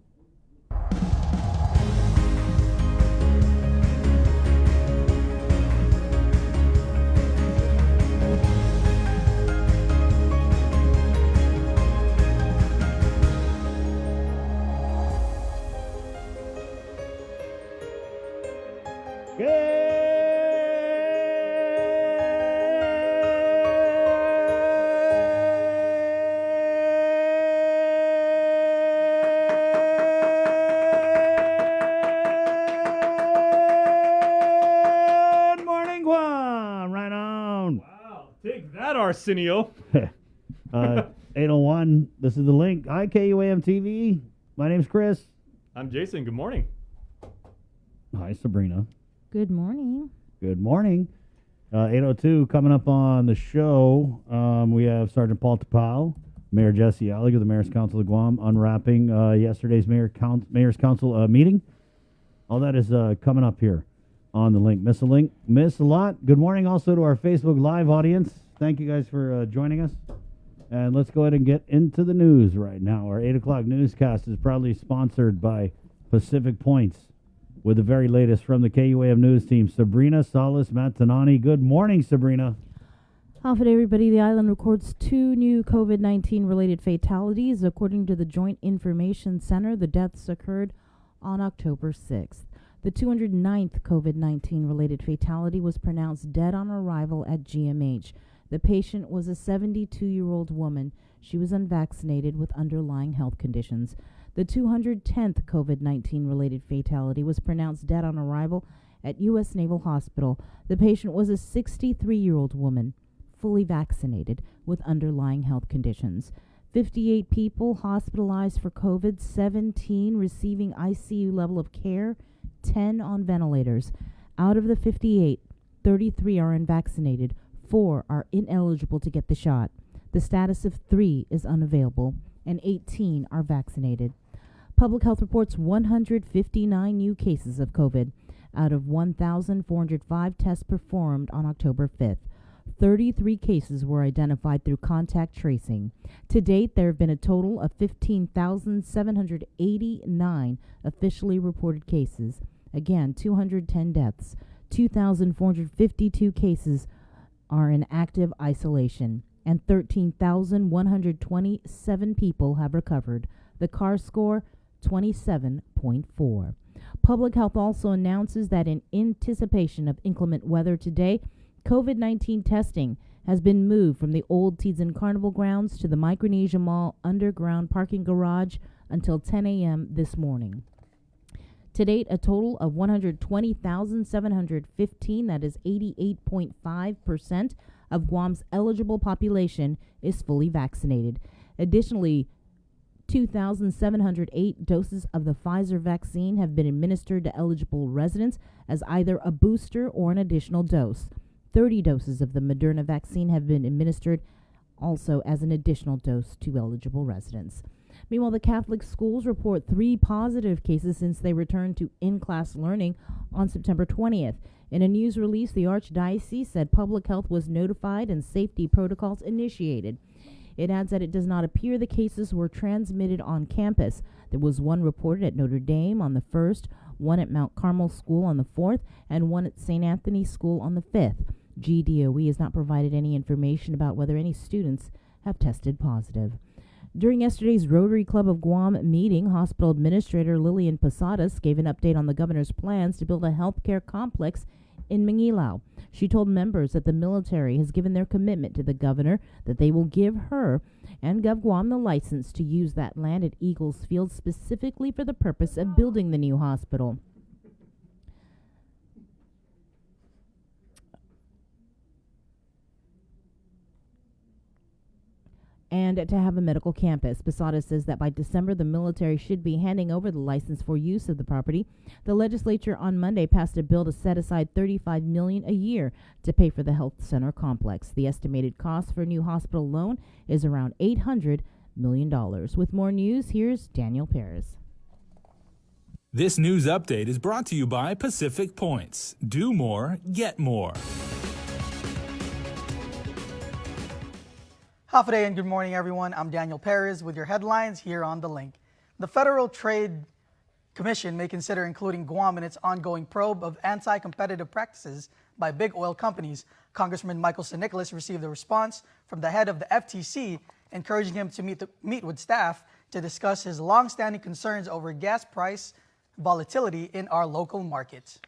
Arsenio. 8:01. This is the link. Hi, KUAM TV. My name's Chris. I'm Jason. Good morning. Hi, Sabrina. Good morning. Good morning. 8:02 coming up on the show. We have Sergeant Paul Tapau, Mayor Jesse Allig of the Mayor's Council of Guam, unwrapping yesterday's Mayor's Council meeting. All that is coming up here on the link. Miss a link? Miss a lot. Good morning also to our Facebook Live audience. Thank you guys for joining us. And let's go ahead and get into the news right now. Our 8 o'clock newscast is proudly sponsored by Pacific Points with the very latest from the KUAM news team. Sabrina Salas Matanani. Good morning, Sabrina. Off it, everybody. The island records 2 new COVID-19 related fatalities. According to the Joint Information Center, the deaths occurred on October 6th. The 209th COVID-19 related fatality was pronounced dead on arrival at GMH. The patient was a 72-year-old woman. She was unvaccinated with underlying health conditions. The 210th COVID-19 related fatality was pronounced dead on arrival at U.S. Naval Hospital. The patient was a 63-year-old woman, fully vaccinated with underlying health conditions. 58 people hospitalized for COVID, 17 receiving ICU level of care, 10 on ventilators. Out of the 58, 33 are unvaccinated, 4 are ineligible to get the shot. The status of 3 is unavailable, and 18 are vaccinated. Public Health reports 159 new cases of COVID out of 1,405 tests performed on October 5th. 33 cases were identified through contact tracing. To date, there have been a total of 15,789 officially reported cases. Again, 210 deaths. 2,452 cases are in active isolation, and 13,127 people have recovered. The CAR score, 27.4. Public Health also announces that in anticipation of inclement weather today, COVID-19 testing has been moved from the old Tidzin Carnival grounds to the Micronesia Mall underground parking garage until 10 a.m. this morning. To date, a total of 120,715, that is 88.5% of Guam's eligible population, is fully vaccinated. Additionally, 2,708 doses of the Pfizer vaccine have been administered to eligible residents as either a booster or an additional dose. 30 doses of the Moderna vaccine have been administered also as an additional dose to eligible residents. Meanwhile, the Catholic schools report 3 positive cases since they returned to in-class learning on September 20th. In a news release, the Archdiocese said public health was notified and safety protocols initiated. It adds that it does not appear the cases were transmitted on campus. There was 1 reported at Notre Dame on the 1st, 1 at Mount Carmel School on the 4th, and 1 at St. Anthony School on the 5th. GDOE has not provided any information about whether any students have tested positive. During yesterday's Rotary Club of Guam meeting, Hospital Administrator Lillian Posadas gave an update on the governor's plans to build a healthcare complex in Mangilao. She told members that the military has given their commitment to the governor that they will give her and GovGuam the license to use that land at Eagles Field specifically for the purpose of building the new hospital. And to have a medical campus. Posada says that by December, the military should be handing over the license for use of the property. The legislature on Monday passed a bill to set aside $35 million a year to pay for the health center complex. The estimated cost for a new hospital alone is around $800 million. With more news, here's Daniel Perez. This news update is brought to you by Pacific Points. Do more, get more. Hafa and good morning, everyone. I'm Daniel Perez with your headlines here on The Link. The Federal Trade Commission may consider including Guam in its ongoing probe of anti-competitive practices by big oil companies. Congressman Michael San Nicolas received a response from the head of the FTC, encouraging him to meet with staff to discuss his long-standing concerns over gas price volatility in our local markets.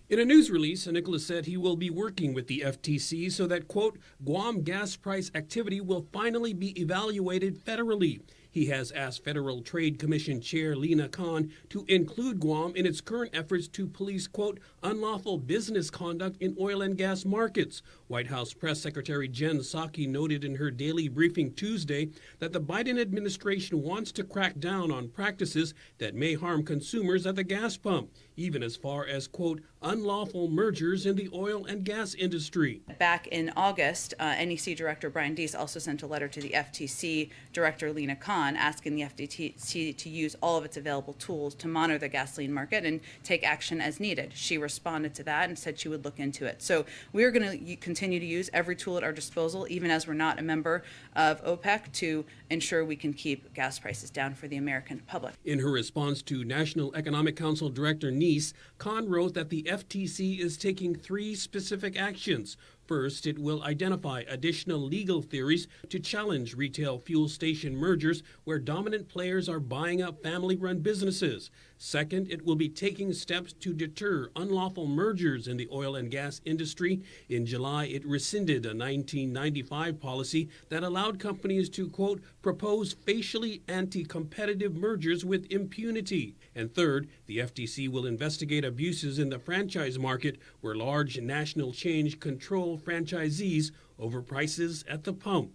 In a news release, Nicholas said he will be working with the FTC so that, quote, Guam gas price activity will finally be evaluated federally. He He has asked Federal Trade Commission Chair Lina Khan to include Guam in its current efforts to police, quote, unlawful business conduct in oil and gas markets. White House Press Secretary Jen Psaki noted in her daily briefing Tuesday that the Biden administration wants to crack down on practices that may harm consumers at the gas pump, even as far as, quote, unlawful mergers in the oil and gas industry. Back in August, NEC Director Brian Deese also sent a letter to the FTC Director Lina Khan asking the FTC to use all of its available tools to monitor the gasoline market and take action as needed. She responded to that and said she would look into it. So we're going to continue to use every tool at our disposal, even as we're not a member of OPEC, to ensure we can keep gas prices down for the American public. In her response to National Economic Council Director Neese, Khan wrote that the FTC is taking 3 specific actions. First, it will identify additional legal theories to challenge retail fuel station mergers where dominant players are buying up family-run businesses. Second, it will be taking steps to deter unlawful mergers in the oil and gas industry. In July, it rescinded a 1995 policy that allowed companies to, quote, propose facially anti-competitive mergers with impunity. And third, the FTC will investigate abuses in the franchise market where large national chains control franchisees over prices at the pump.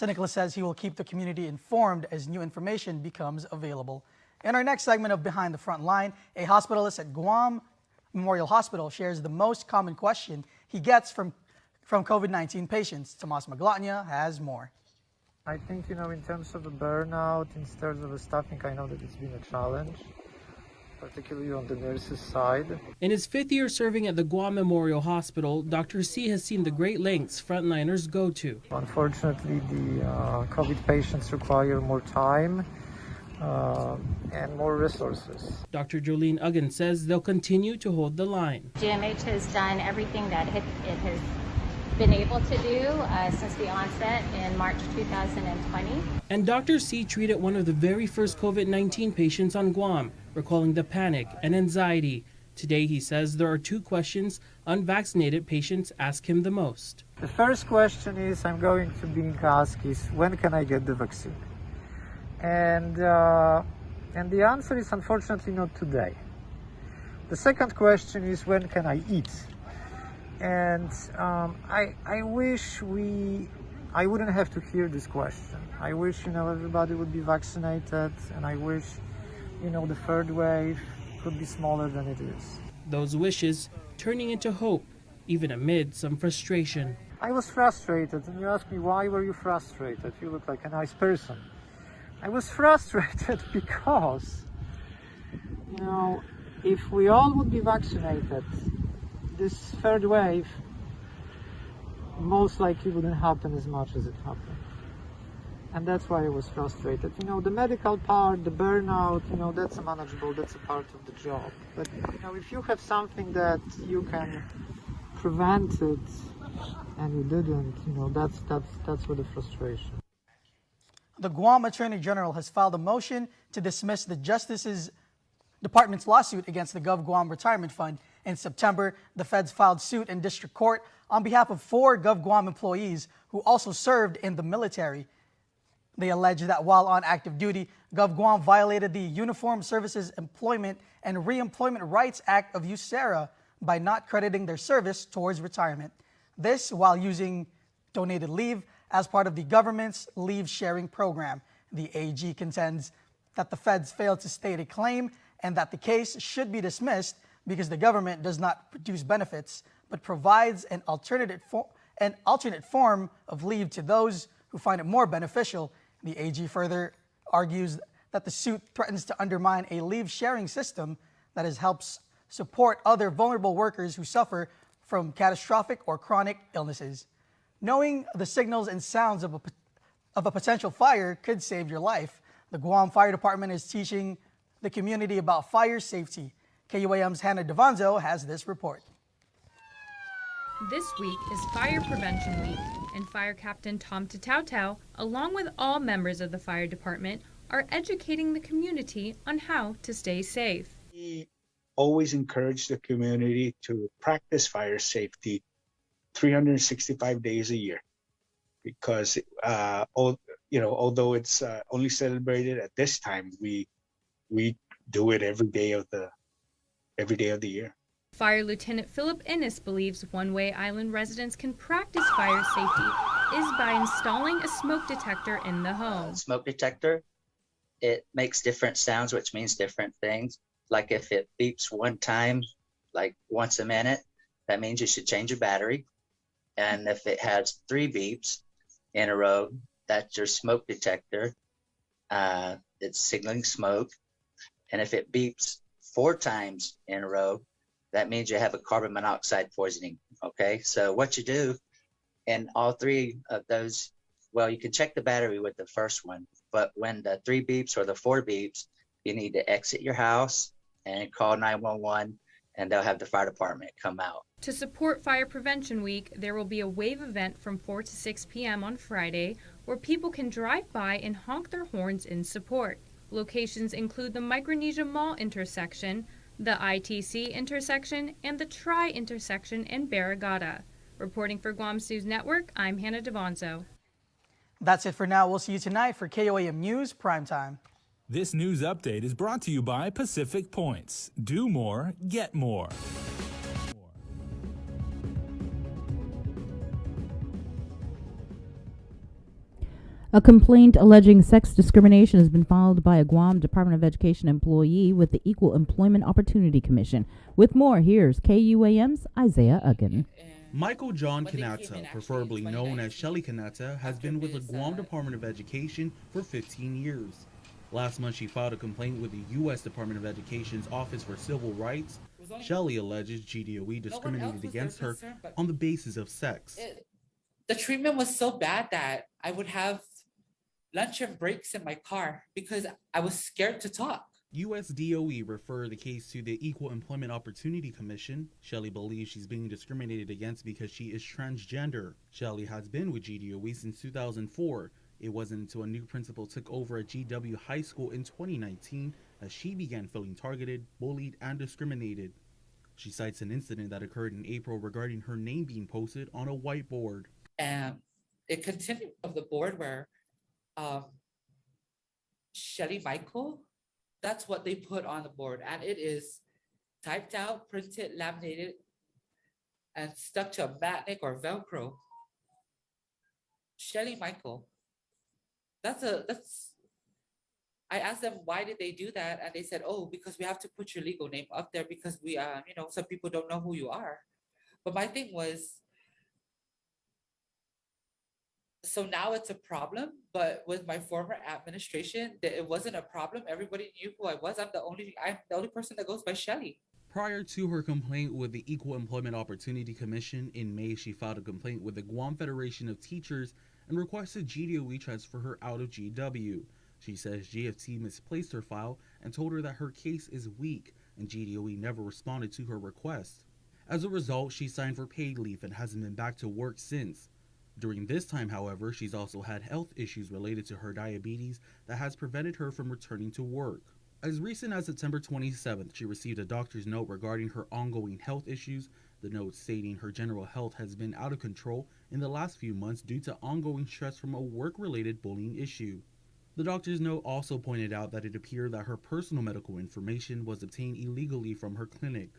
Nicholas says he will keep the community informed as new information becomes available. In our next segment of Behind the Front Line, a hospitalist at Guam Memorial Hospital shares the most common question he gets from COVID-19 patients. Tomas Maglotnia has more. I think, in terms of the burnout, in terms of the staffing, I know that it's been a challenge, particularly on the nurses' side. In his 5th year serving at the Guam Memorial Hospital, Dr. C has seen the great lengths frontliners go to. Unfortunately, the COVID patients require more time and more resources. Dr. Jolene Uggan says they'll continue to hold the line. GMH has done everything that it has been able to do since the onset in March 2020. And Dr. C treated one of the very first COVID-19 patients on Guam, recalling the panic and anxiety. Today, he says there are 2 questions unvaccinated patients ask him the most. The first question is, I'm going to be asked is, when can I get the vaccine? And the answer is unfortunately not today. The second question is, when can I eat? And I wish I wouldn't have to hear this question. I wish, everybody would be vaccinated, and I wish, the third wave could be smaller than it is. Those wishes turning into hope, even amid some frustration. I was frustrated, and you asked me, why were you frustrated? You look like a nice person. I was frustrated because, if we all would be vaccinated, this third wave most likely wouldn't happen as much as it happened. And that's why I was frustrated. The medical part, the burnout, that's manageable, that's a part of the job. But, if you have something that you can prevent it and you didn't, that's where the frustration. The Guam Attorney General has filed a motion to dismiss the Justice's Department's lawsuit against the GovGuam Retirement Fund. In September, the feds filed suit in district court on behalf of 4 GovGuam employees who also served in the military. They allege that while on active duty, GovGuam violated the Uniformed Services Employment and Reemployment Rights Act of USERRA by not crediting their service towards retirement. This while using donated leave as part of the government's leave sharing program. The AG contends that the feds failed to state a claim and that the case should be dismissed because the government does not produce benefits but provides an alternate form of leave to those who find it more beneficial. The AG further argues that the suit threatens to undermine a leave sharing system that helps support other vulnerable workers who suffer from catastrophic or chronic illnesses. Knowing the signals and sounds of a potential fire could save your life. The Guam Fire Department is teaching the community about fire safety. KUAM's Hannah Devanzo has this report. This week is Fire Prevention Week, and Fire Captain Tom Tatautau, along with all members of the fire department, are educating the community on how to stay safe. We always encourage the community to practice fire safety 365 days a year, because although it's only celebrated at this time, we do it every day of the year. Fire Lieutenant Philip Innes believes One Way Island residents can practice fire safety is by installing a smoke detector in the home. Smoke detector, it makes different sounds, which means different things. Like if it beeps one time, like once a minute, that means you should change your battery. And if it has 3 beeps in a row, that's your smoke detector. It's signaling smoke. And if it beeps 4 times in a row, that means you have a carbon monoxide poisoning. Okay, so what you do in all 3 of those, well, you can check the battery with the first one, but when the 3 beeps or the 4 beeps, you need to exit your house and call 911, and they'll have the fire department come out. To support Fire Prevention Week, there will be a wave event from 4 to 6 p.m. on Friday where people can drive by and honk their horns in support. Locations include the Micronesia Mall intersection, the ITC intersection, and the Tri intersection in Barrigada. Reporting for Guam's News Network, I'm Hannah Devonzo. That's it for now. We'll see you tonight for KOAM News Primetime. This news update is brought to you by Pacific Points. Do more, get more. A complaint alleging sex discrimination has been filed by a Guam Department of Education employee with the Equal Employment Opportunity Commission. With more, here's KUAM's Isaiah Uggan. Michael John Kanata, preferably known as Shelly Kanata, has been with the Guam Department of Education for 15 years. Last month, she filed a complaint with the U.S. Department of Education's Office for Civil Rights. Shelly alleges GDOE discriminated against her on the basis of sex. The treatment was so bad that I would have lunch and breaks in my car because I was scared to talk. USDOE referred the case to the Equal Employment Opportunity Commission. Shelly believes she's being discriminated against because she is transgender. Shelly has been with GDOE since 2004. It wasn't until a new principal took over at GW High School in 2019 that she began feeling targeted, bullied, and discriminated. She cites an incident that occurred in April regarding her name being posted on a whiteboard. And it continued of the board where Shelly Michael, that's what they put on the board. And it is typed out, printed, laminated, and stuck to a matnik or Velcro. Shelly Michael. I asked them why did they do that, and they said, "Oh, because we have to put your legal name up there because we, some people don't know who you are." But my thing was, so now it's a problem. But with my former administration, it wasn't a problem. Everybody knew who I was. I'm the only person that goes by Shelly. Prior to her complaint with the Equal Employment Opportunity Commission in May, she filed a complaint with the Guam Federation of Teachers and requested GDOE transfer her out of GW. She says GFT misplaced her file and told her that her case is weak, and GDOE never responded to her request. As a result, she signed for paid leave and hasn't been back to work since. During this time, however, she's also had health issues related to her diabetes that has prevented her from returning to work. As recent as September 27th, she received a doctor's note regarding her ongoing health issues, the note stating her general health has been out of control in the last few months due to ongoing stress from a work-related bullying issue. The doctor's note also pointed out that it appeared that her personal medical information was obtained illegally from her clinic.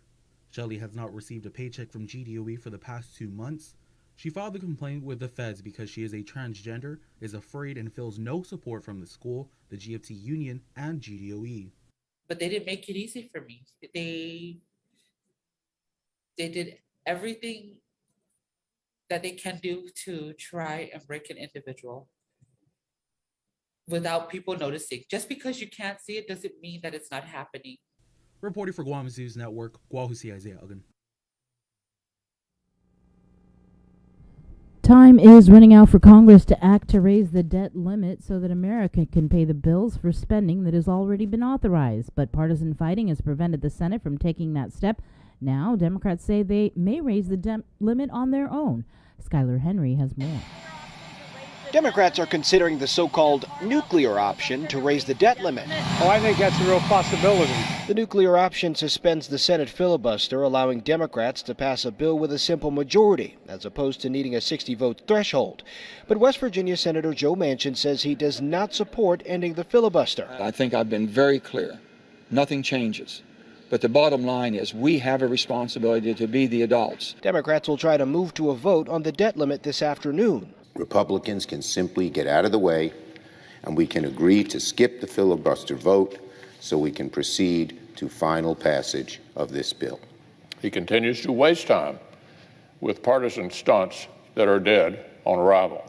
Shelly has not received a paycheck from GDOE for the past 2 months. She filed the complaint with the feds because she is a transgender, is afraid, and feels no support from the school, the GFT union, and GDOE. But they didn't make it easy for me. They did everything that they can do to try and break an individual without people noticing. Just because you can't see it doesn't mean that it's not happening. Reporting for Guam News Network, Guahusi Isaiah Uggan. Time is running out for Congress to act to raise the debt limit so that America can pay the bills for spending that has already been authorized. But partisan fighting has prevented the Senate from taking that step. Now, Democrats say they may raise the debt limit on their own. Skylar Henry has more. The Democrats are considering the so-called nuclear option to raise the debt limit. Oh, I think that's a real possibility. The nuclear option suspends the Senate filibuster, allowing Democrats to pass a bill with a simple majority, as opposed to needing a 60-vote threshold. But West Virginia Senator Joe Manchin says he does not support ending the filibuster. I think I've been very clear. Nothing changes. But the bottom line is we have a responsibility to be the adults. Democrats will try to move to a vote on the debt limit this afternoon. Republicans can simply get out of the way, and we can agree to skip the filibuster vote so we can proceed to final passage of this bill. He continues to waste time with partisan stunts that are dead on arrival.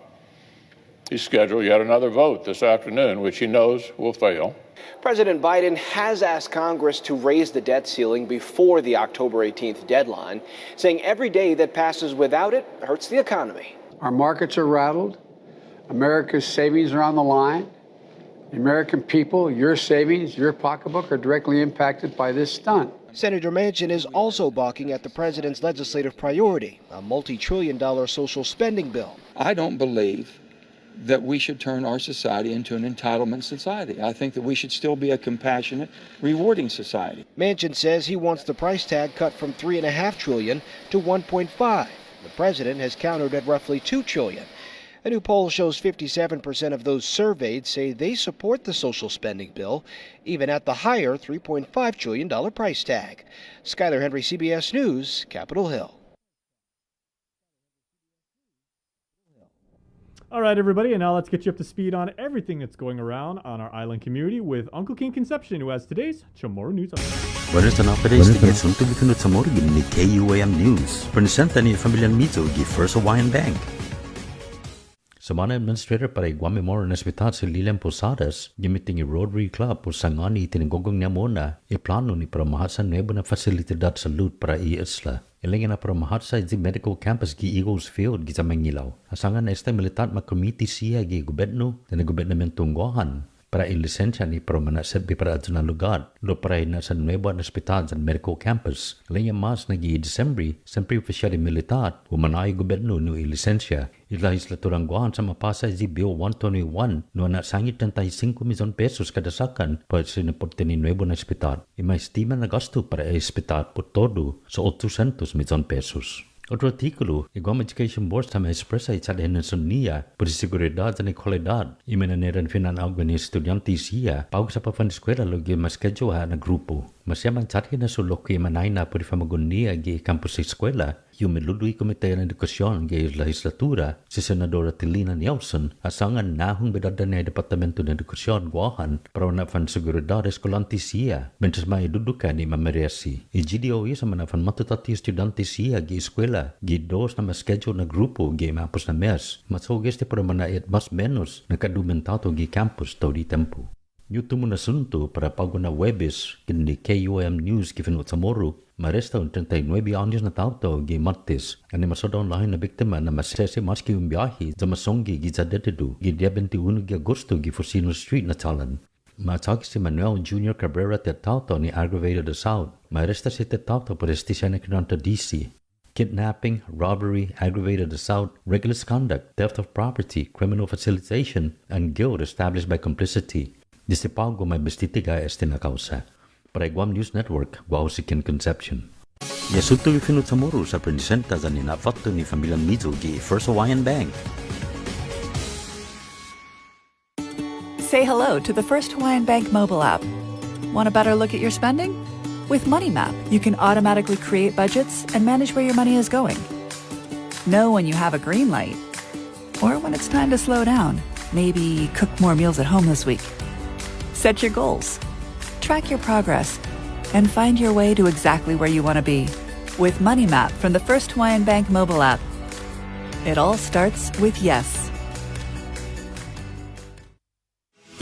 He's scheduled yet another vote this afternoon, which he knows will fail. President Biden has asked Congress to raise the debt ceiling before the October 18th deadline, saying every day that passes without it hurts the economy. Our markets are rattled. America's savings are on the line. The American people, your savings, your pocketbook are directly impacted by this stunt. Senator Manchin is also balking at the president's legislative priority, a multi-trillion-dollar social spending bill. I don't believe that we should turn our society into an entitlement society. I think that we should still be a compassionate, rewarding society. Manchin says he wants the price tag cut from $3.5 trillion to $1.5. The president has countered at roughly $2 trillion. A new poll shows 57% of those surveyed say they support the social spending bill, even at the higher $3.5 trillion price tag. Skyler Henry, CBS News, Capitol Hill. All right, everybody, and now let's get you up to speed on everything that's going around on our island community with Uncle King Conception, who has today's Chamorro News Update. Buenas tardes, tingin sunto gifunod sa Chamorro ni KUAM News. Presenta ni Familian Mizo gi First Hawaiian Bank. Semana Administrator para Guam Memorial Hospital sa Lilian Posadas, gimiting i Rotary Club po sangani tinigogong niya muna, plano ni para mahasan nuevo na fasilidad salud para i-isla. Ilingin na para mahasa sa medical campus gi Eagles Field gi sa Mangilaw. Asangan na esta militar makomiti siya gi gobyerno na gobyernamentong guahan para ilisensya ni para manasad para at na lugar lo para na sa nuevo na hospital sa medical campus. Ilingin mas na gi December, sempre oficial militar umanay gobyerno no ilisensya. Legislaturang guahan sa mapasa si Bill 121 no na sangit 35 milyon pesos kada sakan para sinaporte ni nuevo na hospital. Ima estima na gasto para hospital por todo sa 800 milyon pesos. Otro artículo, el Guam Education Board también expresa esa denuncia por seguridad de la calidad y manera final algo ni estudiantes ya pau sa pa fan eskwela lo gi maskedyo ha na grupo. Masyaman chat na so lo ki manay na por famagunia gi campus sa eskwela. Yung meludui komite ng edukasyon ng legislatura si Senadora Tilina Nielsen asangan nahong bedada na Departamento ng Edukasyon guahan para na fan seguridad eskolante siya bentas maidudukan ni mameresi. I-GDOE sa manafan matutati estudyante siya gi eskwela gi dos na schedule na grupo gi mapos na mes masugeste para manait mas menos na kadumentato gi campus tau di tempo. Yuto mo na sunto para pago na webis kini KUAM News gifinot sa Moro maresta un 39 años na tao gi Martes ani masoda online na biktima na masese maski un biyahe sa masonggi gi sa detedu gi 21 gi Agosto gi Fosino Street na talan. Matagi si Manuel Jr. Cabrera te tao ni aggravated assault. Maresta si te tao por estisya na kinanta DC. Kidnapping, robbery, aggravated assault, reckless conduct, theft of property, criminal facilitation, and guilt established by complicity. Disipago may bestitiga este na kausa. Para Guam News Network, Guau si King Conception. Yasuto ifinut sa Moro sa presenta sa ninafatto ni Familia Mizo gi First Hawaiian Bank. Say hello to the First Hawaiian Bank mobile app. Want a better look at your spending? With MoneyMap, you can automatically create budgets and manage where your money is going. Know when you have a green light or when it's time to slow down. Maybe cook more meals at home this week. Set your goals, track your progress, and find your way to exactly where you want to be with MoneyMap from the First Hawaiian Bank mobile app. It all starts with yes.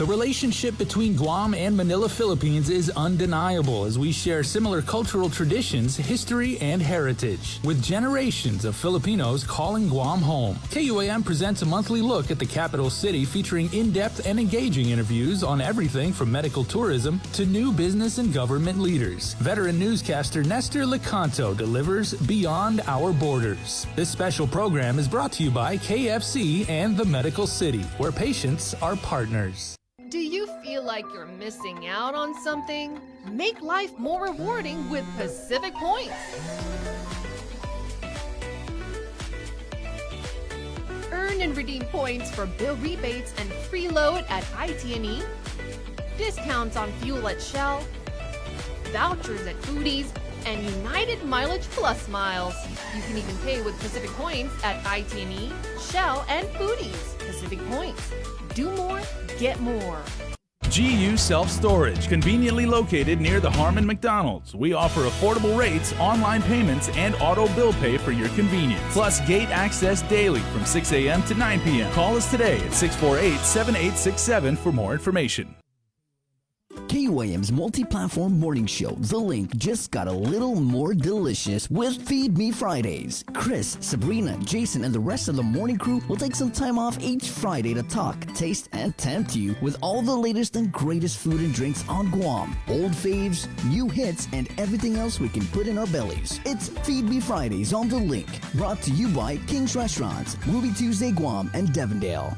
The relationship between Guam and Manila, Philippines is undeniable as we share similar cultural traditions, history, and heritage. With generations of Filipinos calling Guam home, KUAM presents a monthly look at the capital city featuring in-depth and engaging interviews on everything from medical tourism to new business and government leaders. Veteran newscaster Nestor Lecanto delivers Beyond Our Borders. This special program is brought to you by KFC and the Medical City, where patients are partners. Do you feel like you're missing out on something? Make life more rewarding with Pacific Points. Earn and redeem points for bill rebates and free load at IT&E, discounts on fuel at Shell, vouchers at Foodies, and United Mileage Plus miles. You can even pay with Pacific Points at IT&E, Shell, and Foodies. Pacific Points. Do more, get more. GU Self-Storage, conveniently located near the Harmon McDonald's. We offer affordable rates, online payments, and auto bill pay for your convenience. Plus gate access daily from 6 a.m. to 9 p.m. Call us today at 648-7867 for more information. KUAM's multi-platform morning show, The Link, just got a little more delicious with Feed Me Fridays. Chris, Sabrina, Jason, and the rest of the morning crew will take some time off each Friday to talk, taste, and tempt you with all the latest and greatest food and drinks on Guam. Old faves, new hits, and everything else we can put in our bellies. It's Feed Me Fridays on The Link, brought to you by King's Restaurants, Ruby Tuesday Guam, and Devondale.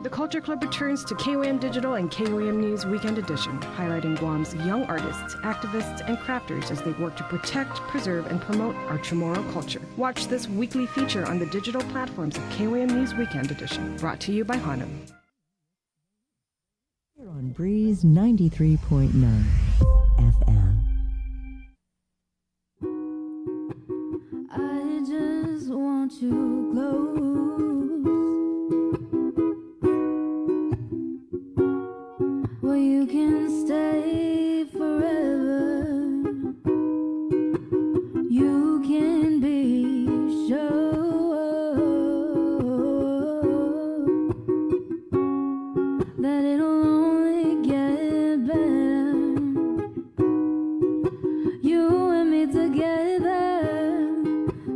The Culture Club returns to KUAM Digital and KUAM News Weekend Edition, highlighting Guam's young artists, activists, and crafters as they work to protect, preserve, and promote our Chamorro culture. Watch this weekly feature on the digital platforms of KUAM News Weekend Edition, brought to you by Hanum. Here on Breeze 93.9 FM. I just want you close. Well, you can stay forever. You can be sure that it'll only get better. You and me together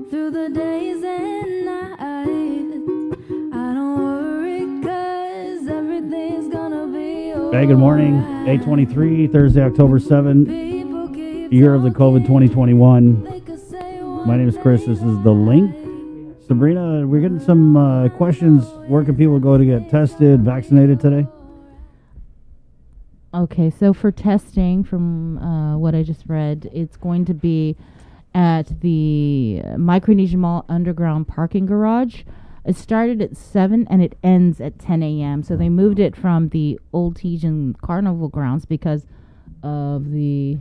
through the days and nights. I don't worry, 'cause everything's gonna be alright. Hey, good morning. Day 23, Thursday, October 7th, year of the COVID 2021. My name is Chris. This is The Link. Sabrina, we're getting some questions. Where can people go to get tested, vaccinated today? Okay, so for testing, from what I just read, it's going to be at the Micronesian Mall underground parking garage. It started at 7 and it ends at 10 a.m. So they moved it from the Old Tejan Carnival grounds because of the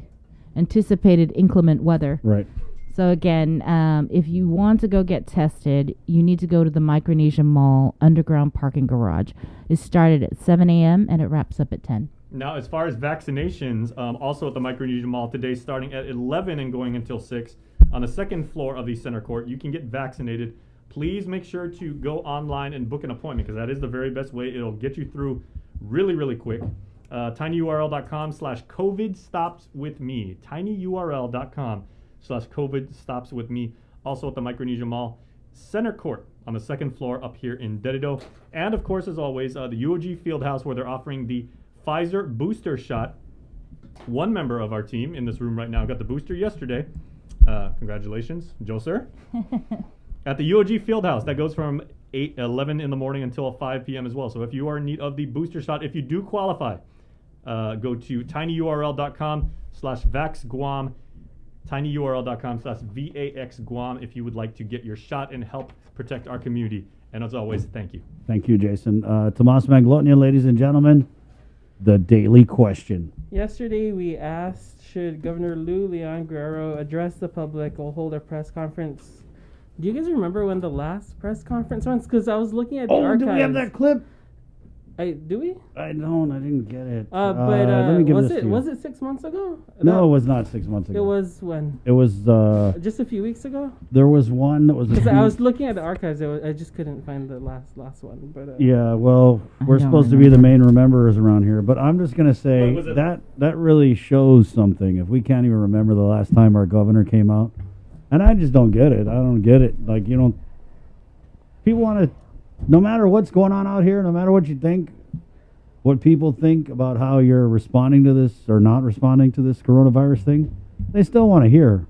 anticipated inclement weather. Right. So again, if you want to go get tested, you need to go to the Micronesian Mall underground parking garage. It started at 7 a.m. and it wraps up at 10. Now, as far as vaccinations, also at the Micronesian Mall today, starting at 11 and going until 6, on the second floor of the center court, you can get vaccinated. Please make sure to go online and book an appointment because that is the very best way. It'll get you through really, really quick. tinyurl.com/COVID-stops-with-me. tinyurl.com/COVID-stops-with-me. Also at the Micronesian Mall center court on the second floor up here in Dedido. And of course, as always, the UOG Fieldhouse where they're offering the Pfizer booster shot. One member of our team in this room right now got the booster yesterday. Congratulations, Joe, sir. At the UOG Fieldhouse, that goes from 11 in the morning until 5 p.m. as well. So if you are in need of the booster shot, if you do qualify, go to tinyurl.com/vaxguam, tinyurl.com/vaxguam if you would like to get your shot and help protect our community. And as always, thank you. Thank you, Jason. Tomas Manglotnia, ladies and gentlemen, the daily question. Yesterday, we asked, should Governor Lou Leon Guerrero address the public or hold a press conference? Do you guys remember when the last press conference was? Because I was looking at the archives. Do we have that clip? Do we? I didn't get it. But let me give was this it to you. was it 6 months ago? No, it was not 6 months ago. It was when? It was Just a few weeks ago. there was one that was. Because I was looking at the archives, I just couldn't find the last one. But Yeah, well, we're don't supposed to be the main rememberers around here, but I'm just gonna say What was it? that really shows something. If we can't even remember the last time our governor came out, and I just don't get it. I don't get it. Like, you know, people want to, no matter what's going on out here, no matter what you think, what people think about how you're responding to this or not responding to this coronavirus thing, they still want to hear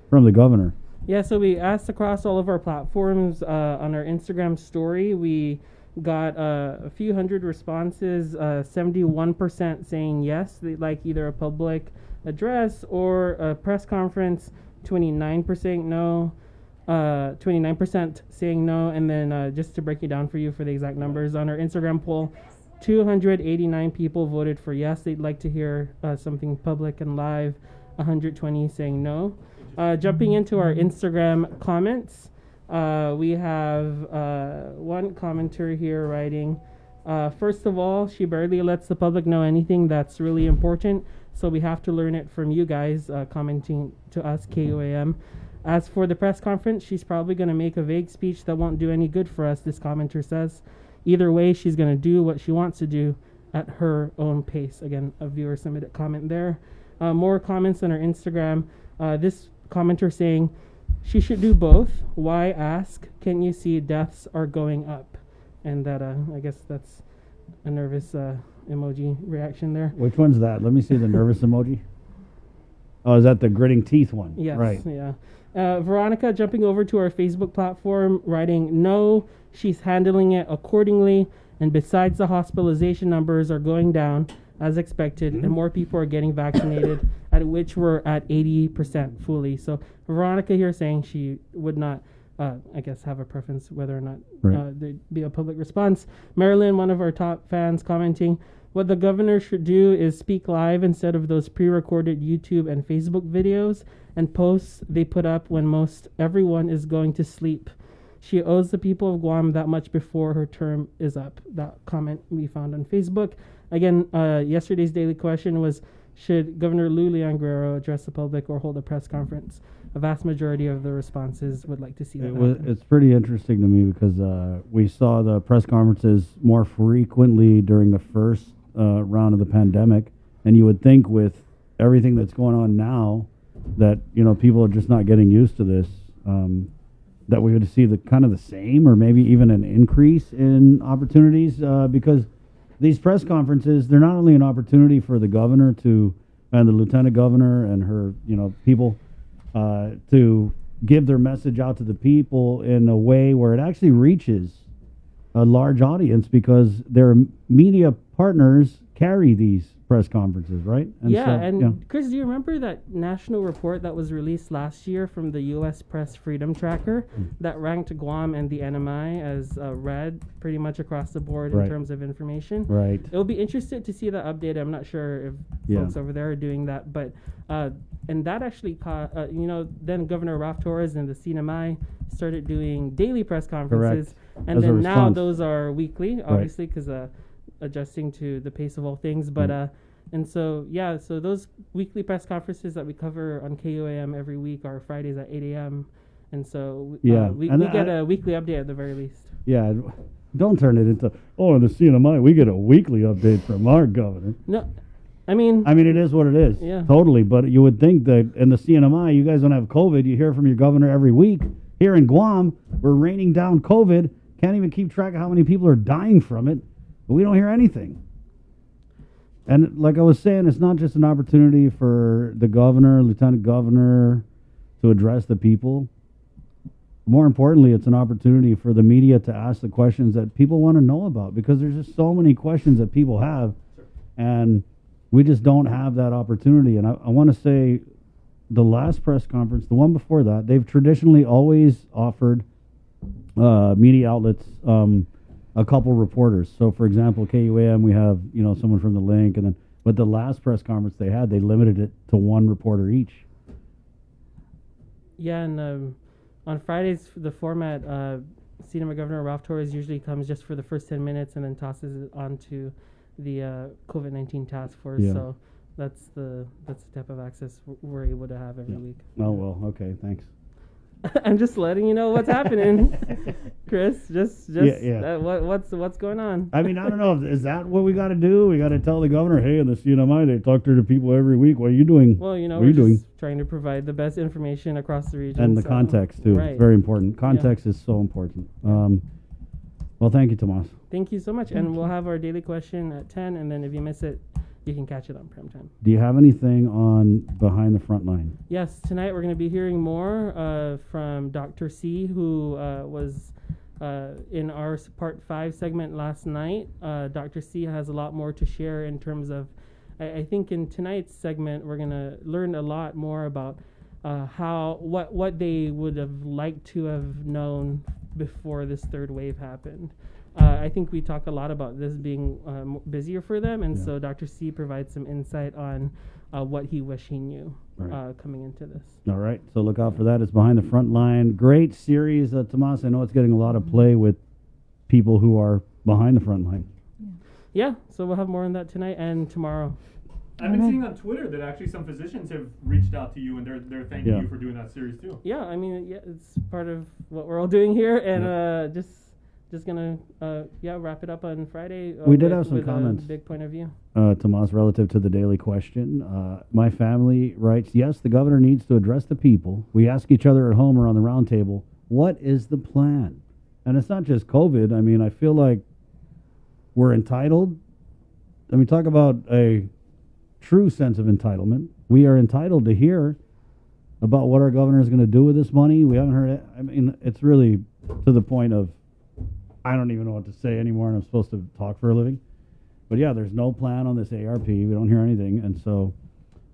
from the governor. yeah, so we asked across all of our platforms on our Instagram story. We got a few hundred responses. 71% saying yes, they'd like either a public address or a press conference. 29% no. 29% saying no, and then just to break it down for you for the exact numbers, on our Instagram poll, 289 people voted for yes, they'd like to hear something public and live. 120 saying no. Jumping into our Instagram comments, we have one commenter here writing, first of all, she barely lets the public know anything that's really important, so we have to learn it from you guys, commenting to us, KUAM. As for the press conference, she's probably going to make a vague speech that won't do any good for us, this commenter says. Either way, she's going to do what she wants to do at her own pace. Again, a viewer submitted comment there. More comments on our Instagram. This commenter saying, she should do both. Why ask? Can't you see deaths are going up? And that, I guess that's a nervous emoji reaction there. Which one's that? Let me see the nervous emoji. Oh, is that the gritting teeth one? Yes, Right. yeah. Veronica jumping over to our Facebook platform, writing, no, she's handling it accordingly. And besides, the hospitalization numbers are going down as expected, and more people are getting vaccinated, at which we're at 80% fully. So Veronica here saying she would not, I guess, have a preference whether or not there'd be a public response. Marilyn, one of our top fans, commenting, what the governor should do is speak live instead of those pre-recorded YouTube and Facebook videos and posts they put up when most everyone is going to sleep. She owes the people of Guam that much before her term is up. That comment we found on Facebook. Again, yesterday's daily question was, should Governor Lou Leon Guerrero address the public or hold a press conference? A vast majority of the responses would like to see that happen. It's pretty interesting to me because we saw the press conferences more frequently during the first round of the pandemic, and you would think with everything that's going on now that, you know, people are just not getting used to this, that we would see the kind of the same or maybe even an increase in opportunities because these press conferences, they're not only an opportunity for the governor to and the lieutenant governor and her, you know, people to give their message out to the people in a way where it actually reaches a large audience because their media partners carry these press conferences, right? And Chris, do you remember that national report that was released last year from the U.S. Press Freedom Tracker that ranked Guam and the NMI as red pretty much across the board in terms of information? Right. It'll be interesting to see that update. I'm not sure if folks over there are doing that, but and that actually you know, then Governor Ralph Torres and the CNMI started doing daily press conferences, and As a then now response. those are weekly, obviously, because adjusting to the pace of all things, but and so so those weekly press conferences that we cover on KUAM every week are Fridays at 8 a.m. and so we get a weekly update at the very least. Yeah, don't turn it into, oh, in the CNMI we get a weekly update from our governor. No, I mean it is what it is. Yeah. Totally, but you would think that in the CNMI you guys don't have COVID. You hear from your governor every week. Here in Guam, we're raining down COVID. Can't even keep track of how many people are dying from it. But we don't hear anything. And like I was saying, it's not just an opportunity for the governor, lieutenant governor to address the people. More importantly, it's an opportunity for the media to ask the questions that people want to know about because there's just so many questions that people have. And we just don't have that opportunity. And I want to say the last press conference, the one before that, they've traditionally always offered media outlets a couple reporters. So, for example, KUAM, we have, you know, someone from the Link, and then, but the last press conference they had, they limited it to one reporter each. Yeah, and on Fridays, the format CNMA Governor Ralph Torres usually comes just for the first 10 minutes and then tosses it on to the COVID-19 task force. Yeah. So that's the type of access we're able to have every week. Oh, well, okay, thanks. I'm just letting you know what's happening, Chris. Just Yeah. what's going on? I mean, I don't know. Is that what we got to do? We got to tell the governor, hey, in the CNMI, they talk to the people every week. What are you doing? Well, you know, what are you we're doing? just trying to provide the best information across the region. And the so- context, too. Right. It's very important. Context is so important. Well, thank you, Tomas. Thank you so much. And we'll have our daily question at 10, and then if you miss it, you can catch it on prime time. Do you have anything on Behind the Front Line? Yes, tonight we're going to be hearing more from Dr. C, who was in our Part 5 segment last night. Dr. C has a lot more to share in terms of, I think in tonight's segment, we're going to learn a lot more about what they would have liked to have known before this third wave happened. I think we talk a lot about this being busier for them, and so Dr. C provides some insight on what he wished he knew coming into this. All right, so look out for that. It's Behind the Front Line. Great series, Tomas. I know it's getting a lot of play with people who are behind the front line. Yeah, so we'll have more on that tonight and tomorrow. I've been seeing on Twitter that actually some physicians have reached out to you and they're thanking you for doing that series too. Yeah, I mean, it's part of what we're all doing here, and just gonna wrap it up on Friday. We did have some comments. A big point of view. Tomas, relative to the daily question, my family writes, yes, the governor needs to address the people. We ask each other at home around the round table, what is the plan? And it's not just COVID. I mean, I feel like we're entitled. I mean, talk about a true sense of entitlement. We are entitled to hear about what our governor is going to do with this money. We haven't heard it. I mean, it's really to the point of I don't even know what to say anymore, and I'm supposed to talk for a living. But yeah, there's no plan on this ARP. We don't hear anything. And so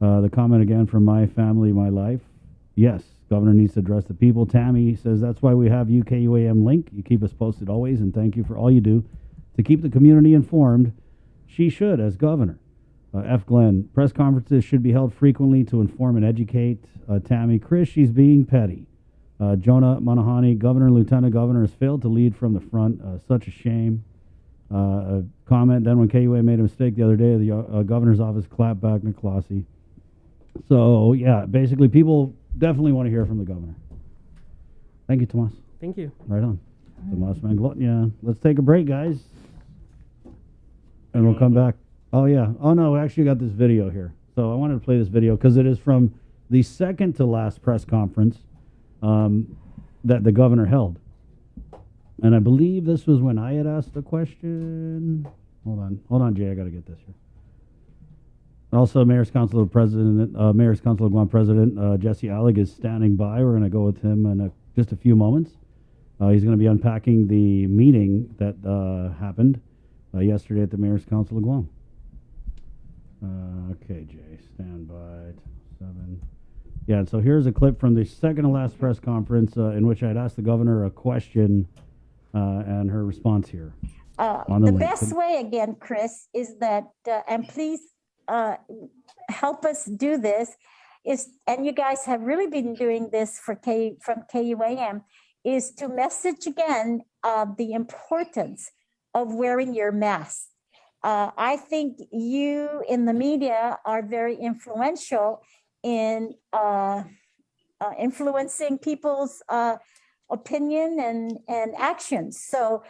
the comment again from my family, my life, yes, governor needs to address the people. Tammy says that's why we have UKUAM Link. You keep us posted always, and thank you for all you do to keep the community informed. She should, as governor. F. Glenn, press conferences should be held frequently to inform and educate. Tammy, Chris, she's being petty. Jonah Manahani, governor and lieutenant governor, has failed to lead from the front. Such a shame. A comment, then when KUA made a mistake the other day, the governor's office clapped back McCloskey. So, yeah, basically people definitely want to hear from the governor. Thank you, Tomas. Thank you. Right on. Tomas Manglotnia. Let's take a break, guys. And we'll come back. Oh, yeah. Oh, no, we actually got this video here. So I wanted to play this video because it is from the second to last press conference that the governor held. And I believe this was when I had asked the question. Hold on, Jay, I got to get this here. Also, Mayor's Council of Guam President Jesse Allig is standing by. We're going to go with him in just a few moments. He's going to be unpacking the meeting that happened yesterday at the Mayor's Council of Guam. Okay, Jay, stand by. 7. Yeah, so here's a clip from the second to last press conference in which I'd asked the governor a question and her response here. On the best way, again, Chris, is that, and please help us do this, and you guys have really been doing this from KUAM, is to message again the importance of wearing your mask. I think you in the media are very influential in influencing people's opinion and actions. So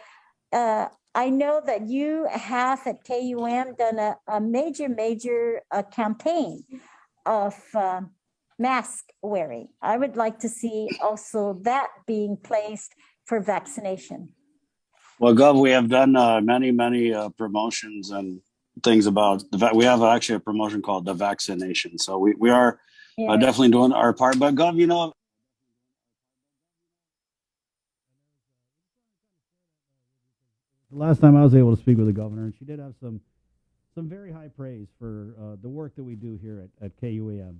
I know that you have at KUM done a major campaign of mask wearing. I would like to see also that being placed for vaccination. Well, Gov, we have done many promotions and things about we have actually a promotion called the vaccination. So we are definitely doing our part. But Gov, you know, the last time I was able to speak with the governor, and she did have some very high praise for the work that we do here at KUAM.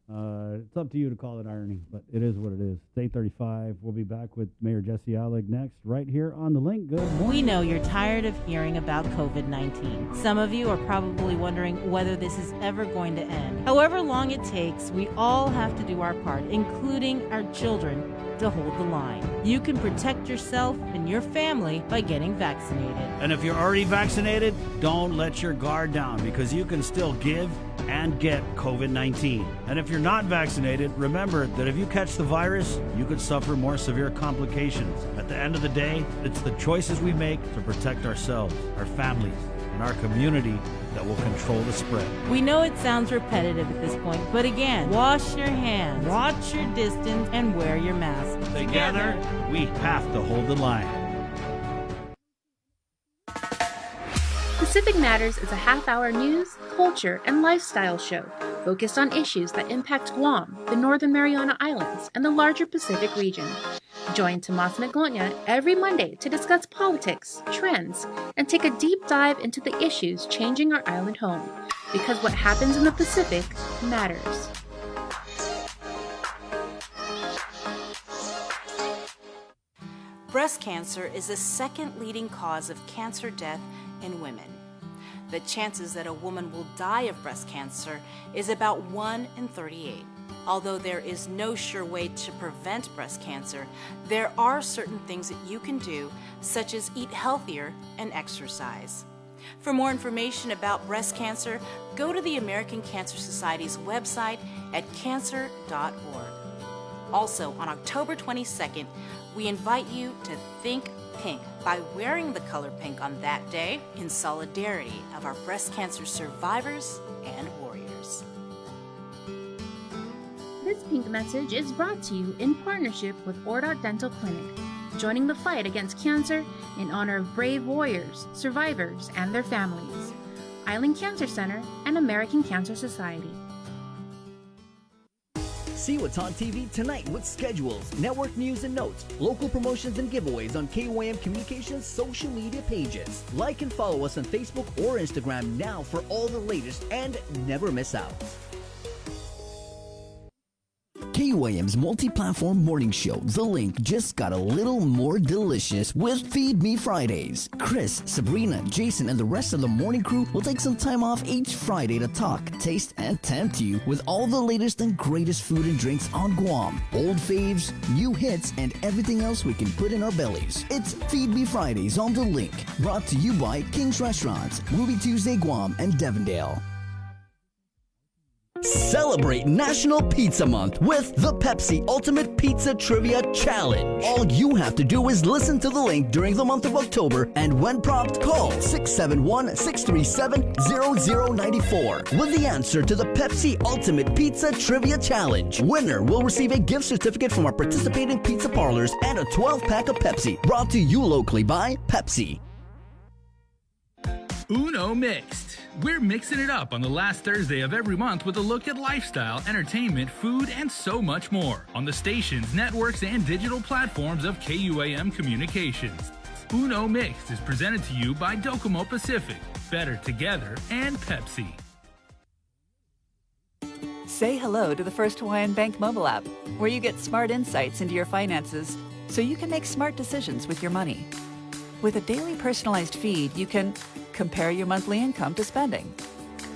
It's up to you to call it irony, but it is what it is. It's 8:35. We'll be back with Mayor Jesse Allig next, right here on The Link. Good morning. We know you're tired of hearing about COVID-19. Some of you are probably wondering whether this is ever going to end. However long it takes, we all have to do our part, including our children, to hold the line. You can protect yourself and your family by getting vaccinated. And if you're already vaccinated, don't let your guard down, because you can still give and get COVID-19. And if you're not vaccinated, remember that if you catch the virus, you could suffer more severe complications. At the end of the day, it's the choices we make to protect ourselves, our families, and our community that will control the spread. We know it sounds repetitive at this point, but again, wash your hands, watch your distance, and wear your mask. Together, we have to hold the line. Pacific Matters is a half-hour news, culture, and lifestyle show focused on issues that impact Guam, the Northern Mariana Islands, and the larger Pacific region. Join Tomas Maglonia every Monday to discuss politics, trends, and take a deep dive into the issues changing our island home, because what happens in the Pacific matters. Breast cancer is the second leading cause of cancer death in women. The chances that a woman will die of breast cancer is about 1 in 38. Although there is no sure way to prevent breast cancer, there are certain things that you can do, such as eat healthier and exercise. For more information about breast cancer, go to the American Cancer Society's website at cancer.org. Also, on October 22nd, we invite you to think pink by wearing the color pink on that day in solidarity of our breast cancer survivors and warriors. This pink message is brought to you in partnership with Ordot Dental Clinic, joining the fight against cancer in honor of brave warriors, survivors, and their families. Island Cancer Center and American Cancer Society. See what's on TV tonight with schedules, network news and notes, local promotions and giveaways on KYM Communications social media pages. Like and follow us on Facebook or Instagram now for all the latest and never miss out. KUAM's multi-platform morning show, The Link, just got a little more delicious with Feed Me Fridays. Chris, Sabrina, Jason, and the rest of the morning crew will take some time off each Friday to talk, taste, and tempt you with all the latest and greatest food and drinks on Guam. Old faves, new hits, and everything else we can put in our bellies. It's Feed Me Fridays on The Link, brought to you by King's Restaurants, Ruby Tuesday Guam, and Devondale. Celebrate National Pizza Month with the Pepsi Ultimate Pizza Trivia Challenge. All you have to do is listen to The Link during the month of October, and when prompted, call 671-637-0094 with the answer to the Pepsi Ultimate Pizza Trivia Challenge. Winner will receive a gift certificate from our participating pizza parlors and a 12-pack of Pepsi, brought to you locally by Pepsi. Uno Mixed. We're mixing it up on the last Thursday of every month with a look at lifestyle, entertainment, food, and so much more on the stations, networks, and digital platforms of KUAM Communications. Uno Mixed is presented to you by Docomo Pacific, Better Together, and Pepsi. Say hello to the First Hawaiian Bank mobile app, where you get smart insights into your finances so you can make smart decisions with your money. With a daily personalized feed, you can compare your monthly income to spending.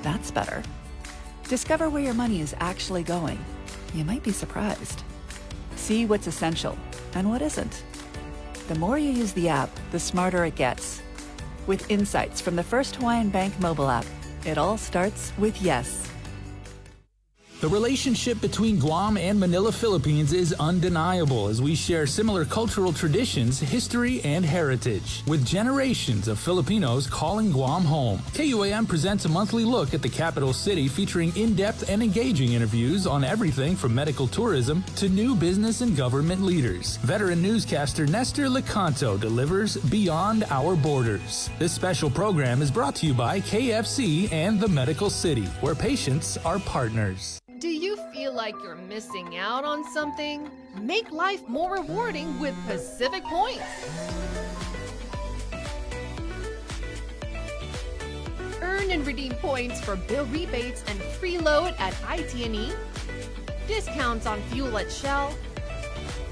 That's better. Discover where your money is actually going. You might be surprised. See what's essential and what isn't. The more you use the app, the smarter it gets. With insights from the First Hawaiian Bank mobile app, it all starts with yes. The relationship between Guam and Manila, Philippines is undeniable, as we share similar cultural traditions, history, and heritage, with generations of Filipinos calling Guam home. KUAM presents a monthly look at the capital city, featuring in-depth and engaging interviews on everything from medical tourism to new business and government leaders. Veteran newscaster Nestor Lecanto delivers Beyond Our Borders. This special program is brought to you by KFC and the Medical City, where patients are partners. Do you feel like you're missing out on something? Make life more rewarding with Pacific Points. Earn and redeem points for bill rebates and freeload at IT&E, discounts on fuel at Shell,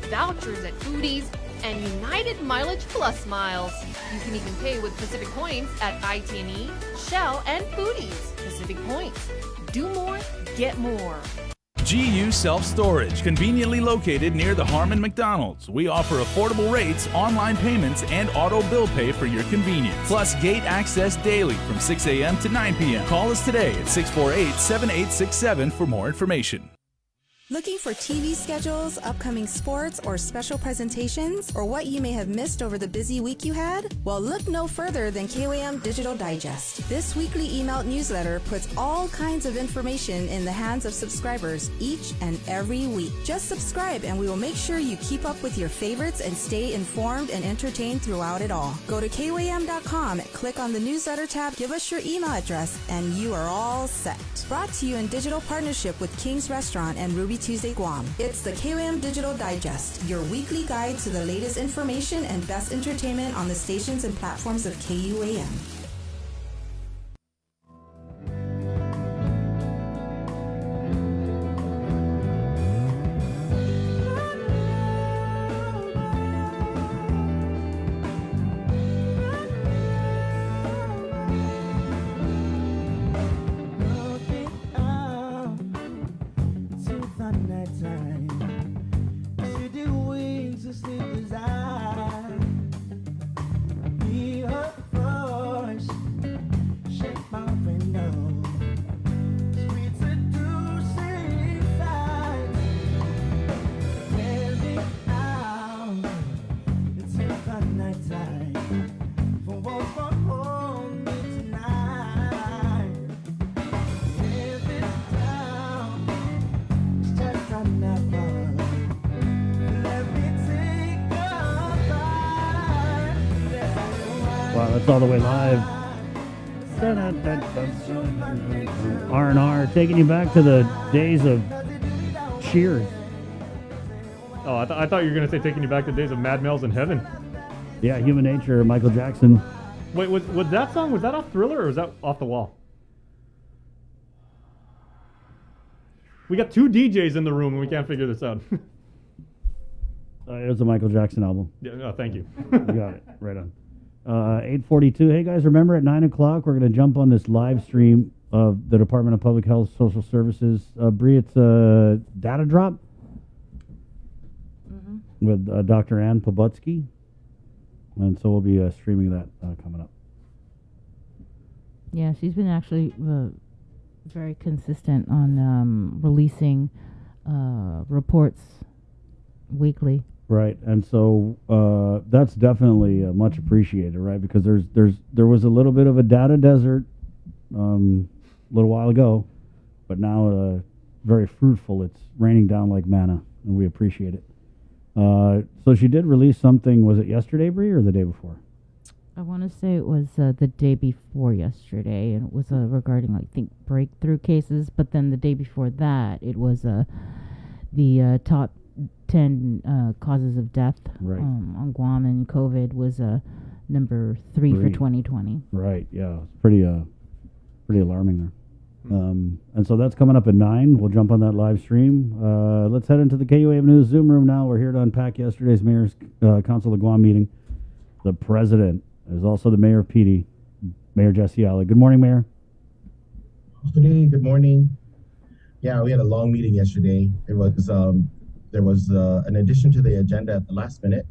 vouchers at Foodies, and United Mileage Plus miles. You can even pay with Pacific Points at IT&E, Shell, and Foodies. Pacific Points. Do more, get more. GU Self Storage, conveniently located near the Harmon McDonald's. We offer affordable rates, online payments, and auto bill pay for your convenience. Plus gate access daily from 6 a.m. to 9 p.m. Call us today at 648-7867 for more information. Looking for TV schedules, upcoming sports, or special presentations, or what you may have missed over the busy week you had? Well, look no further than KOAM Digital Digest. This weekly emailed newsletter puts all kinds of information in the hands of subscribers each and every week. Just subscribe and we will make sure you keep up with your favorites and stay informed and entertained throughout it all. Go to KOAM.com, click on the newsletter tab, give us your email address, and you are all set. Brought to you in digital partnership with King's Restaurant and Ruby Tuesday Guam. It's the KOAM Digital Digest, your weekly guide to the latest information and best entertainment on the stations and platforms of KUAM. Wow, that's all the way live. R&R, taking you back to the days of Cheers. Oh, I thought you were going to say taking you back to the days of Mad Mel's in Heaven. Yeah, Human Nature, Michael Jackson. Wait, was that song, was that off Thriller or was that off the wall? We got two DJs in the room and we can't figure this out. It was a Michael Jackson album. Yeah, no, thank you. You got it. Right on. 8:42. Hey, guys, remember at 9 o'clock, we're going to jump on this live stream of the Department of Public Health Social Services. Bree, it's a data drop with Dr. Ann Pobutsky. And so we'll be streaming that coming up. Yeah, she's been actually very consistent on releasing reports weekly. Right, and so that's definitely much appreciated, right? Because there was a little bit of a data desert a little while ago, but now very fruitful. It's raining down like manna, and we appreciate it. So she did release something. Was it yesterday, Bree, or the day before? I want to say it was the day before yesterday, and it was regarding, I think, breakthrough cases. But then the day before that, it was the top 10 causes of death on Guam, and COVID was number 3 for 2020. Right, yeah, it's pretty alarming there. And so that's coming up at 9. We'll jump on that live stream. Let's head into the KUAM News Zoom room now. We're here to unpack yesterday's Mayor's Council of Guam meeting. The president is also the mayor of PD, Mayor Jesse Alec. Good morning, Mayor. Good morning. Yeah, we had a long meeting yesterday. It was there was an addition to the agenda at the last minute.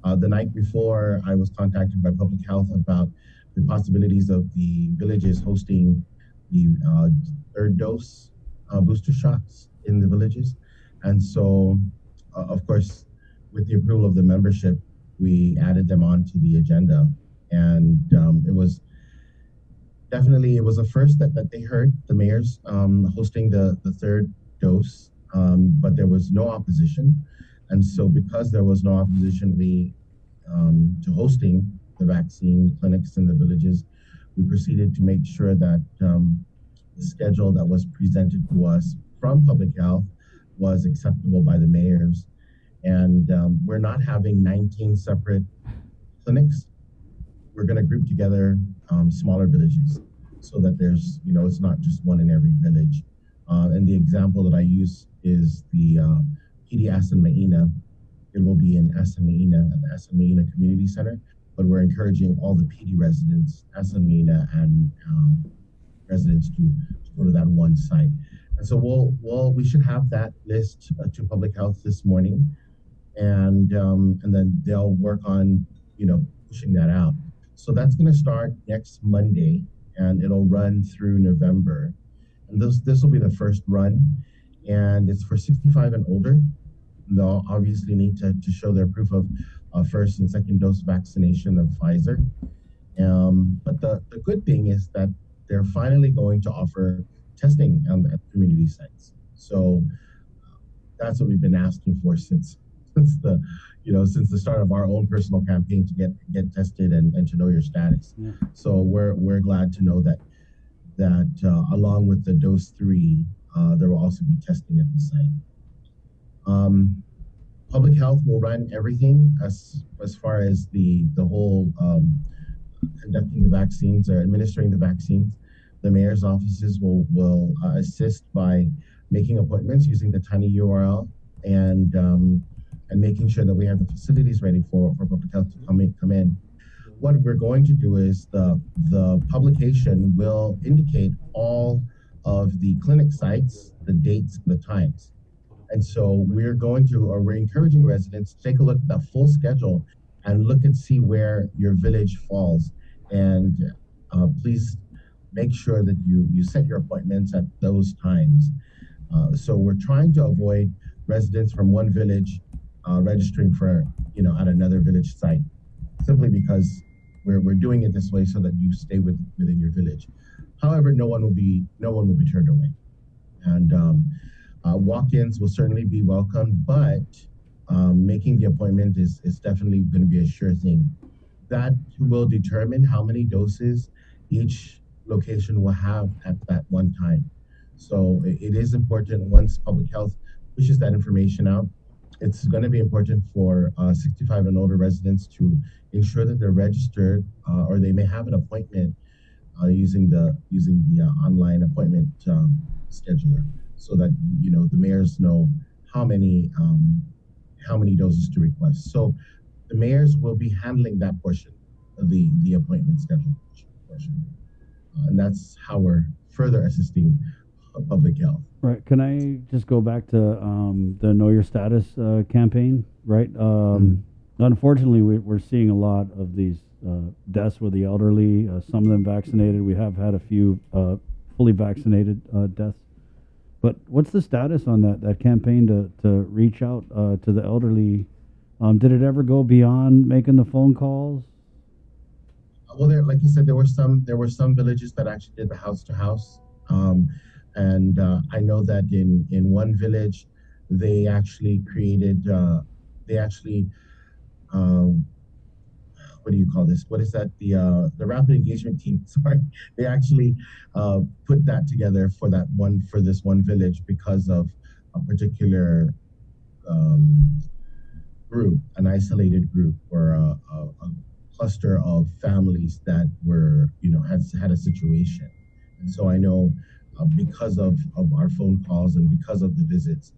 The night before, I was contacted by Public Health about the possibilities of the villages hosting the third dose booster shots in the villages. And so, of course, with the approval of the membership, we added them onto the agenda. And it was definitely, it was a first that they heard, the mayors hosting the third dose. But there was no opposition. And so because there was no opposition, to hosting the vaccine clinics in the villages, we proceeded to make sure that the schedule that was presented to us from Public Health was acceptable by the mayors. And we're not having 19 separate clinics. We're going to group together smaller villages so that there's, it's not just one in every village. And the example that I use is the PD Asan Maina. It will be in Asan Maina at the Asan Maina Community Center, but we're encouraging all the PD residents, Asan Maina and residents to go to that one site. And so we should have that list to Public Health this morning, and then they'll work on pushing that out. So that's going to start next Monday, and it'll run through November. And this will be the first run, and it's for 65 and older. They'll obviously need to show their proof of first and second dose vaccination of Pfizer. But the good thing is that they're finally going to offer testing at community sites. So that's what we've been asking for since the start of our own personal campaign to get tested and to know your status. Yeah. So we're glad to know that along with the dose 3, there will also be testing at the site. Public Health will run everything as far as the whole conducting the vaccines or administering the vaccines. The mayor's offices will assist by making appointments using the tiny URL and making sure that we have the facilities ready for Public Health to come in. What we're going to do is the publication will indicate all of the clinic sites, the dates, and the times. And so we're encouraging residents to take a look at the full schedule and look and see where your village falls. And please make sure that you set your appointments at those times. So we're trying to avoid residents from one village registering for, at another village site, simply because we're doing it this way so that you stay within your village. However, no one will be turned away. And walk-ins will certainly be welcome, but making the appointment is definitely going to be a sure thing. That will determine how many doses each location will have at that one time. So it is important once Public Health pushes that information out. It's going to be important for 65 and older residents to ensure that they're registered or they may have an appointment using the online appointment scheduler, so that the mayors know how many doses to request. So the mayors will be handling that portion of the appointment schedule portion, and that's how we're further assisting Public Health. Right. Can I just go back to the Know Your Status campaign? Right. Unfortunately, we're seeing a lot of these deaths with the elderly. Some of them vaccinated. We have had a few fully vaccinated deaths. But what's the status on that campaign to reach out to the elderly? Did it ever go beyond making the phone calls? Well, like you said, there were some villages that actually did the house to house. And I know that in one village, they actually created, what do you call this? What is that? The rapid engagement team. Sorry, they actually put that together for this one village because of a particular group, an isolated group, or a cluster of families that were, had a situation. And so I know because of our phone calls and because of the visits,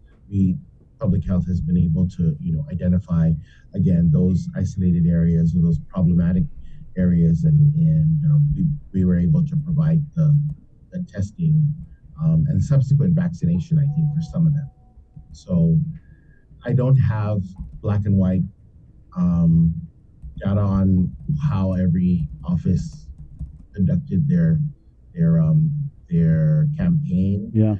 Public Health has been able to, identify, again, those isolated areas or those problematic areas, and we were able to provide the testing and subsequent vaccination, I think, for some of them. So I don't have black and white data on how every office conducted their campaign. Yeah.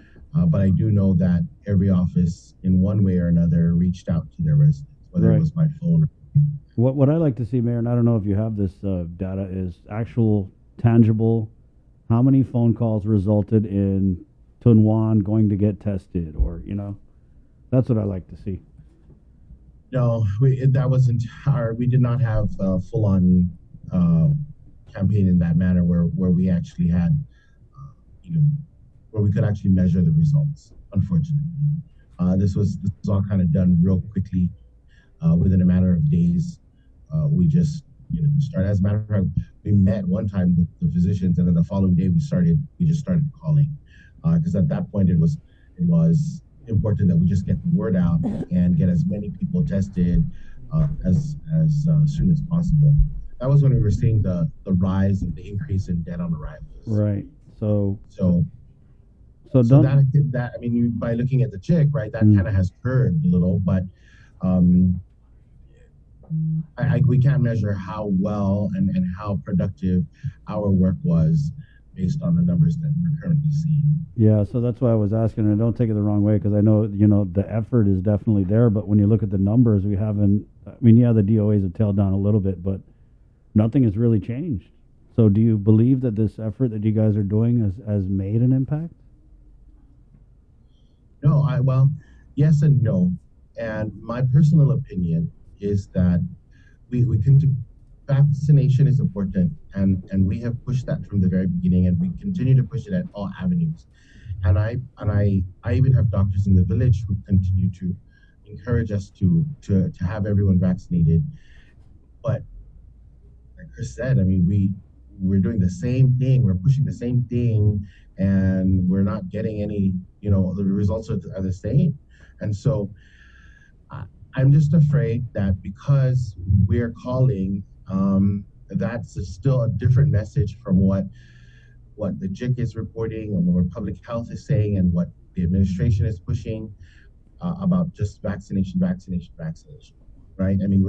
But I do know that every office, in one way or another, reached out to their residents, whether it was by phone. What I like to see, Mayor, and I don't know if you have this data, is actual, tangible, how many phone calls resulted in Tunwan going to get tested, or, that's what I like to see. No, that wasn't we did not have a full-on campaign in that manner where we actually had, where we could actually measure the results, unfortunately. This was all kind of done real quickly, within a matter of days. We just, started. As a matter of fact, we met one time with the physicians, and then the following day we just started calling. because at that point it was important that we just get the word out and get as many people tested as soon as possible. That was when we were seeing the rise and the increase in dead on arrivals. Right. So that I mean, by looking at the JIC, right, that kind of has curbed a little, but we can't measure how well and how productive our work was based on the numbers that we're currently seeing. Yeah, so that's why I was asking, and don't take it the wrong way, because I know, the effort is definitely there, but when you look at the numbers, we haven't, I mean, yeah, the DOAs have tailed down a little bit, but nothing has really changed. So do you believe that this effort that you guys are doing has made an impact? No, well, yes and no. And my personal opinion is that we vaccination is important, and we have pushed that from the very beginning, and we continue to push it at all avenues. And I even have doctors in the village who continue to encourage us to have everyone vaccinated. But like Chris said, I mean, we're doing the same thing, we're pushing the same thing, and we're not getting any, the results are the same. And so I'm just afraid that because we're calling, that's still a different message from what the JIC is reporting and what public health is saying and what the administration is pushing about just vaccination, right? I mean,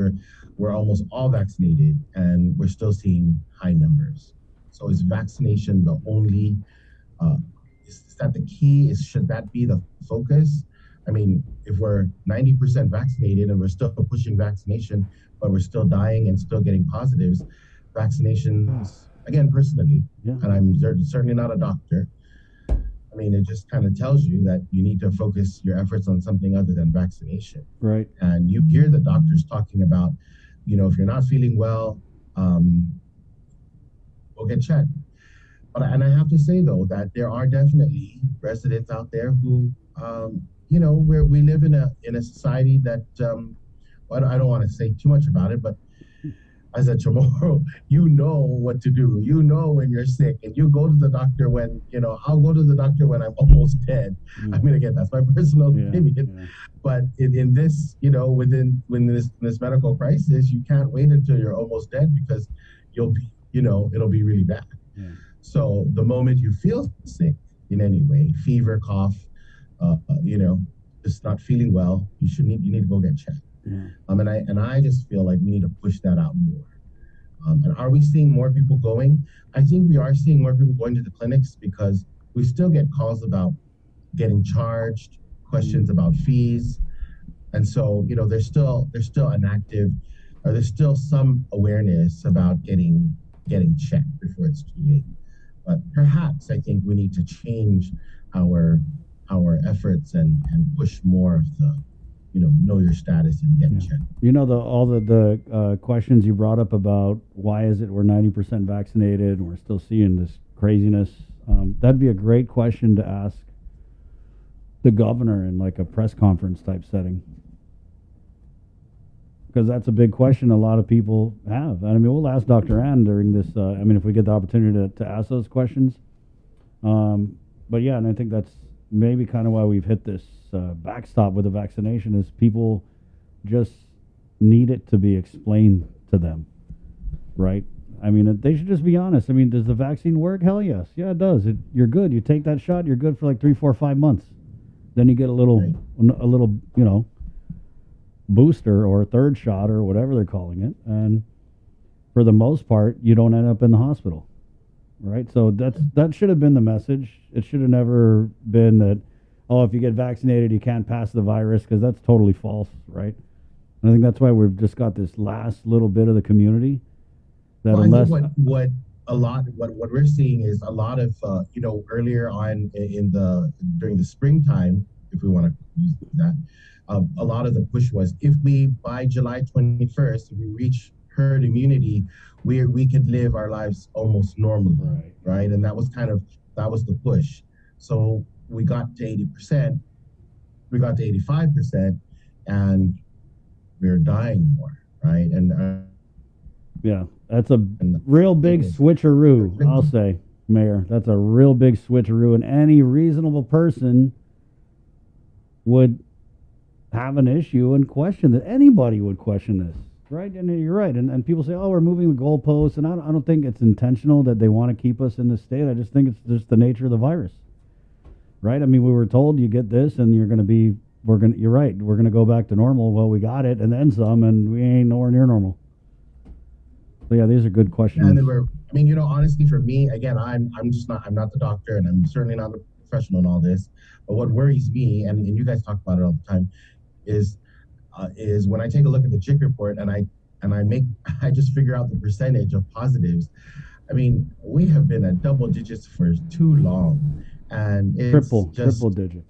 we're almost all vaccinated and we're still seeing high numbers. So is vaccination the only, is that the key? Should that be the focus? I mean, if we're 90% vaccinated and we're still pushing vaccination, but we're still dying and still getting positives, vaccinations, again, personally, and I'm certainly not a doctor, I mean, it just kind of tells you that you need to focus your efforts on something other than vaccination. Right. And you hear the doctors talking about, if you're not feeling well, go get checked. And I have to say, though, that there are definitely residents out there who, we live in a society that, I don't want to say too much about it, but as a Chamorro, you know what to do. You know when you're sick, and you go to the doctor when, I'll go to the doctor when I'm almost dead. I mean, again, that's my personal opinion. Yeah. But in this, when this medical crisis, you can't wait until you're almost dead because you'll be, it'll be really bad. Yeah. So the moment you feel sick in any way, fever, cough, just not feeling well, you need to go get checked. Yeah. And I just feel like we need to push that out more. And are we seeing more people going? I think we are seeing more people going to the clinics because we still get calls about getting charged, questions about fees, and so there's still there's still some awareness about getting checked before it's too late. But perhaps I think we need to change our efforts and push more of the know your status and get checked. All the questions you brought up about why is it we're 90% vaccinated and we're still seeing this craziness. That'd be a great question to ask the governor in like a press conference type setting. Because that's a big question a lot of people have. I mean, we'll ask Dr. Ann during this, if we get the opportunity to ask those questions. But yeah, and I think that's maybe kind of why we've hit this backstop with the vaccination is people just need it to be explained to them, right? I mean, they should just be honest. I mean, does the vaccine work? Hell yes. Yeah, it does. You're good. You take that shot, you're good for like 3, 4, 5 months. Then you get a little, booster or third shot or whatever they're calling it. And for the most part, you don't end up in the hospital, right? So that should have been the message. It should have never been that, if you get vaccinated, you can't pass the virus, because that's totally false, right? And I think that's why we've just got this last little bit of the community that unless I think what we're seeing is a lot of earlier on during the springtime, if we want to use that, a lot of the push was if we by July 21st if we reach herd immunity, we could live our lives almost normally, right? And that was the push. So we got to 80%, we got to 85%, and we're dying more, right? And yeah, that's a real big switcheroo, I'll say. Mayor. That's a real big switcheroo, and any reasonable person would have an issue and question that. Anybody would question this, right? And you're right. And people say, oh, we're moving the goalposts, and I don't think it's intentional that they want to keep us in this state. I just think it's just the nature of the virus, right? I mean, we were told you get this, and you're right. We're gonna go back to normal. Well, we got it, and then some, and we ain't nowhere near normal. So yeah, these are good questions. And honestly, for me, again, I'm not the doctor, and I'm certainly not a professional in all this. But what worries me, and you guys talk about it all the time, is when I take a look at the CHIC report and I just figure out the percentage of positives. I mean, we have been at double digits for too long, and it's triple digit.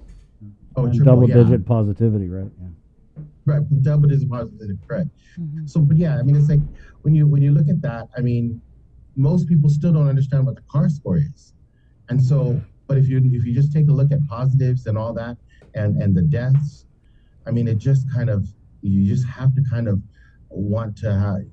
Oh, and double digit positivity, right? Yeah. Right, double digit positivity, correct. Mm-hmm. So, but yeah, I mean, it's like when you look at that, I mean, most people still don't understand what the CAR score is, and so, but if you just take a look at positives and all that, and the deaths, I mean, it just you just have to kind of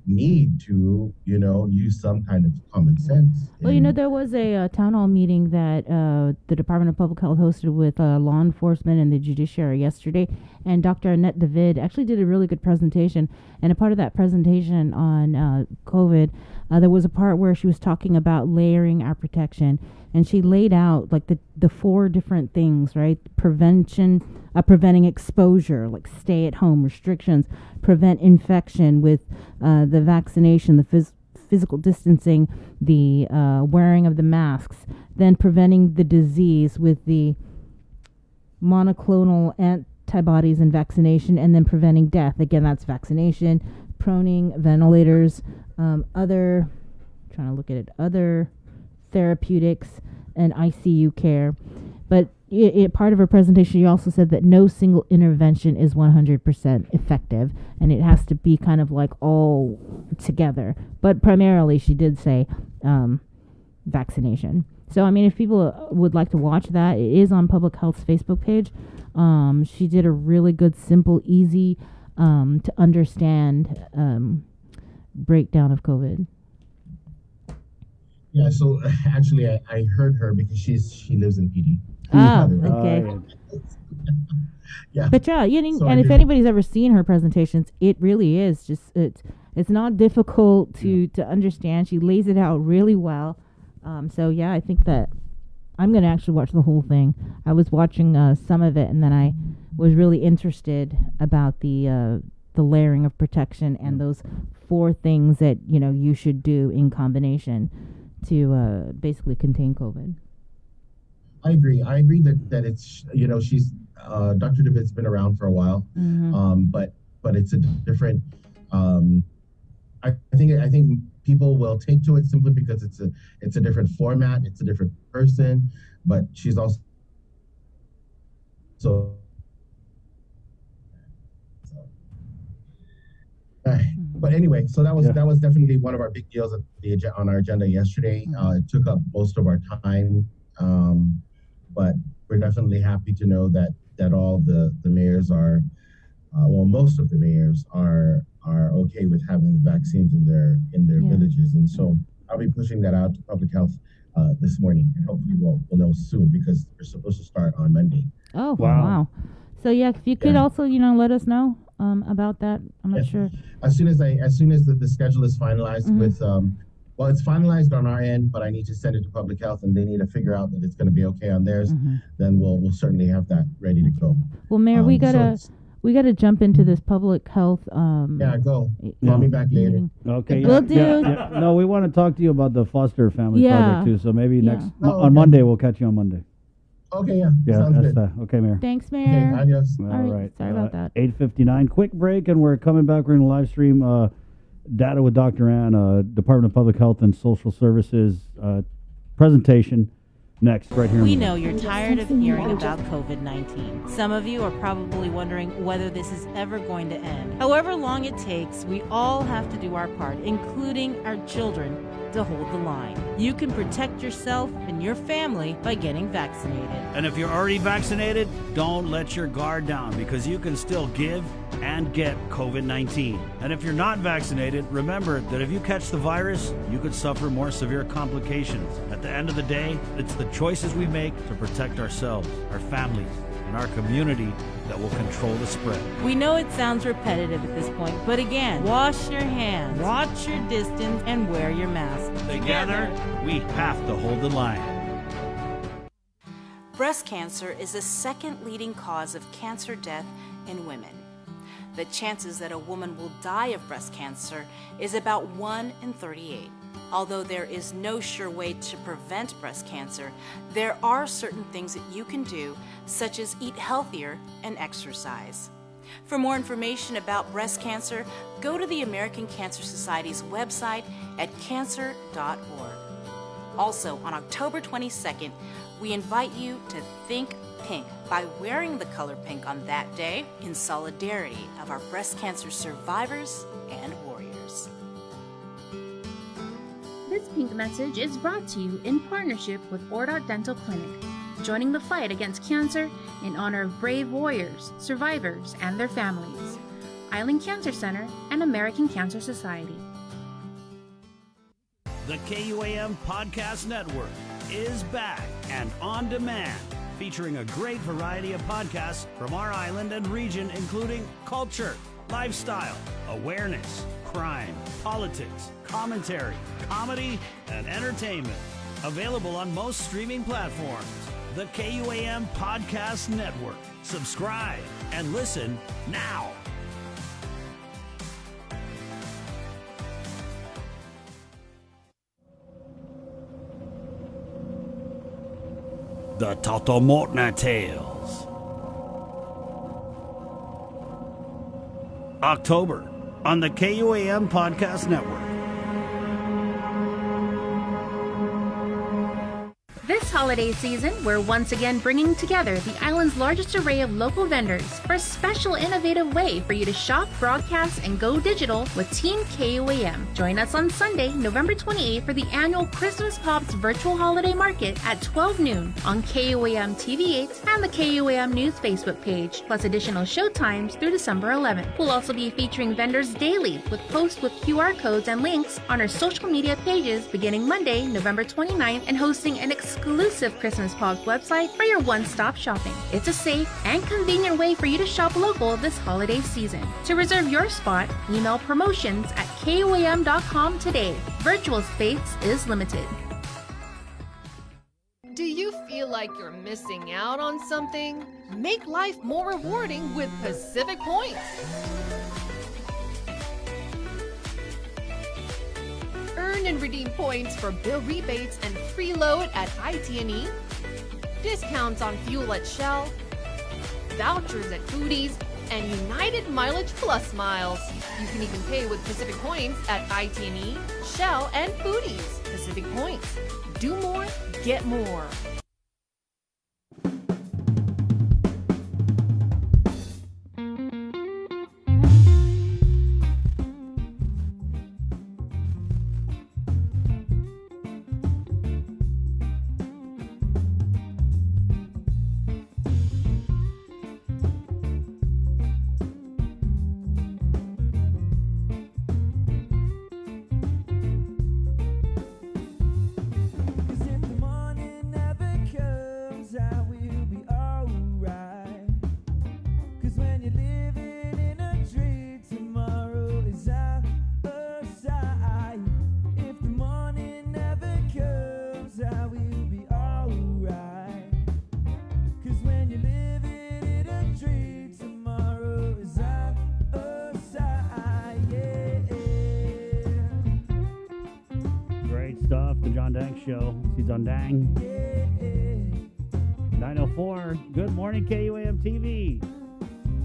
need to use some kind of common sense. Well, there was a town hall meeting that the Department of Public Health hosted with law enforcement and the judiciary yesterday, and Dr. Annette David actually did a really good presentation. And a part of that presentation on COVID, there was a part where she was talking about layering our protection, and she laid out like the 4 different things, right? Preventing exposure, like stay at home restrictions, prevent infection with the vaccination, the physical distancing, the wearing of the masks, then preventing the disease with the monoclonal antibodies and vaccination, and then preventing death. Again, that's vaccination, proning, ventilators, other therapeutics, and ICU care. But part of her presentation, she also said that no single intervention is 100% effective, and it has to be kind of like all together. But primarily, she did say vaccination. So, I mean, if people would like to watch that, it is on Public Health's Facebook page. She did a really good, simple, easy to understand breakdown of COVID. Yeah, so actually, I heard her because she lives in PD. Okay. Yeah. But yeah, if anybody's ever seen her presentations, it really is just it's not difficult to understand. She lays it out really well. So yeah, I think that I'm gonna actually watch the whole thing. I was watching some of it, and then I was really interested about the layering of protection and those 4 things that you should do in combination to basically contain COVID. I agree that it's she's Dr. David's been around for a while, but it's a different. I think people will take to it simply because it's a different format, it's a different person, but she's also But anyway, so that was definitely one of our big deals on our agenda yesterday. It took up most of our time, but we're definitely happy to know that all the mayors are, most of the mayors are okay with having vaccines in their villages, and so I'll be pushing that out to public health this morning, and hopefully we'll know soon because we're supposed to start on Monday. Oh wow! So yeah, if you could also let us know about that. I'm not sure. As soon as the schedule is finalized with it's finalized on our end, but I need to send it to public health, and they need to figure out that it's going to be okay on theirs. Then we'll certainly have that ready to go. Well, Mayor, we gotta jump into this public health. Go. Call me back later. Okay. Will do. Yeah. No, we want to talk to you about the foster family project too. So maybe on Monday we'll catch you on Monday. Okay. Sounds good. Okay, Mayor. Thanks, Mayor. Okay, adios. All right. Sorry about that. 8:59. Quick break, and we're coming back. We're going to live stream Data with Dr. Ann, Department of Public Health and Social Services presentation next, right here. We know you're tired of hearing about COVID-19. Some of you are probably wondering whether this is ever going to end. However long it takes, we all have to do our part, including our children, to hold the line. You can protect yourself and your family by getting vaccinated. And if you're already vaccinated, don't let your guard down because you can still give and get COVID-19. And if you're not vaccinated, remember that if you catch the virus, you could suffer more severe complications. At the end of the day, it's the choices we make to protect ourselves, our families, and our community that will control the spread. We know it sounds repetitive at this point, but again, wash your hands, watch your distance, and wear your mask. Together, we have to hold the line. Breast cancer is the second leading cause of cancer death in women. The chances that a woman will die of breast cancer is about 1 in 38. Although there is no sure way to prevent breast cancer, there are certain things that you can do, such as eat healthier and exercise. For more information about breast cancer, go to the American Cancer Society's website at cancer.org. Also, on October 22nd, we invite you to think pink by wearing the color pink on that day in solidarity of our breast cancer survivors and warriors. This pink message is brought to you in partnership with Ordot Dental Clinic, joining the fight against cancer in honor of brave warriors, survivors, and their families. Island Cancer Center and American Cancer Society. The KUAM Podcast Network is back and on demand, featuring a great variety of podcasts from our island and region, including culture, lifestyle, awareness, crime, politics, commentary, comedy, and entertainment. Available on most streaming platforms. The KUAM Podcast Network. Subscribe and listen now. The Totomotna Tales. October on the KUAM Podcast Network. This holiday season, we're once again bringing together the island's largest array of local vendors for a special innovative way for you to shop, broadcast, and go digital with Team KUAM. Join us on Sunday, November 28th for the annual Christmas Pops Virtual Holiday Market at 12 noon on KUAM TV8 and the KUAM News Facebook page, plus additional show times through December 11th. We'll also be featuring vendors daily with posts with QR codes and links on our social media pages beginning Monday, November 29th, and hosting an exclusive Christmas Pops website for your one-stop shopping. It's a safe and convenient way for you to shop local this holiday season. To reserve your spot, email promotions@kuam.com today. Virtual space is limited. Do you feel like you're missing out on something? Make life more rewarding with Pacific Points. Earn and redeem points for bill rebates and free load at IT&E, discounts on fuel at Shell, vouchers at Foodies, and United Mileage Plus miles. You can even pay with Pacific Points at IT&E, Shell, and Foodies. Pacific Points. Do more, get more. Show. He's on Dang. 9:04. Good morning, KUAM TV.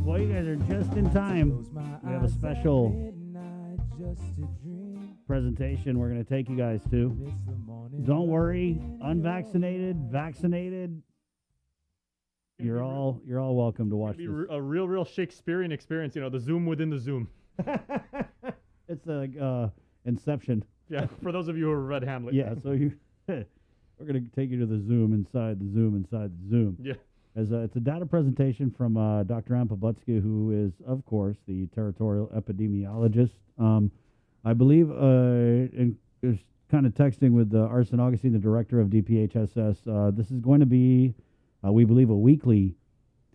Well, you guys are just in time. We have a special presentation we're going to take you guys to. Don't worry, unvaccinated, vaccinated, you're all welcome to watch this. A real Shakespearean experience, the Zoom within the Zoom. It's like Inception. Yeah, for those of you who read Hamlet. Yeah, so we're going to take you to the Zoom inside the Zoom inside the Zoom. Yeah. It's a data presentation from Dr. Ann Pobutsky, who is, of course, the territorial epidemiologist. I believe is kind of texting with Arsen Augustine, the director of DPHSS. This is going to be, we believe, a weekly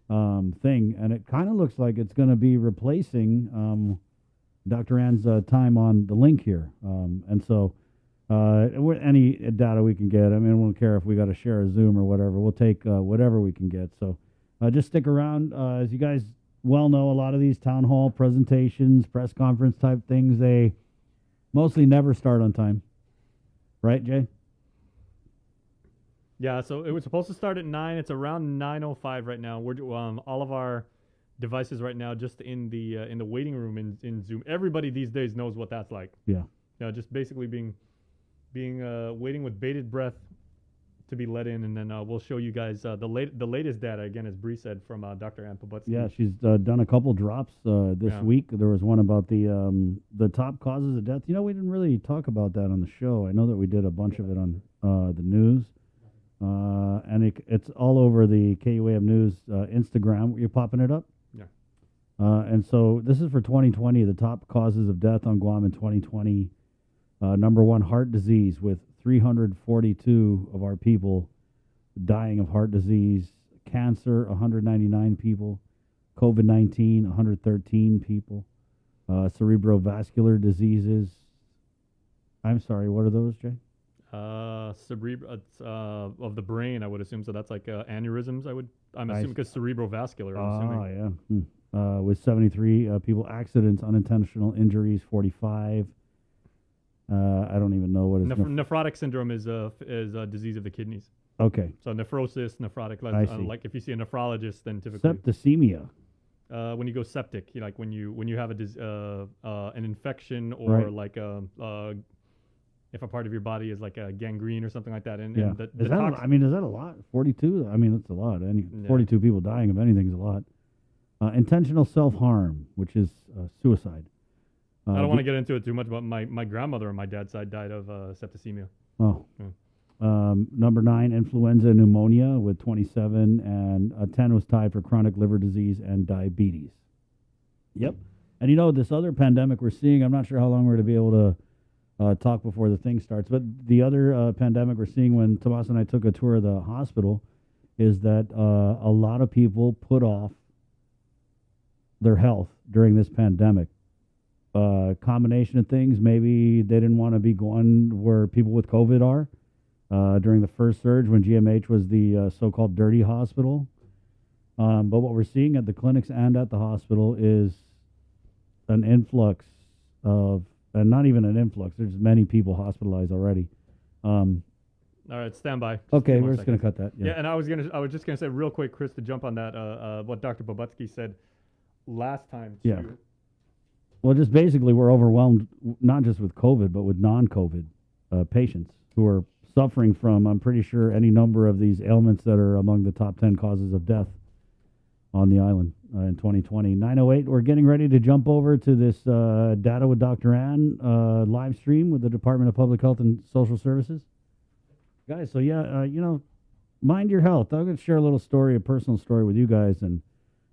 thing, and it kind of looks like it's going to be replacing Dr. Ann's time on the link here. And so any data we can get, I mean, we don't care if we got to share a Zoom or whatever. We'll take whatever we can get. So just stick around. As you guys well know, a lot of these town hall presentations, press conference type things, they mostly never start on time. Right, Jay? Yeah, so it was supposed to start at 9. It's around 9:05 right now. We're all of our devices right now just in the waiting room in Zoom. Everybody these days knows what that's like. Yeah. Just basically being waiting with bated breath to be let in, and then we'll show you guys the latest data, again, as Bree said, from Dr. Ann Pobutsky. Yeah, she's done a couple drops this week. There was one about the top causes of death. You know, we didn't really talk about that on the show. I know that we did a bunch of it on the news, and it's all over the KUAM News Instagram. You're popping it up? Yeah. And so this is for 2020, the top causes of death on Guam in 2020. Number one, heart disease, with 342 of our people dying of heart disease. Cancer, 199 people. COVID-19, 113 people. Cerebrovascular diseases. I'm sorry, what are those, Jay? Of the brain, I would assume. So that's like aneurysms, I'm assuming, because cerebrovascular, I'm assuming. Yeah. With 73 people. Accidents, unintentional injuries, 45. I don't even know what is nephrotic syndrome is a disease of the kidneys. Okay. So nephrosis, nephrotic. I see. Like if you see a nephrologist, then typically septicemia. When you go septic, like when you have an infection, or right. like if a part of your body is like a gangrene or something like that. And, yeah. and is that a lot? 42? I mean, that's a lot. 42 people dying of anything is a lot. Intentional self-harm, which is suicide. I don't want to get into it too much, but my grandmother on my dad's side died of septicemia. Oh. Yeah. Number 9, influenza and pneumonia with 27, and 10 was tied for chronic liver disease and diabetes. Yep. And you know, this other pandemic we're seeing, I'm not sure how long we're going to be able to talk before the thing starts, but the other pandemic we're seeing when Tomas and I took a tour of the hospital is that a lot of people put off their health during this pandemic. Combination of things. Maybe they didn't want to be going where people with COVID are during the first surge when GMH was the so-called dirty hospital. But what we're seeing at the clinics and at the hospital is an influx of, and not even an influx, there's many people hospitalized already. All right, stand by. Okay, we're just going to cut that. Yeah, and I was just going to say real quick, Chris, to jump on that, what Dr. Pobutsky said last time. Yeah. Well, just basically, we're overwhelmed, not just with COVID, but with non-COVID patients who are suffering from, I'm pretty sure, any number of these ailments that are among the top 10 causes of death on the island in 2020. 9:08, we're getting ready to jump over to this Data with Dr. Ann live stream with the Department of Public Health and Social Services. Guys, so yeah, mind your health. I'm going to share a little story, a personal story with you guys, and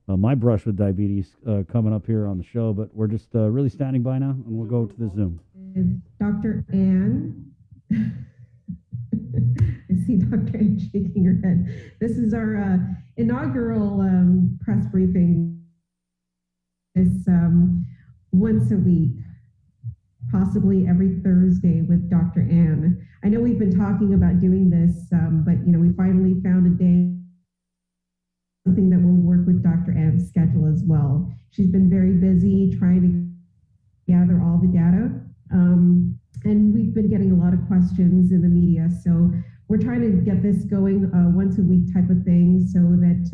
my brush with diabetes coming up here on the show, but we're just really standing by now, and we'll go to the Zoom. Dr. Ann. I see Dr. Ann shaking her head. This is our inaugural press briefing. It's once a week, possibly every Thursday with Dr. Ann. I know we've been talking about doing this, but we finally found a day, something that will work with Dr. Ann's schedule as well. She's been very busy trying to gather all the data, and we've been getting a lot of questions in the media. So we're trying to get this going once a week type of thing, so that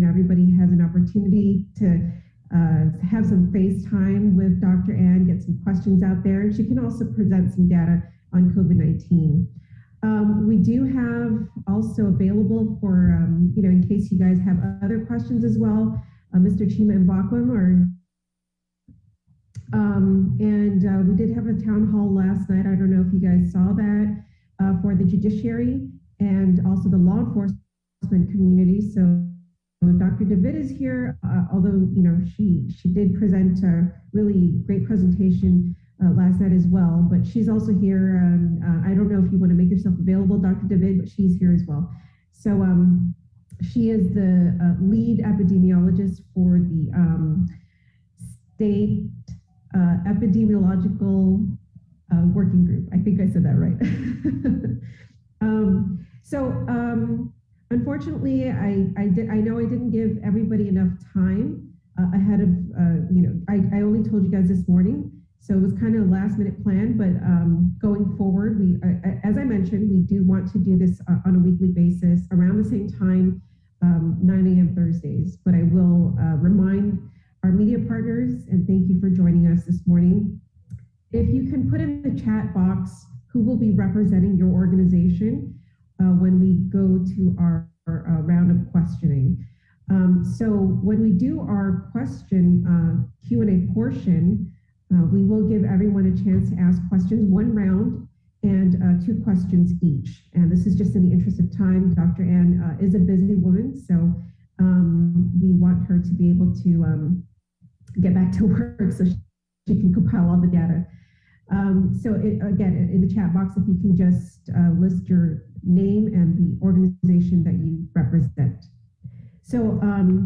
everybody has an opportunity to have some face time with Dr. Ann, get some questions out there, and she can also present some data on COVID-19. We do have also available for, in case you guys have other questions as well, Mr. Chima Mbakwem, and we did have a town hall last night. I don't know if you guys saw that, for the judiciary and also the law enforcement community. So Dr. David is here, although, she did present a really great presentation last night as well, but she's also here. I don't know if you want to make yourself available, Dr. David, but she's here as well. So she is the lead epidemiologist for the state epidemiological working group. I think I said that right. Unfortunately, I know I didn't give everybody enough time ahead of, I only told you guys this morning, so it was kind of a last minute plan, but going forward, as I mentioned, we do want to do this on a weekly basis around the same time, 9 a.m. Thursdays, but I will remind our media partners, and thank you for joining us this morning. If you can put in the chat box who will be representing your organization when we go to our round of questioning. So when we do our question Q&A portion, we will give everyone a chance to ask questions, one round and 2 questions each. And this is just in the interest of time. Dr. Ann is a busy woman, so we want her to be able to get back to work so she can compile all the data. Again, in the chat box, if you can just list your name and the organization that you represent. So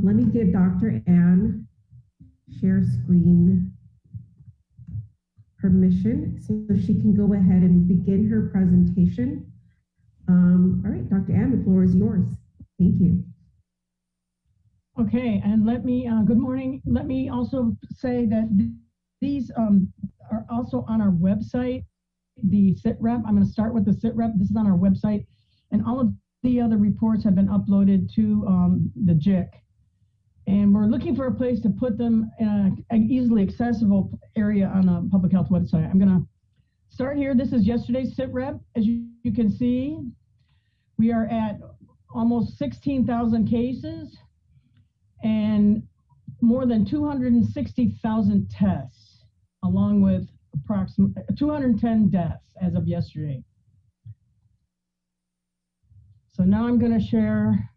let me give Dr. Ann share screen permission so she can go ahead and begin her presentation. All right, Dr. Ann, the floor is yours. Thank you. Okay, and let me, good morning. Let me also say that these are also on our website, the SITREP. I'm going to start with the SITREP. This is on our website, and all of the other reports have been uploaded to the JIC. And we're looking for a place to put them in an easily accessible area on the public health website. I'm going to start here. This is yesterday's SITREP. As you can see, we are at almost 16,000 cases and more than 260,000 tests, along with approximately 210 deaths as of yesterday. So now I'm going to share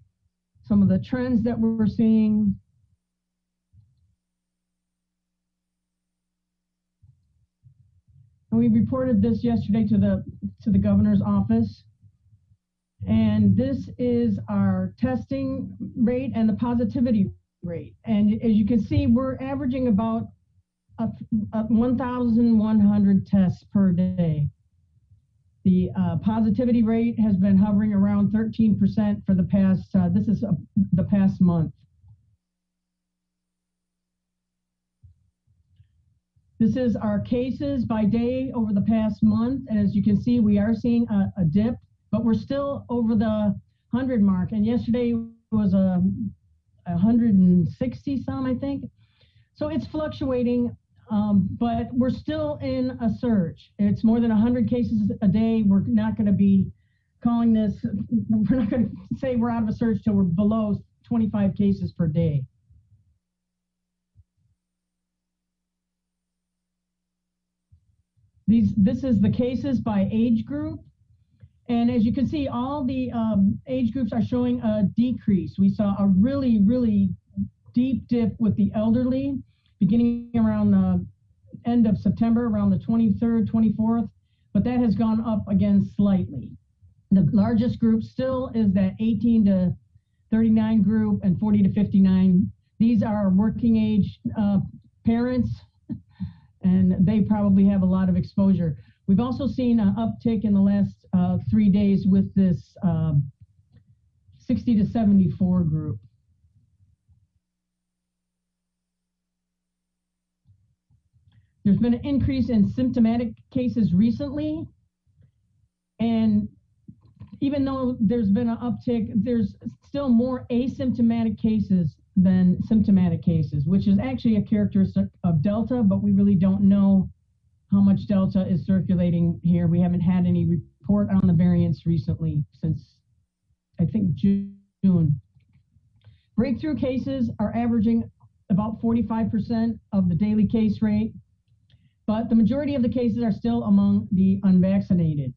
some of the trends that we're seeing. And we reported this yesterday to the governor's office. And this is our testing rate and the positivity rate. And as you can see, we're averaging about 1,100 tests per day. The positivity rate has been hovering around 13% for the past, the past month. This is our cases by day over the past month. And as you can see, we are seeing a dip, but we're still over the 100 mark. And yesterday was 160 some, I think. So it's fluctuating. But we're still in a surge. It's more than 100 cases a day. We're not going to be calling this, we're not going to say we're out of a surge till we're below 25 cases per day. This is the cases by age group. And as you can see, all the age groups are showing a decrease. We saw a really, really deep dip with the elderly, beginning around the end of September, around the 23rd, 24th, but that has gone up again slightly. The largest group still is that 18 to 39 group and 40 to 59. These are working age parents, and they probably have a lot of exposure. We've also seen an uptick in the last 3 days with this 60 to 74 group. There's been an increase in symptomatic cases recently, and even though there's been an uptick, there's still more asymptomatic cases than symptomatic cases, which is actually a characteristic of Delta, but we really don't know how much Delta is circulating here. We haven't had any report on the variants recently since, I think, June. Breakthrough cases are averaging about 45% of the daily case rate, but the majority of the cases are still among the unvaccinated.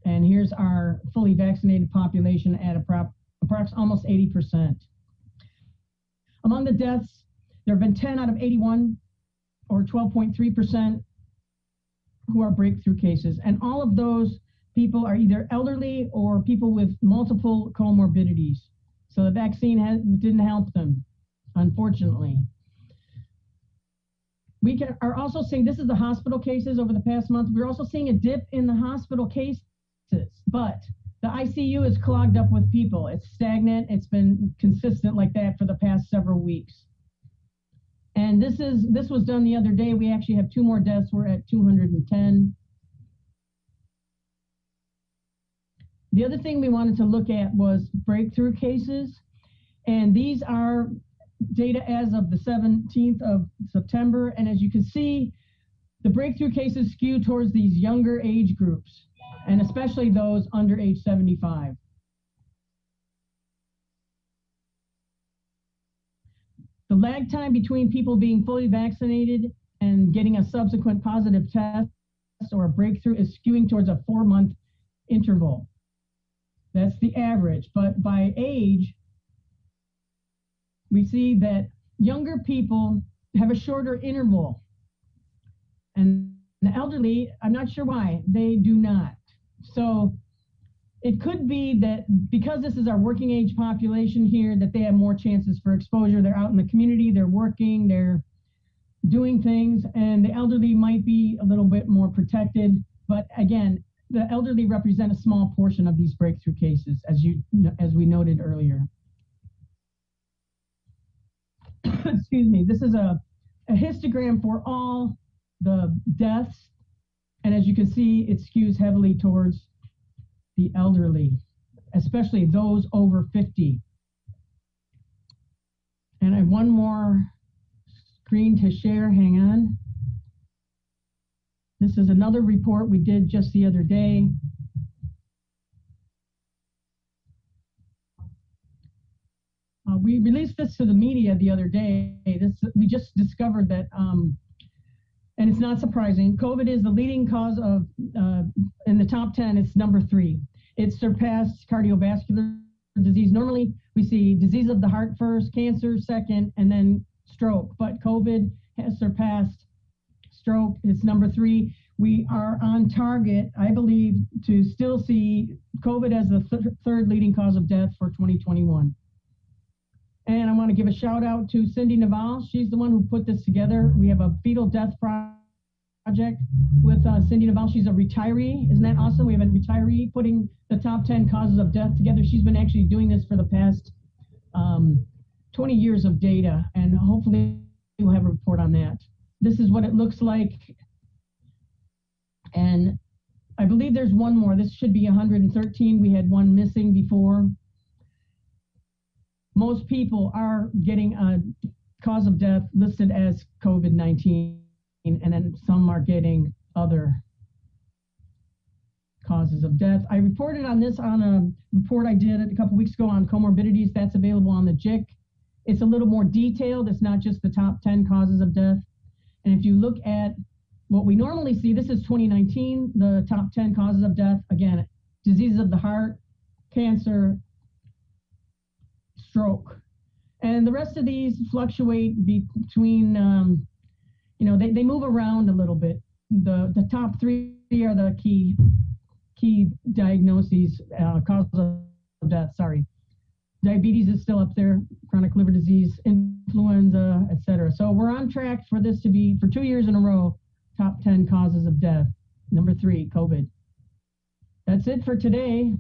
And here's our fully vaccinated population at approximately almost 80%. Among the deaths, there have been 10 out of 81, or 12.3%, who are breakthrough cases. And all of those people are either elderly or people with multiple comorbidities. So the vaccine didn't help them, unfortunately. We are also seeing, this is the hospital cases over the past month, we're also seeing a dip in the hospital cases, but the ICU is clogged up with people. It's stagnant. It's been consistent like that for the past several weeks. And this was done the other day. We actually have 2 more deaths. We're at 210. The other thing we wanted to look at was breakthrough cases. And these are data as of the 17th of September. And as you can see, the breakthrough cases skew towards these younger age groups, and especially those under age 75. The lag time between people being fully vaccinated and getting a subsequent positive test or a breakthrough is skewing towards a 4-month interval. That's the average, but by age, we see that younger people have a shorter interval, and the elderly, I'm not sure why, they do not. So it could be that because this is our working age population here, that they have more chances for exposure. They're out in the community, they're working, they're doing things, and the elderly might be a little bit more protected. But again, the elderly represent a small portion of these breakthrough cases, as we noted earlier. Excuse me. This is a histogram for all the deaths, and as you can see, it skews heavily towards the elderly, especially those over 50. And I have one more screen to share. Hang on. This is another report we did just the other day. We released this to the media the other day. We just discovered that, and it's not surprising, COVID is the leading cause of, in the top 10, it's number 3. It surpassed cardiovascular disease. Normally, we see disease of the heart first, cancer second, and then stroke. But COVID has surpassed stroke. It's number 3. We are on target, I believe, to still see COVID as the third leading cause of death for 2021. And I want to give a shout out to Cindy Naval. She's the one who put this together. We have a fetal death project with Cindy Naval. She's a retiree. Isn't that awesome? We have a retiree putting the top 10 causes of death together. She's been actually doing this for the past 20 years of data, and hopefully we'll have a report on that. This is what it looks like. And I believe there's one more. This should be 113. We had one missing before. Most people are getting a cause of death listed as COVID-19, and then some are getting other causes of death. I reported on this on a report I did a couple weeks ago on comorbidities. That's available on the JIC. It's a little more detailed. It's not just the top 10 causes of death. And if you look at what we normally see, this is 2019, the top 10 causes of death. Again, diseases of the heart, cancer, stroke. And the rest of these fluctuate between, they move around a little bit. The top 3 are the key diagnoses, causes of death, sorry. Diabetes is still up there, chronic liver disease, influenza, etc. So we're on track for this to be, for 2 years in a row, top 10 causes of death. Number 3, COVID. That's it for today.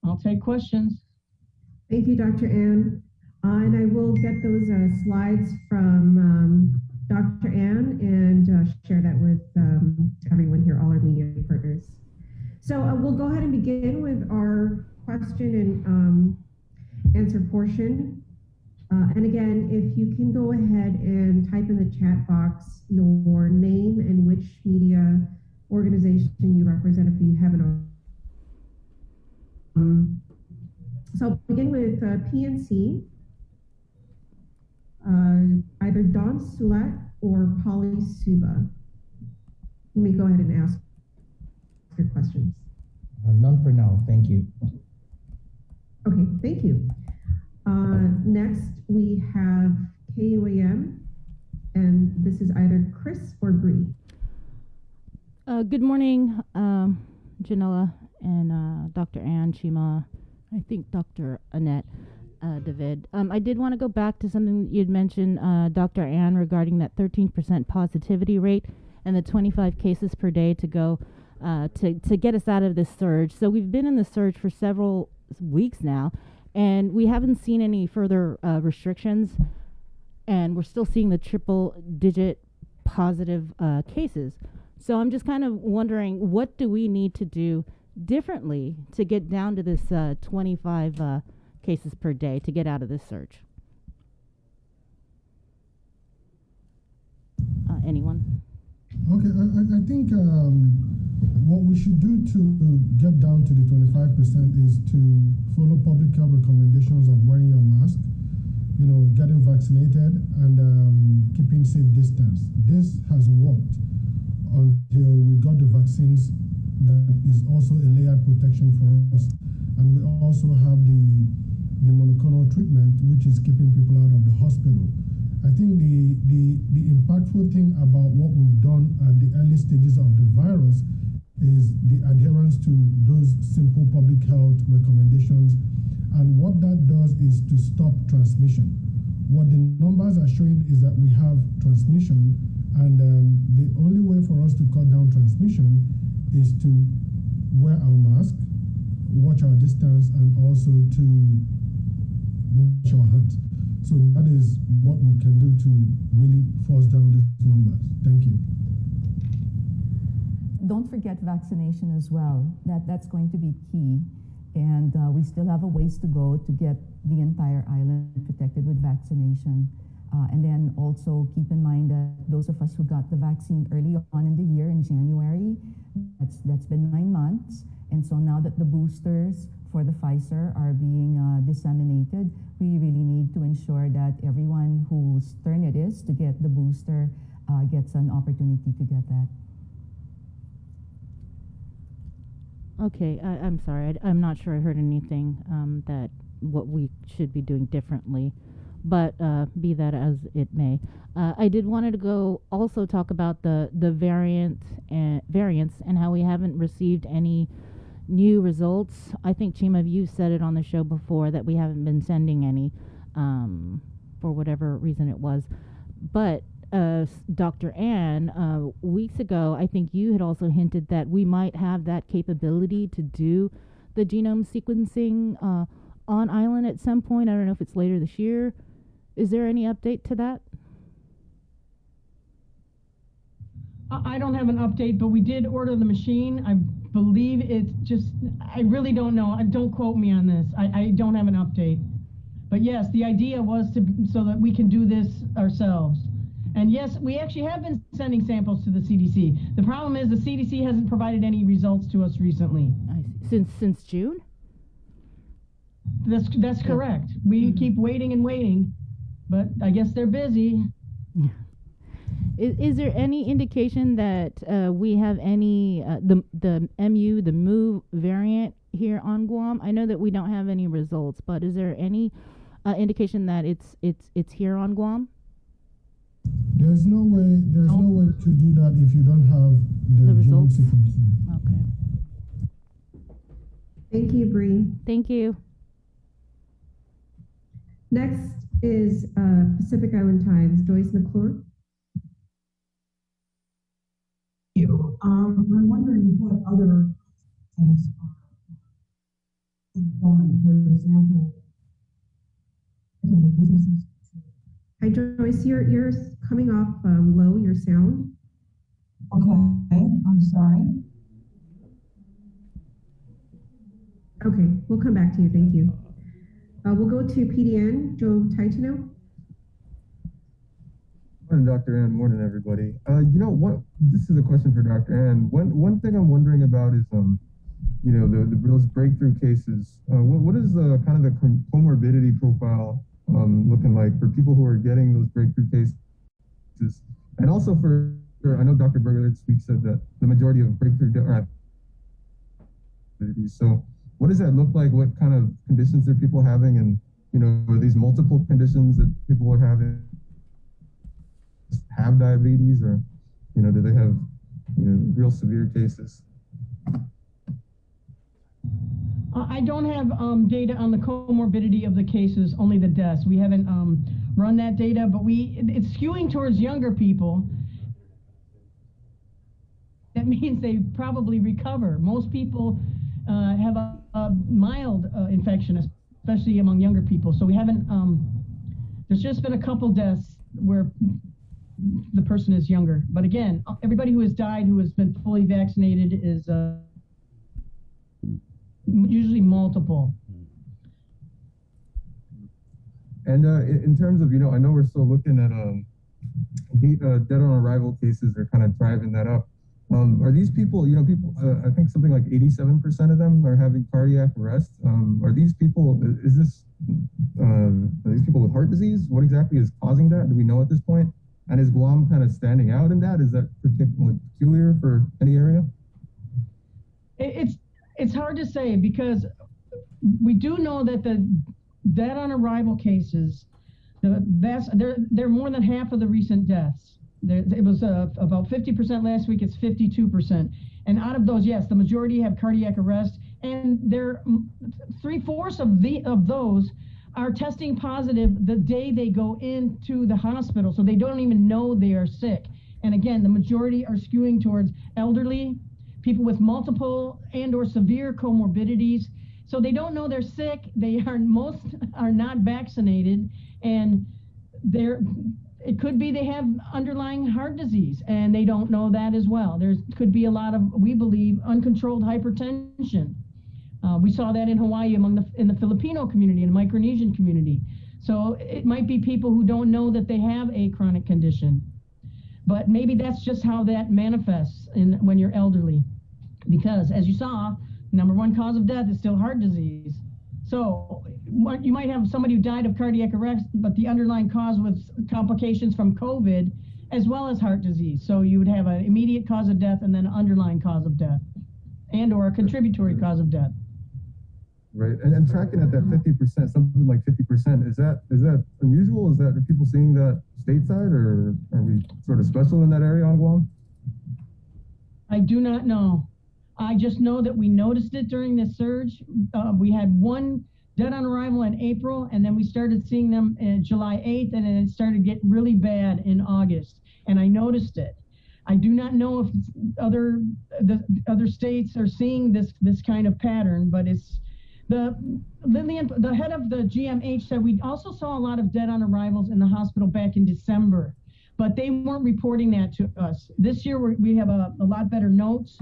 I'll take questions. Thank you, Dr. Ann. And I will get those slides from Dr. Ann and share that with everyone here, all our media partners. So we'll go ahead and begin with our question and answer portion. And again, if you can go ahead and type in the chat box your name and which media organization you represent if you haven't. So I'll begin with PNC, either Don Sulat or Polly Suba. You may go ahead and ask your questions. None for now, thank you. Okay, thank you. Next, we have KUAM, and this is either Chris or Bree. Good morning, Janella and Dr. Ann, Chima, I think Dr. Annette, David. I did want to go back to something you'd mentioned, Dr. Ann, regarding that 13% positivity rate and the 25 cases per day to go to get us out of this surge. So we've been in the surge for several weeks now, and we haven't seen any further restrictions, and we're still seeing the triple-digit positive cases. So I'm just kind of wondering, what do we need to do differently to get down to this 25 cases per day to get out of this surge? Anyone? Okay, I think what we should do to get down to the 25% is to follow public health recommendations of wearing your mask, getting vaccinated, and keeping safe distance. This has worked until we got the vaccines. That is also a layered protection for us. And we also have the monoclonal treatment, which is keeping people out of the hospital. I think the impactful thing about what we've done at the early stages of the virus is the adherence to those simple public health recommendations. And what that does is to stop transmission. What the numbers are showing is that we have transmission, and the only way for us to cut down transmission is to wear our mask, watch our distance, and also to wash our hands. So that is what we can do to really force down these numbers. Thank you. Don't forget vaccination as well. That's going to be key. And we still have a ways to go to get the entire island protected with vaccination. And then also keep in mind that those of us who got the vaccine early on in the year in January, that's been 9 months. And so now that the boosters for the Pfizer are being disseminated, we really need to ensure that everyone whose turn it is to get the booster gets an opportunity to get that. Okay, I'm sorry. I'm not sure I heard anything that what we should be doing differently, but be that as it may. I did wanted to go also talk about the variants and how we haven't received any new results. I think, Chima, you said it on the show before that we haven't been sending any for whatever reason it was. But Dr. Ann, weeks ago, I think you had also hinted that we might have that capability to do the genome sequencing on island at some point. I don't know if it's later this year. Is there any update to that? I don't have an update, but we did order the machine. I believe it's just, I really don't know. Don't quote me on this. I don't have an update. But yes, the idea was so that we can do this ourselves. And yes, we actually have been sending samples to the CDC. The problem is the CDC hasn't provided any results to us recently. Since June? That's correct. We keep waiting and waiting, but I guess they're busy. Is there any indication that we have any the mu variant here on Guam? I know that we don't have any results, but is there any indication that it's here on Guam? There's no way to do that if you don't have the results. Sequencing. Okay. Thank you, Bree. Thank you. Next is Pacific Island Times, Joyce McClure. I'm wondering what other things are done, for example, businesses. Hi, Joyce, you're coming off low, your sound. Okay, I'm sorry. Okay, we'll come back to you, thank you. We'll go to PDN, Joe Titano. Morning, Dr. Ann. Morning, everybody. This is a question for Dr. Ann. One thing I'm wondering about is, those breakthrough cases. What is the kind of the comorbidity profile looking like for people who are getting those breakthrough cases? And also I know Dr. Berger this week said that the majority of breakthrough so what does that look like? What kind of conditions are people having? And are these multiple conditions that people are having, have diabetes, or, do they have, real severe cases? I don't have data on the comorbidity of the cases, only the deaths. We haven't run that data, but it's skewing towards younger people. That means they probably recover. Most people have a mild infection, especially among younger people. So we haven't, there's just been a couple deaths where the person is younger. But again, everybody who has died who has been fully vaccinated is usually multiple. And in terms of, I know we're still looking at dead on arrival cases are kind of driving that up. Are these people, people, I think something like 87% of them are having cardiac arrest. Are these people, are these people with heart disease? What exactly is causing that? Do we know at this point? And is Guam kind of standing out in that? Is that particularly peculiar for any area? It's hard to say, because we do know that the dead on arrival cases, they're more than half of the recent deaths. It was about 50% last week. It's 52%. And out of those, yes, the majority have cardiac arrest, and they're 3/4 of those are testing positive the day they go into the hospital, so they don't even know they are sick. And again, the majority are skewing towards elderly, people with multiple and or severe comorbidities. So they don't know they're sick. Most are not vaccinated, and it could be they have underlying heart disease and they don't know that as well. There could be a lot of, we believe, uncontrolled hypertension. We saw that in Hawaii in the Filipino community and Micronesian community. So it might be people who don't know that they have a chronic condition. But maybe that's just how that manifests when you're elderly. Because as you saw, number one cause of death is still heart disease. So you might have somebody who died of cardiac arrest, but the underlying cause was complications from COVID as well as heart disease. So you would have an immediate cause of death and then an underlying cause of death and or a contributory cause of death. Right, and tracking at that 50%, something like 50%, is that unusual? Are people seeing that stateside, or are we sort of special in that area on Guam? I do not know. I just know that we noticed it during this surge. We had one dead on arrival in April, and then we started seeing them July 8th, and then it started getting really bad in August. And I noticed it. I do not know if other states are seeing this kind of pattern, but it's Lillian, the head of the GMH, said we also saw a lot of dead on arrivals in the hospital back in December, but they weren't reporting that to us. This year we have a lot better notes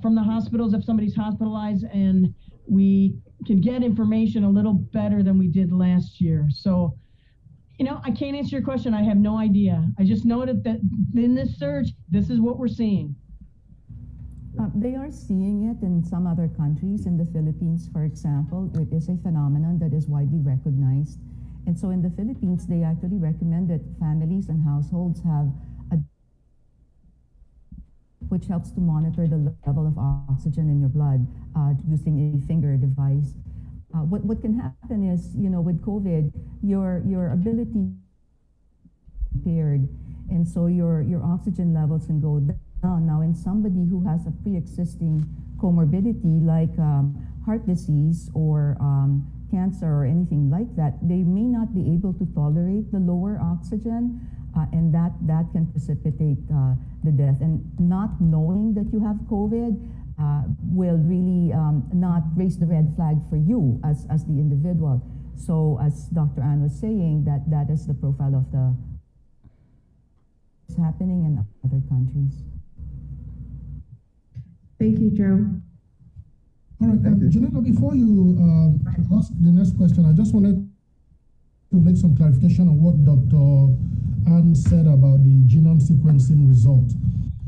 from the hospitals if somebody's hospitalized, and we can get information a little better than we did last year. So, I can't answer your question. I have no idea. I just noted that in this surge, this is what we're seeing. They are seeing it in some other countries. In the Philippines, for example, it is a phenomenon that is widely recognized. And so in the Philippines, they actually recommend that families and households have which helps to monitor the level of oxygen in your blood using a finger device. What can happen is, with COVID, your ability impaired, and so your oxygen levels can go down. Now, in somebody who has a pre-existing comorbidity like heart disease or cancer or anything like that, they may not be able to tolerate the lower oxygen, and that can precipitate the death. And not knowing that you have COVID will really not raise the red flag for you as the individual. So as Dr. Ann was saying, that is the profile of what's happening in other countries. Thank you, Joe. All right, Janella, before you ask the next question, I just wanted to make some clarification on what Dr. Ann said about the genome sequencing result.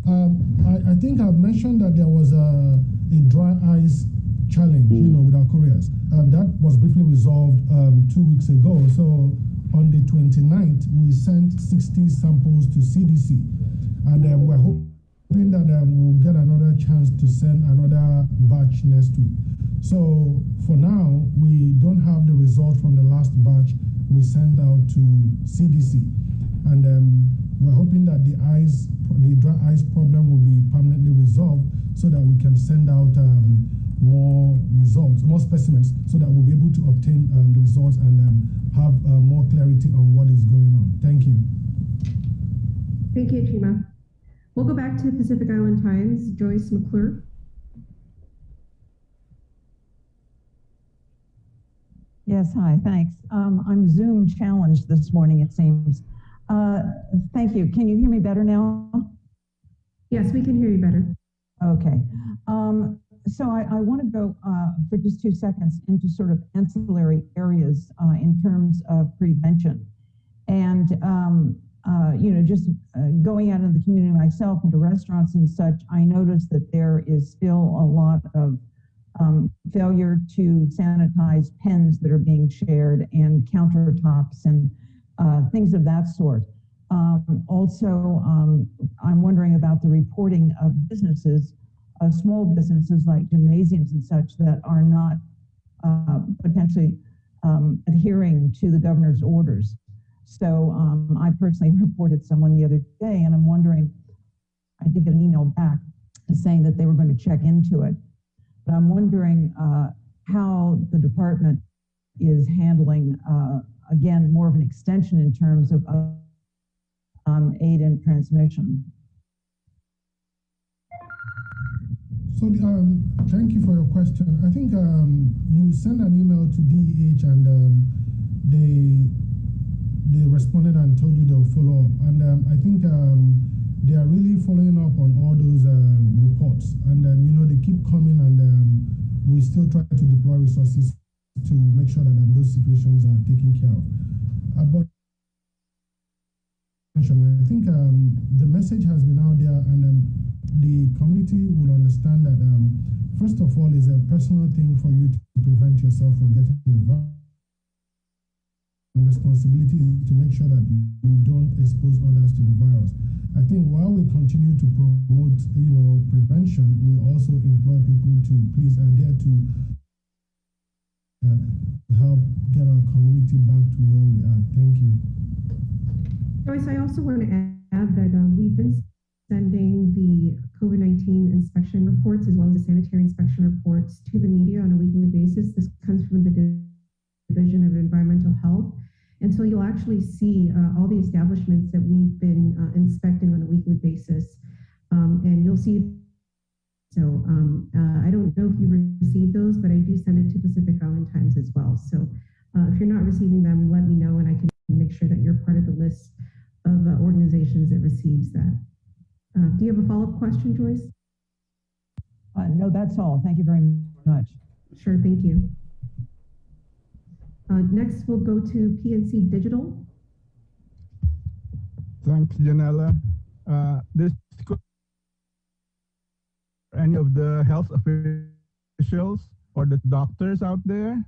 I think I've mentioned that there was a dry ice challenge, with our couriers. That was briefly resolved 2 weeks ago. So on the 29th, we sent 60 samples to CDC, and we're hoping that we'll get another chance to send another batch next week. So for now, we don't have the result from the last batch we sent out to CDC. And we're hoping that the dry eyes problem will be permanently resolved so that we can send out more results, more specimens, so that we'll be able to obtain the results and have more clarity on what is going on. Thank you. Thank you, Chima. We'll go back to Pacific Island Times. Joyce McClure. Yes, hi, thanks. I'm Zoom challenged this morning, it seems. Thank you. Can you hear me better now? Yes, we can hear you better. Okay. So I want to go for just 2 seconds into sort of ancillary areas in terms of prevention. And, just going out into the community myself, into restaurants and such, I noticed that there is still a lot of failure to sanitize pens that are being shared and countertops and things of that sort. Also, I'm wondering about the reporting of businesses, small businesses like gymnasiums and such that are not potentially adhering to the governor's orders. So I personally reported someone the other day, and I'm wondering, I did get an email back saying that they were going to check into it. But I'm wondering how the department is handling, again, more of an extension in terms of aid and transmission. So thank you for your question. I think you sent an email to DEH and they responded and told you they'll follow up. And I think they are really following up on all those reports. And they keep coming, and we still try to deploy resources to make sure that those situations are taken care of. But I think the message has been out there, and the community will understand that first of all, it's a personal thing for you to prevent yourself from getting the virus. Responsibility is to make sure that you don't expose others to the virus. I think while we continue to promote, prevention, we also employ people to please adhere to help get our community back to where we are. Thank you. Joyce, I also want to add that we've been sending the COVID-19 inspection reports as well as the sanitary inspection reports to the media on a weekly basis. This comes from the Division of Environmental Health. And so you'll actually see all the establishments that we've been inspecting on a weekly basis. And you'll see, so I don't know if you received those, but I do send it to Pacific Island Times as well. So if you're not receiving them, let me know and I can make sure that you're part of the list of organizations that receives that. Do you have a follow-up question, Joyce? No, that's all. Thank you very much. Sure, thank you. Next, we'll go to PNC Digital. Thanks, Janella. This any of the health officials or the doctors out there,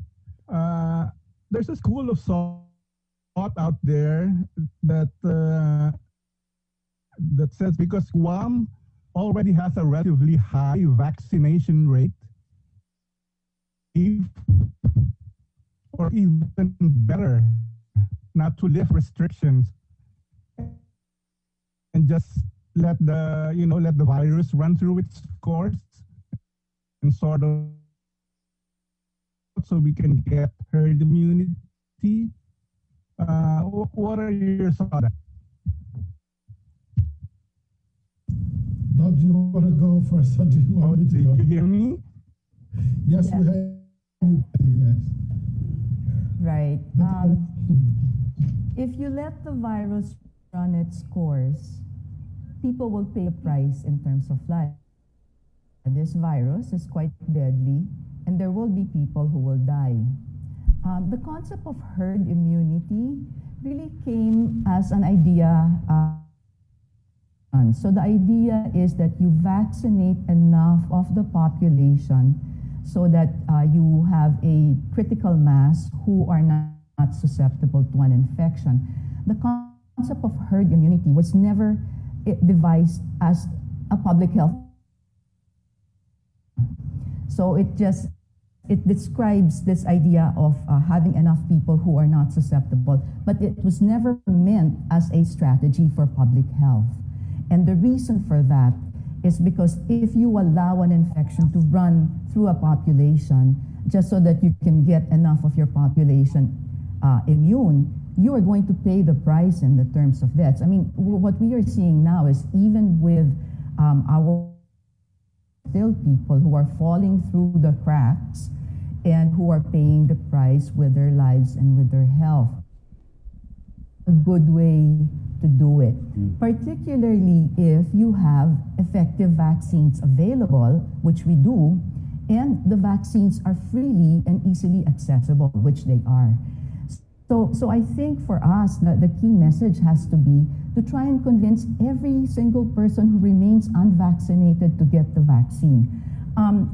there's a school of thought out there that that says because Guam already has a relatively high vaccination rate, or even better, not to lift restrictions and just let the virus run through its course and sort of so we can get herd immunity. What are your thoughts on that? Doug, do you want to go first, or do you want me to go? Did you hear me? Yes, we heard you. Yes. Right. If you let the virus run its course, people will pay a price in terms of life. This virus is quite deadly, and there will be people who will die. The concept of herd immunity really came as an idea. So the idea is that you vaccinate enough of the population so that you have a critical mass who are not susceptible to an infection. The concept of herd immunity was never devised as a public health. So it just it describes this idea of having enough people who are not susceptible, but it was never meant as a strategy for public health. And the reason for that is because if you allow an infection to run through a population just so that you can get enough of your population immune, you are going to pay the price in the terms of deaths. I mean, what we are seeing now is even with our still people who are falling through the cracks and who are paying the price with their lives and with their health. A good way to do it, particularly if you have effective vaccines available, which we do, and the vaccines are freely and easily accessible, which they are. So I think for us, the key message has to be to try and convince every single person who remains unvaccinated to get the vaccine.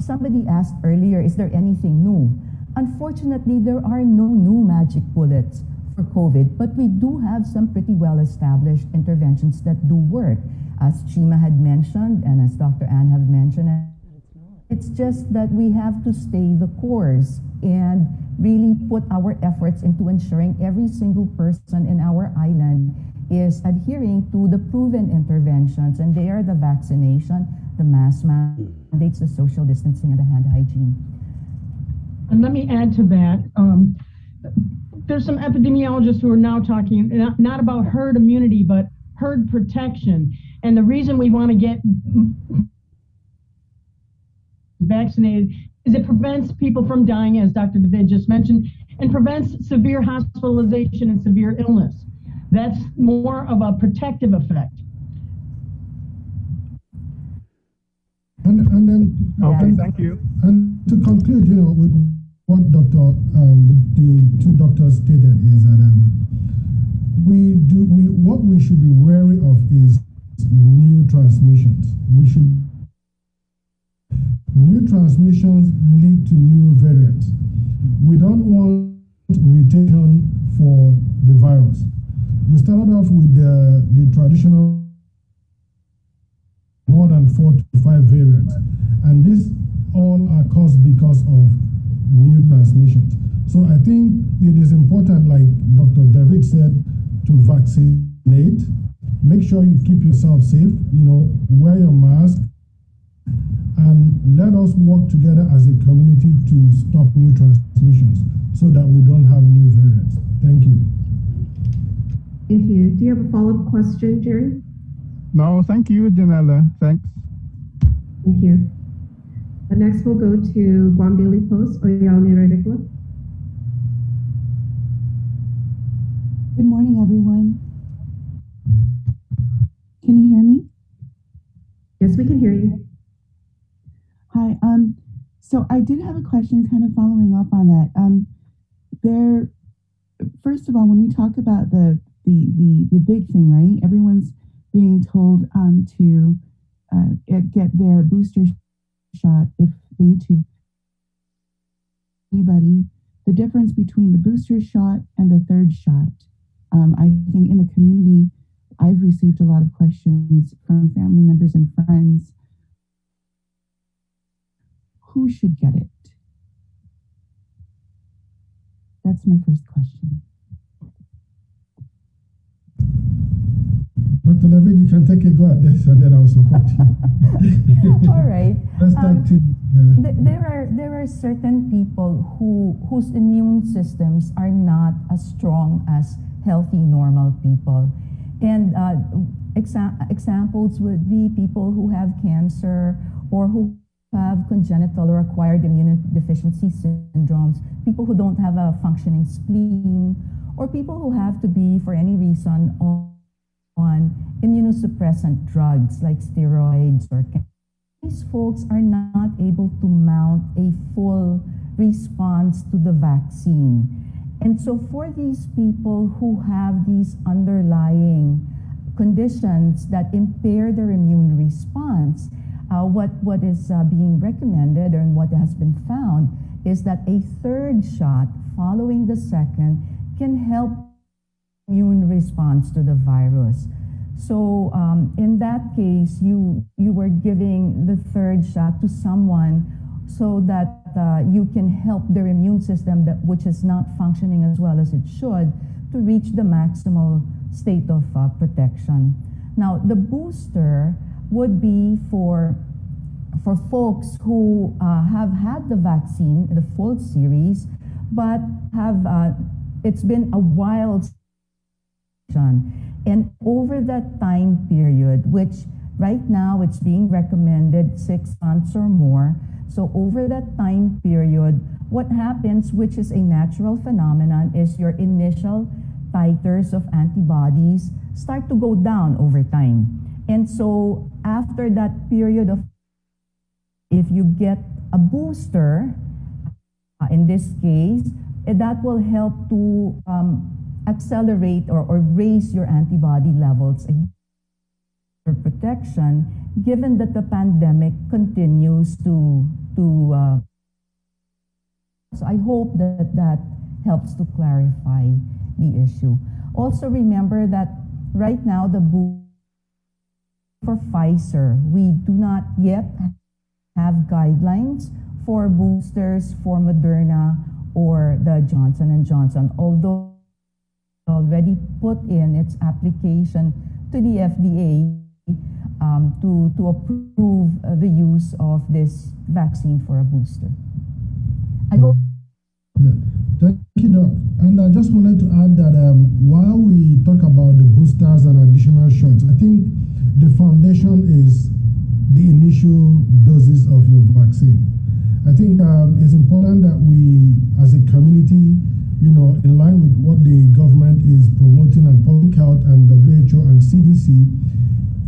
Somebody asked earlier, is there anything new? Unfortunately, there are no new magic bullets for COVID, but we do have some pretty well-established interventions that do work, as Chima had mentioned and as Dr. Ann have mentioned. It's just that we have to stay the course and really put our efforts into ensuring every single person in our island is adhering to the proven interventions, and they are the vaccination, the mask mandates, the social distancing, and the hand hygiene. And let me add to that. There's some epidemiologists who are now talking not about herd immunity, but herd protection. And the reason we want to get vaccinated is it prevents people from dying, as Dr. David just mentioned, and prevents severe hospitalization and severe illness. That's more of a protective effect. And then, okay, thank you. And to conclude, with what the two doctors stated is that what we should be wary of is new transmissions. New transmissions lead to new variants. We don't want mutation for the virus. We started off with the traditional more than 4 to 5 variants, and these all are caused because of new transmissions. So I think it is important, like Dr. David said, to vaccinate. Make sure you keep yourself safe, wear your mask, and let us work together as a community to stop new transmissions so that we don't have new variants. Thank you. Thank you. Do you have a follow-up question, Jerry? No, thank you, Janella. Thanks. Thank you. Next, we'll go to Guam Daily Post, Oyalni Redekla. Good morning, everyone. Can you hear me? Yes, we can hear you. Hi. So I did have a question kind of following up on that. First of all, when we talk about the big thing, right? Everyone's being told to get their booster shot if they need to. Anybody, the difference between the booster shot and the third shot. I think in the community, I've received a lot of questions from family members and friends. Who should get it? That's my first question. Dr. David, you can take a go at this and then I'll support you. All right. Let's start There are certain people whose immune systems are not as strong as healthy, normal people. And examples would be people who have cancer or who have congenital or acquired immunodeficiency syndromes, people who don't have a functioning spleen, or people who have to be, for any reason, on immunosuppressant drugs like steroids or these folks are not able to mount a full response to the vaccine. And so for these people who have these underlying conditions that impair their immune response, what is being recommended and what has been found is that a third shot following the second can help immune response to the virus. So in that case, you were giving the third shot to someone so that you can help their immune system, which is not functioning as well as it should, to reach the maximal state of protection. Now, the booster would be for folks who have had the vaccine, the full series, but have it's been a while. And over that time period, which right now it's being recommended 6 months or more, so over that time period, what happens, which is a natural phenomenon, is your initial titers of antibodies start to go down over time. And so after that period of, if you get a booster, in this case, that will help to accelerate or raise your antibody levels for protection, given that the pandemic continues to so I hope that helps to clarify the issue. Also remember that right now the booster for Pfizer, we do not yet have guidelines for boosters for Moderna or the Johnson & Johnson, although already put in its application to the FDA to approve the use of this vaccine for a booster. I hope. Yeah. Thank you, Doc. And I just wanted to add that while we talk about the boosters and additional shots, I think the foundation is the initial doses of your vaccine. I think it's important that we, as a community, in line with what the government is promoting and public health and WHO and CDC,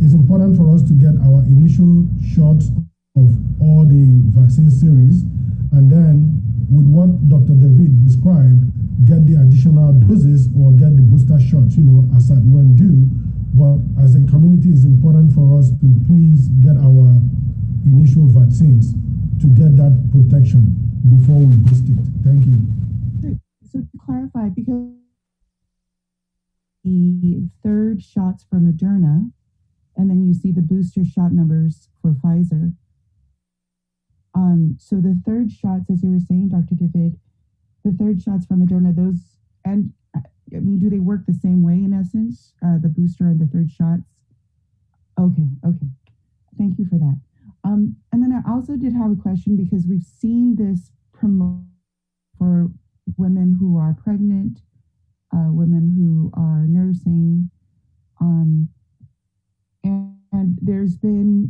it's important for us to get our initial shots of all the vaccine series, and then with what Dr. David described, get the additional doses or get the booster shots, as at when due. But as a community, it's important for us to please get our initial vaccines to get that protection before we boost it. Thank you. So to clarify, because the third shots for Moderna, and then you see the booster shot numbers for Pfizer. So the third shots, as you were saying, Dr. David, the third shots for Moderna, those, and do they work the same way in essence, the booster and the third shots? Okay. Thank you for that. And then I also did have a question because we've seen this promote for women who are pregnant, women who are nursing, and there's been,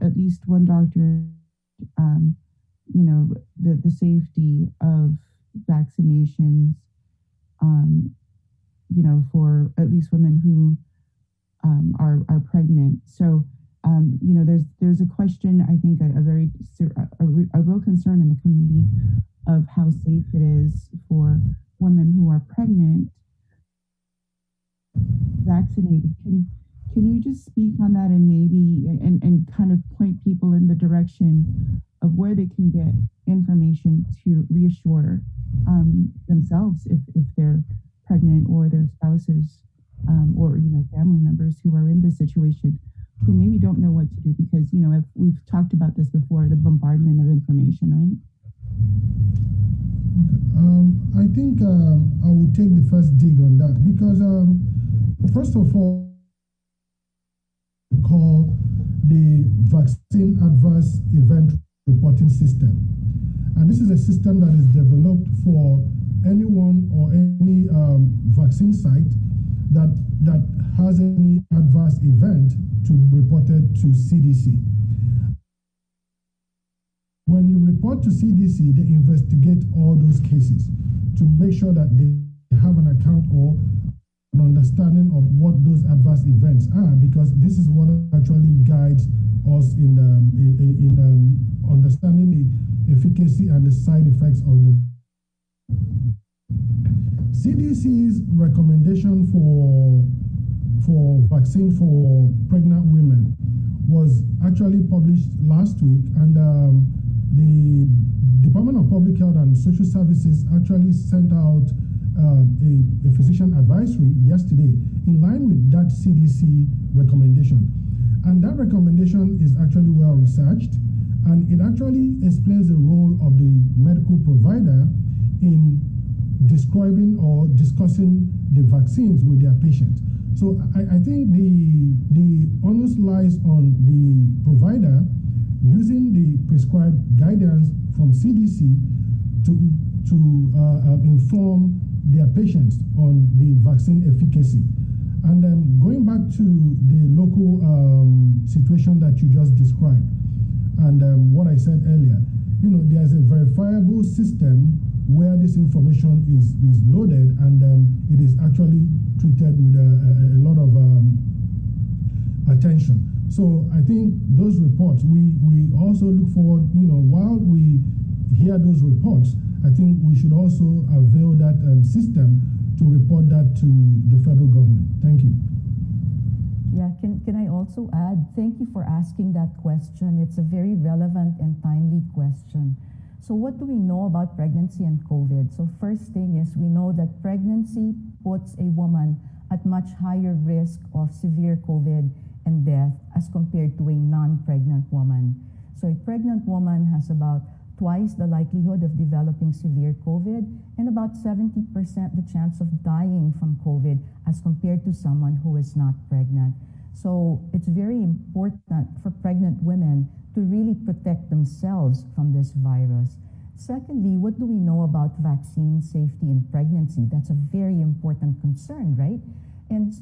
at least one doctor, the safety of vaccinations, for at least women who are pregnant. So, there's a question, I think, a real concern in the community of how safe it is for women who are pregnant, vaccinated. Can you just speak on that and maybe and kind of point people in the direction of where they can get information to reassure themselves if they're pregnant, or their spouses, or family members who are in this situation, who maybe don't know what to do, because if we've talked about this before, the bombardment of information, right? Okay. I think I will take the first dig on that, because first of all, call the Vaccine Adverse Event Reporting System. And this is a system that is developed for anyone or any vaccine site that has any adverse event to be reported to CDC. When you report to CDC, they investigate all those cases to make sure that they have an account or an understanding of what those adverse events are, because this is what actually guides us in understanding the efficacy and the side effects of the CDC's recommendation for vaccine for pregnant women was actually published last week, and the Department of Public Health and Social Services actually sent out a physician advisory yesterday in line with that CDC recommendation. And that recommendation is actually well researched, And it actually explains the role of the medical provider in describing or discussing the vaccines with their patients. So I think the onus lies on the provider using the prescribed guidance from CDC to inform their patients on the vaccine efficacy. And then going back to the local situation that you just described, and what I said earlier, there's a verifiable system where this information is loaded, and it is actually treated with a lot of attention. So I think those reports, we also look forward, while we hear those reports, I think we should also avail that system to report that to the federal government. Thank you. Yeah, can I also add, thank you for asking that question. It's a very relevant and timely question. So what do we know about pregnancy and COVID? So first thing is we know that pregnancy puts a woman at much higher risk of severe COVID and death as compared to a non-pregnant woman. So a pregnant woman has about twice the likelihood of developing severe COVID and about 70% the chance of dying from COVID as compared to someone who is not pregnant. So it's very important for pregnant women to really protect themselves from this virus. Secondly, what do we know about vaccine safety in pregnancy? That's a very important concern, right? And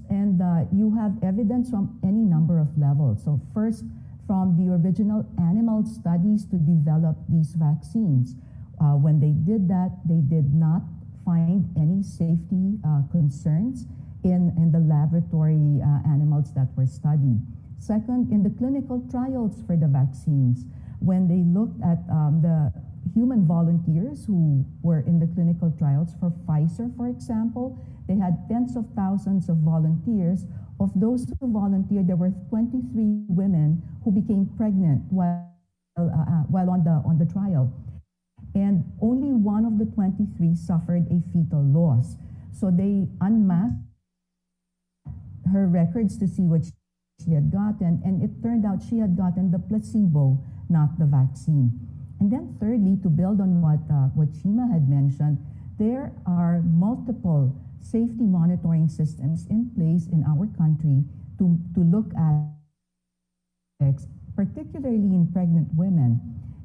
you have evidence from any number of levels. So first, from the original animal studies to develop these vaccines. When they did that, they did not find any safety concerns in the laboratory animals that were studied. Second, in the clinical trials for the vaccines, when they looked at the human volunteers who were in the clinical trials for Pfizer, for example, they had tens of thousands of volunteers. Of those who volunteered, there were 23 women who became pregnant while on the trial. And only one of the 23 suffered a fetal loss. So they unmasked her records to see what she had gotten, and it turned out she had gotten the placebo, not the vaccine. And then thirdly, to build on what Shima had mentioned, there are multiple safety monitoring systems in place in our country to look at, particularly in pregnant women.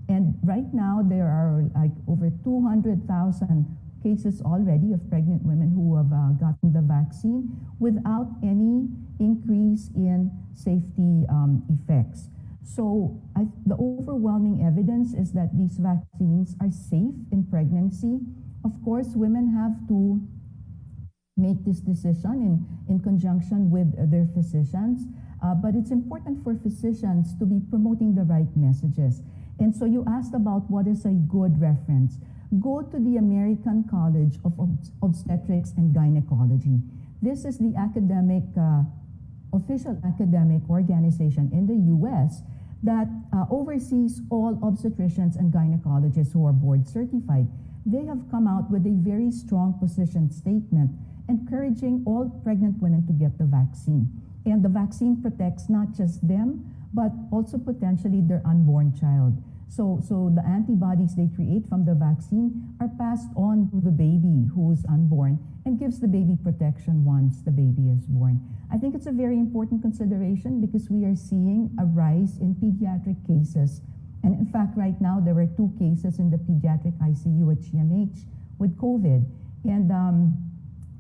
And right now, there are like over 200,000 cases already of pregnant women who have gotten the vaccine without any increase in safety effects. So the overwhelming evidence is that these vaccines are safe in pregnancy. Of course, women have to make this decision in conjunction with their physicians, but it's important for physicians to be promoting the right messages. And so you asked about what is a good reference. Go to the American College of Obstetrics and Gynecology. This is the academic, official academic organization in the US that oversees all obstetricians and gynecologists who are board certified. They have come out with a very strong position statement encouraging all pregnant women to get the vaccine. And the vaccine protects not just them, but also potentially their unborn child. So the antibodies they create from the vaccine are passed on to the baby who is unborn and gives the baby protection once the baby is born. I think it's a very important consideration because we are seeing a rise in pediatric cases. And in fact, right now, there were 2 cases in the pediatric ICU at GMH with COVID. And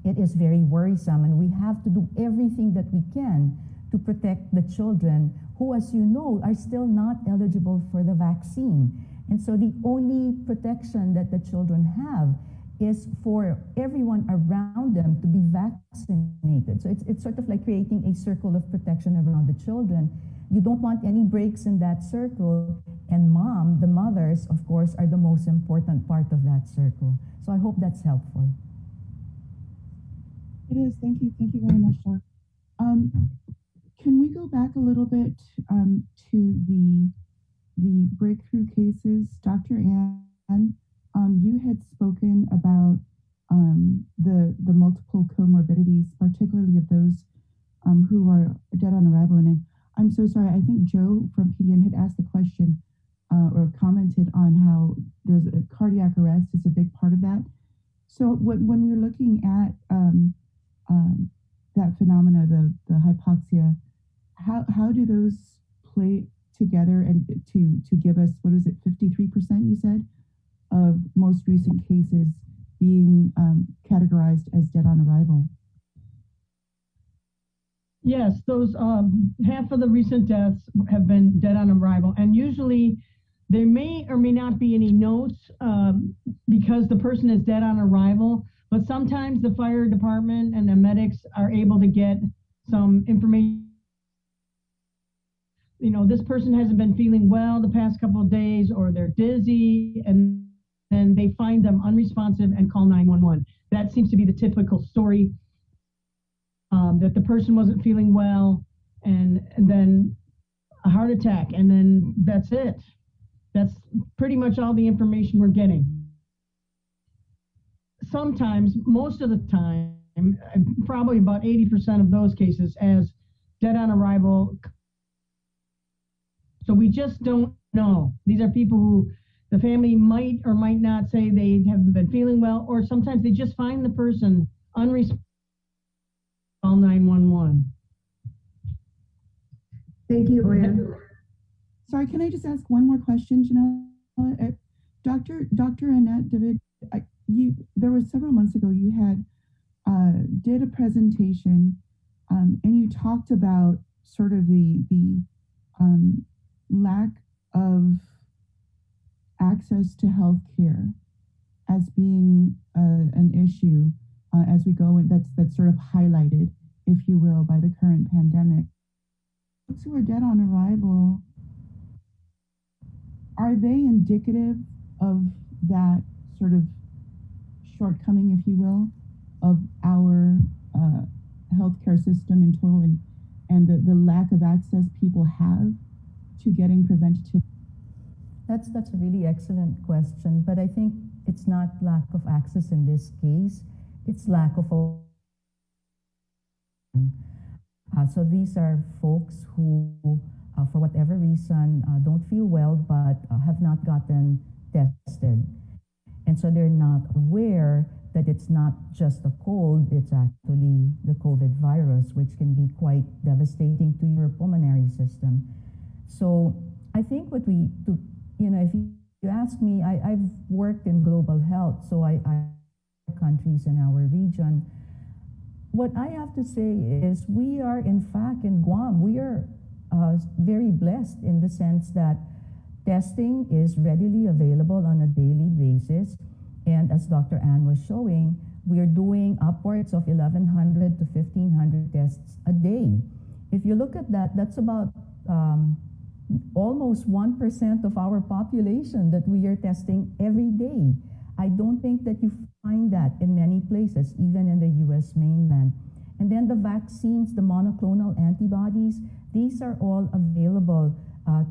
it is very worrisome, and we have to do everything that we can to protect the children who, as you know, are still not eligible for the vaccine. And so the only protection that the children have is for everyone around them to be vaccinated. So it's sort of like creating a circle of protection around the children. You don't want any breaks in that circle, and the mothers, of course, are the most important part of that circle. So I hope that's helpful. It is. Thank you. Thank you very much, Doc. Can we go back a little bit to the breakthrough cases? Dr. Ann, you had spoken about the multiple comorbidities, particularly of those who are dead on arrival. And I'm so sorry. I think Joe from PDN had asked the question, or commented on how there's a cardiac arrest is a big part of that. So when we're looking at that phenomena, the hypoxia, how do those play together and to give us, what is it, 53% you said, of most recent cases being categorized as dead on arrival? Yes, those half of the recent deaths have been dead on arrival, and usually there may or may not be any notes because the person is dead on arrival, but sometimes the fire department and the medics are able to get some information. You know, this person hasn't been feeling well the past couple of days, or they're dizzy, and then they find them unresponsive and call 911. That seems to be the typical story, that the person wasn't feeling well, and then a heart attack, and then that's it. That's pretty much all the information we're getting. Sometimes, most of the time, probably about 80% of those cases as dead on arrival. So we just don't know. These are people who the family might or might not say they haven't been feeling well, or sometimes they just find the person unresponsive. Call 911. Thank you, Oya. Sorry, can I just ask one more question, Janelle? Dr. Annette David, there was several months ago you had did a presentation and you talked about sort of the lack of access to health care as being an issue as we go, and that's sort of highlighted, if you will, by the current pandemic. Folks who are dead on arrival, are they indicative of that sort of shortcoming, if you will, of our healthcare system in total, and the lack of access people have to getting preventative? That's a really excellent question, but I think it's not lack of access in this case. It's lack of. So these are folks who, for whatever reason, don't feel well, but have not gotten tested. And so they're not aware that it's not just a cold, it's actually the COVID virus, which can be quite devastating to your pulmonary system. So I think what we do, if you ask me, I've worked in global health, so I countries in our region. What I have to say is we are, in fact, in Guam, we are very blessed in the sense that testing is readily available on a daily basis. And as Dr. Ann was showing, we are doing upwards of 1,100 to 1,500 tests a day. If you look at that, that's about almost 1% of our population that we are testing every day. I don't think that you find that in many places, even in the US mainland. And then the vaccines, the monoclonal antibodies, these are all available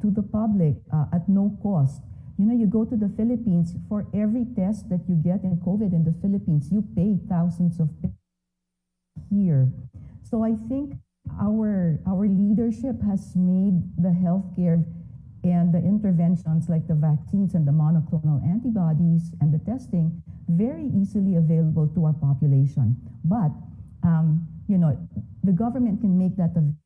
to the public at no cost. You go to the Philippines, for every test that you get in COVID in the Philippines, you pay thousands of here. So I think our leadership has made the healthcare and the interventions like the vaccines and the monoclonal antibodies and the testing very easily available to our population. But, the government can make that available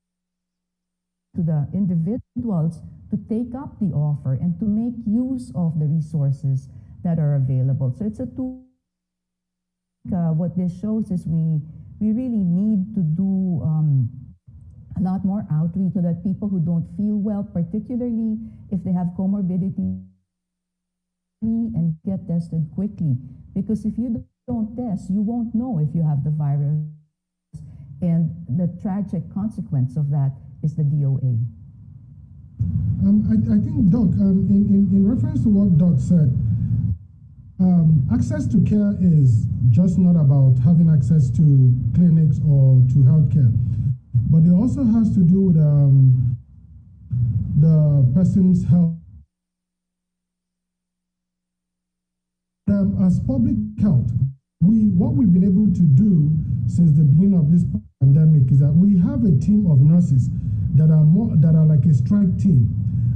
to the individuals to take up the offer and to make use of the resources that are available. So it's a tool. What this shows is we really need to do a lot more outreach so that people who don't feel well, particularly if they have comorbidity, and get tested quickly. Because if you don't test, you won't know if you have the virus. And the tragic consequence of that is the DOA. I think, Doc, in reference to what Doc said, access to care is just not about having access to clinics or to healthcare, but it also has to do with the person's health. As public health, what we've been able to do since the beginning of this pandemic is that we have a team of nurses that are like a strike team,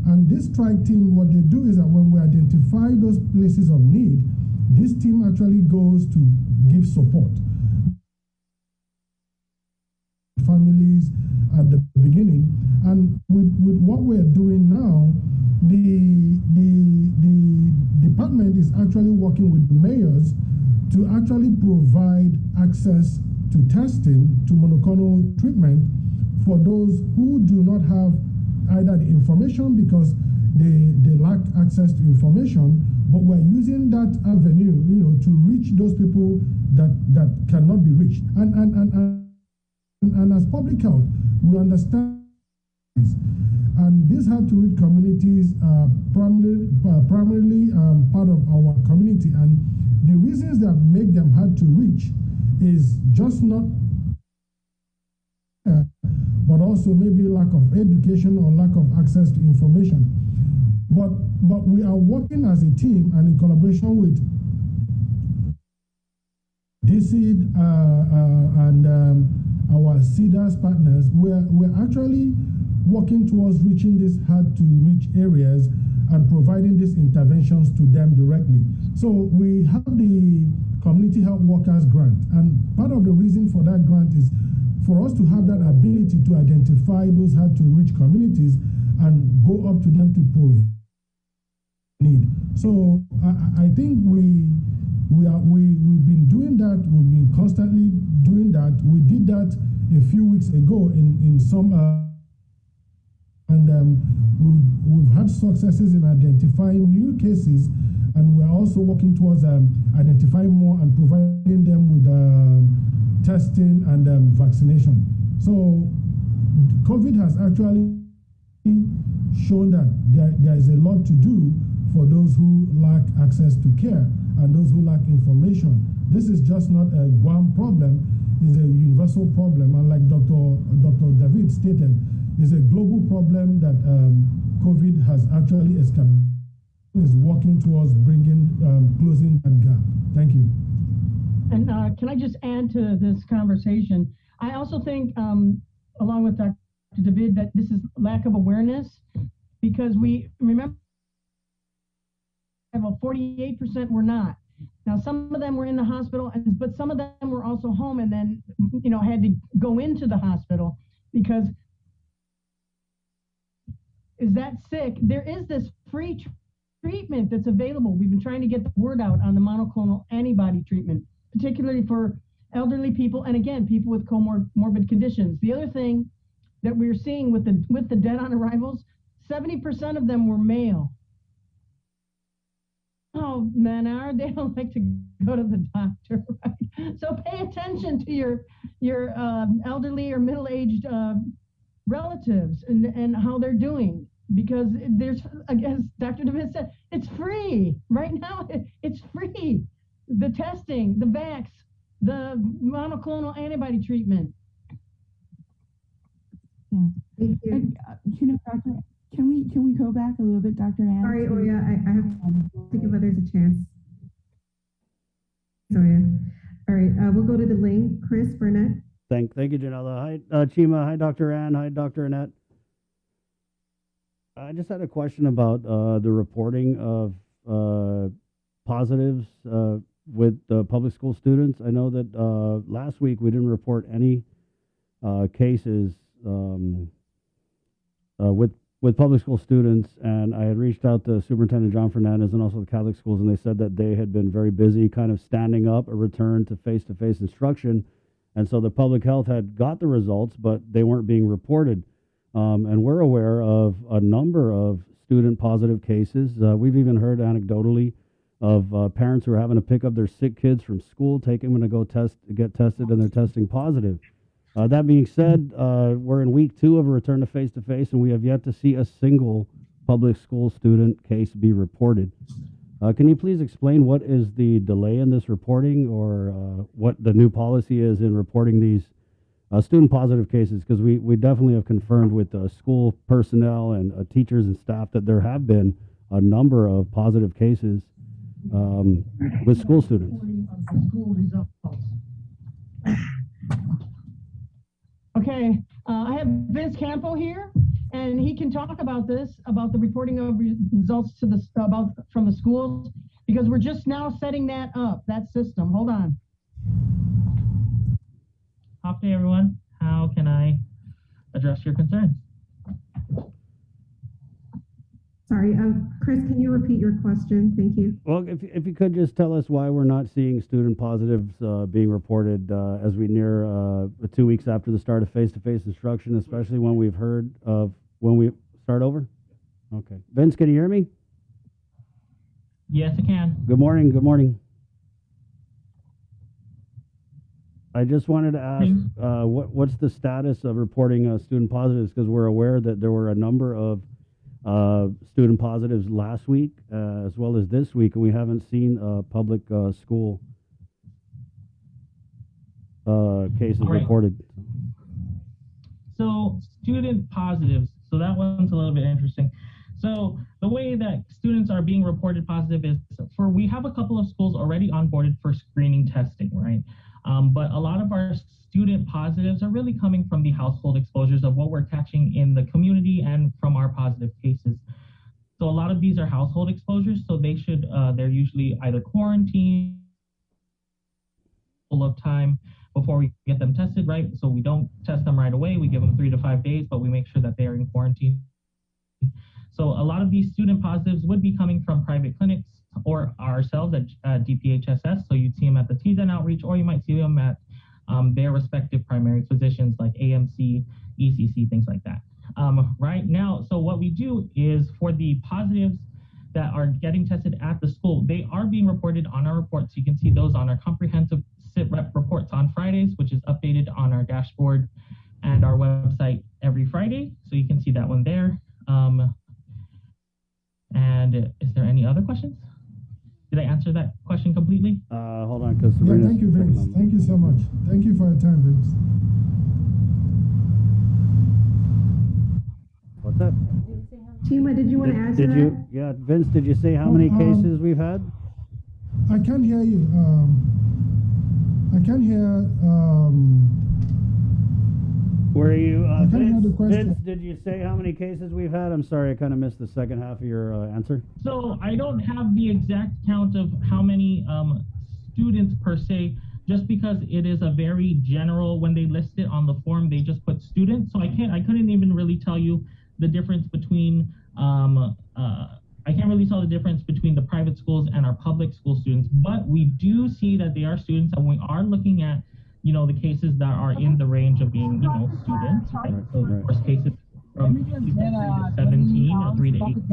And this strike team, what they do is that when we identify those places of need, this team actually goes to give support. Families at the beginning, and with what we're doing now, the department is actually working with the mayors to actually provide access to testing, to monoclonal treatment for those who do not have either the information because they lack access to information, but we're using that avenue, to reach those people that cannot be reached. And as public health, we understand this. And these hard-to-reach communities are primarily part of our community. And the reasons that make them hard to reach is just not, but also maybe lack of education or lack of access to information. But we are working as a team and in collaboration with DCID and our CEDARS partners. We're actually working towards reaching these hard-to-reach areas and providing these interventions to them directly. So we have the Community Health Workers Grant, and part of the reason for that grant is for us to have that ability to identify those hard-to-reach communities and go up to them to provide need. So I think we've been doing that. We've been constantly doing that. We did that a few weeks ago in some, we've had successes in identifying new cases, and we're also working towards identifying more and providing them with testing and vaccination. So COVID has actually shown that there is a lot to do for those who lack access to care and those who lack information. This is just not a Guam problem, it's a universal problem. And like Dr. David stated, it's a global problem that COVID has actually escalated, is working towards closing that gap. Thank you. And can I just add to this conversation? I also think, along with Dr. David, that this is lack of awareness, because we remember 48% were not. Now, some of them were in the hospital, but some of them were also home and then, had to go into the hospital because is that sick. There is this free treatment that's available. We've been trying to get the word out on the monoclonal antibody treatment, particularly for elderly people and, again, people with comorbid conditions. The other thing that we're seeing with the dead on arrivals, 70% of them were male. Oh, men they don't like to go to the doctor, right? So pay attention to your elderly or middle-aged relatives and how they're doing, because there's, as Dr. David said, it's free. Right now, it's free. The testing, the vax, the monoclonal antibody treatment. Yeah. Thank you. And, Doctor, can we go back a little bit, Dr. Ann? Sorry, Oya, I have to give others a chance. Oya. All right, we'll go to the link. Chris Burnett. Thank you, Janella. Hi, Chima. Hi, Dr. Ann. Hi, Dr. Annette. I just had a question about the reporting of positives with public school students. I know that last week we didn't report any cases with public school students, and I had reached out to Superintendent John Fernandez and also the Catholic schools, and they said that they had been very busy kind of standing up a return to face-to-face instruction, and so the public health had got the results, but they weren't being reported. And we're aware of a number of student positive cases. We've even heard anecdotally of parents who are having to pick up their sick kids from school, take them to go get tested, and they're testing positive. That being said, we're in week 2 of a return to face-to-face, and we have yet to see a single public school student case be reported. Can you please explain what is the delay in this reporting, or what the new policy is in reporting these student positive cases? Because we definitely have confirmed with school personnel and teachers and staff that there have been a number of positive cases with school students. Okay, I have Vince Campo here, and he can talk about this, about the reporting of results to the from the schools, because we're just now setting that up, that system. Hold on. Hi, everyone. How can I address your concerns? Sorry, Chris, can you repeat your question? Thank you. Well, if you could just tell us why we're not seeing student positives being reported as we near 2 weeks after the start of face-to-face instruction, especially when we've heard of when we start over? Okay. Vince, can you hear me? Yes, I can. Good morning. Good morning. I just wanted to ask, what's the status of reporting student positives? Because we're aware that there were a number of student positives last week as well as this week, and we haven't seen public school cases reported. So student positives, so that one's a little bit interesting. So the way that students are being reported positive is we have a couple of schools already onboarded for screening testing, right? But a lot of our student positives are really coming from the household exposures of what we're catching in the community and from our positive cases. So a lot of these are household exposures, so they're usually either quarantined full of time before we get them tested, right? So we don't test them right away. We give them 3 to 5 days, but we make sure that they are in quarantine. So a lot of these student positives would be coming from private clinics or ourselves at DPHSS. So you'd see them at the TZEN outreach, or you might see them at their respective primary physicians like AMC, ECC, things like that. Right now, so what we do is for the positives that are getting tested at the school, they are being reported on our reports. You can see those on our comprehensive SITREP reports on Fridays, which is updated on our dashboard and our website every Friday. So you can see that one there. And is there any other questions? Did I answer that question completely? Hold on, because yeah, thank you, Vince. Thank you so much. Thank you for your time, Vince. What's that? Chima, did you want to answer that? Yeah, Vince, did you say how many cases we've had? I can't hear you. I can't hear. Were you, I can't hear the question. Vince, did you say how many cases we've had? I'm sorry, I kind of missed the second half of your answer. So I don't have the exact count of how many students per se, just because it is a very general, when they list it on the form, they just put students. So I couldn't even really tell you the difference between, I can't really tell the difference between the private schools and our public school students, but we do see that they are students, and we are looking at, the cases that are in the range of being, students, right? So of course, cases from 3 to 17 or 3 to 18.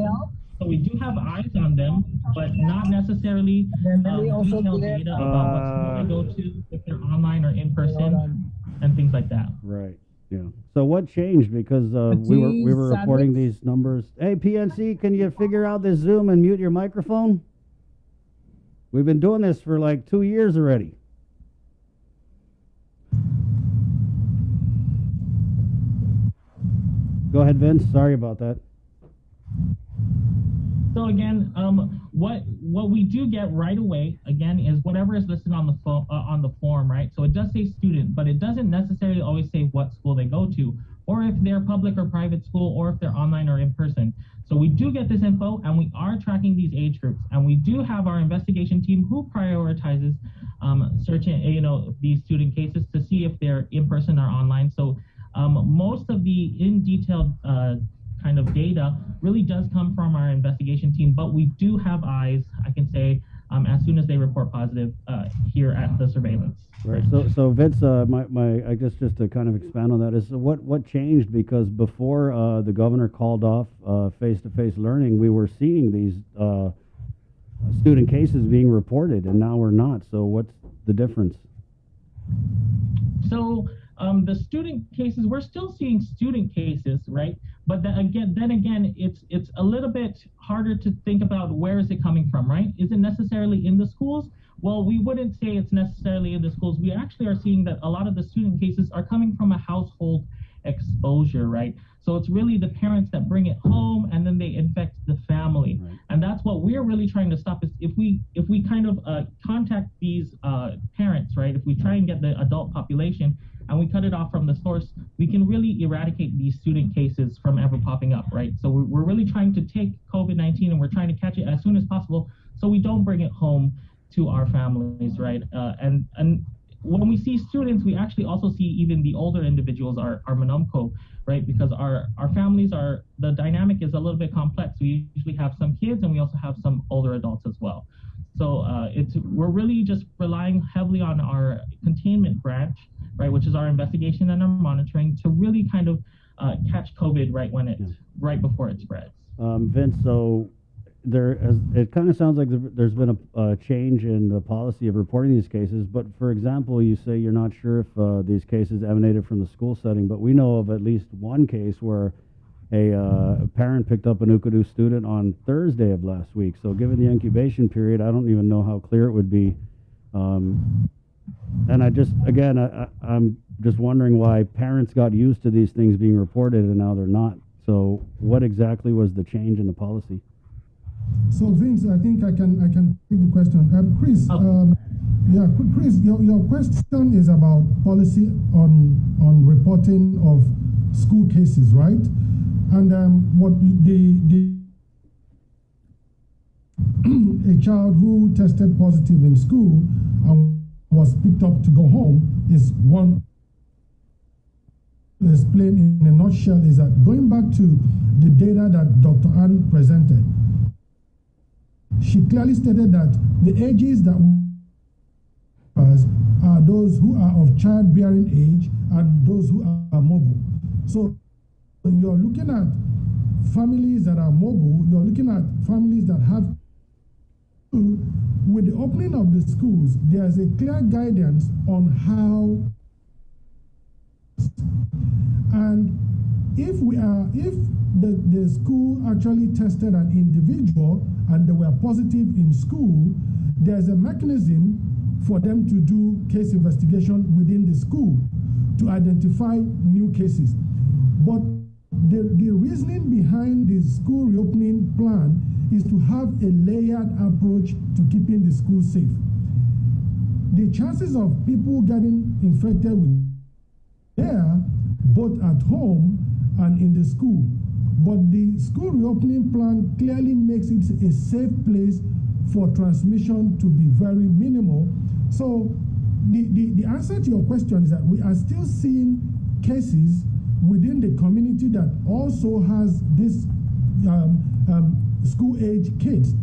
So we do have eyes on them, but not necessarily detailed data about what school they go to, if they're online or in person, and things like that. Right. Yeah. So what changed? Because we were reporting these numbers. Hey, PNC, can you figure out this Zoom and mute your microphone? We've been doing this for like 2 years already. Go ahead, Vince. Sorry about that. So again, what we do get right away, again, is whatever is listed on the form, right? So it does say student, but it doesn't necessarily always say what school they go to, or if they're public or private school, or if they're online or in person. So we do get this info, and we are tracking these age groups, and we do have our investigation team who prioritizes searching, these student cases to see if they're in person or online. So most of the in-detailed kind of data really does come from our investigation team, but we do have eyes, I can say, as soon as they report positive here at the surveillance. Right. So Vince, I guess just to kind of expand on that is what changed, because before the governor called off face-to-face learning, we were seeing these student cases being reported, and now we're not. So what's the difference? So the student cases, we're still seeing student cases, right? But then again, it's a little bit harder to think about where is it coming from, right? Is it necessarily in the schools? Well, we wouldn't say it's necessarily in the schools. We actually are seeing that a lot of the student cases are coming from a household exposure, right? So it's really the parents that bring it home, and then they infect the family. Right. And that's what we're really trying to stop, is if we kind of contact these parents, right? If we try and get the adult population, and we cut it off from the source, we can really eradicate these student cases from ever popping up, right? So we're really trying to take COVID-19 and we're trying to catch it as soon as possible so we don't bring it home to our families, right? And when we see students, we actually also see even the older individuals, our Manumco, right? Because our families the dynamic is a little bit complex. We usually have some kids and we also have some older adults as well. So we're really just relying heavily on our containment branch, right, which is our investigation and our monitoring to really kind of catch COVID right before it spreads. Vince, so it kind of sounds like there's been a change in the policy of reporting these cases. But for example, you say you're not sure if these cases emanated from the school setting, but we know of at least one case where a parent picked up an Ukadu student on Thursday of last week. So given the incubation period, I don't even know how clear it would be. And I'm just wondering why parents got used to these things being reported and now they're not. So what exactly was the change in the policy? So Vince, I think I can take the question. Chris, Chris, your question is about policy on reporting of school cases, right? And what a child who tested positive in school and was picked up to go home is one. Explain in a nutshell is that going back to the data that Dr. Ann presented, she clearly stated that the ages that are those who are of childbearing age and those who are mobile. So when you're looking at families that are mobile, you're looking at families that have. With the opening of the schools, there's a clear guidance on how. And if the school actually tested an individual and they were positive in school, there's a mechanism for them to do case investigation within the school to identify new cases. But the reasoning behind the school reopening plan is to have a layered approach to keeping the school safe. The chances of people getting infected with there, both at home and in the school. But the school reopening plan clearly makes it a safe place for transmission to be very minimal. So the answer to your question is that we are still seeing cases within the community that also has this school age kids.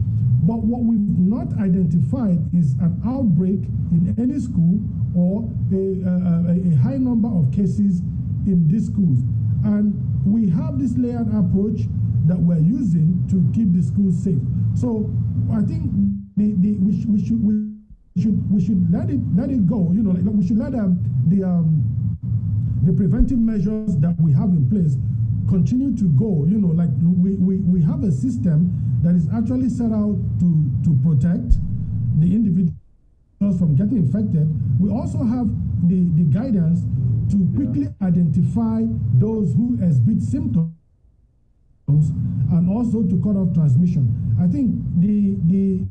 But what we've not identified is an outbreak in any school or a high number of cases in these schools. And we have this layered approach that we're using to keep the schools safe. So I think we should let it go. You know, like we should let the preventive measures that we have in place continue to go. You know, like we have a system that is actually set out to protect the individuals from getting infected. We also have the guidance to quickly identify those who exhibit symptoms and also to cut off transmission. I think the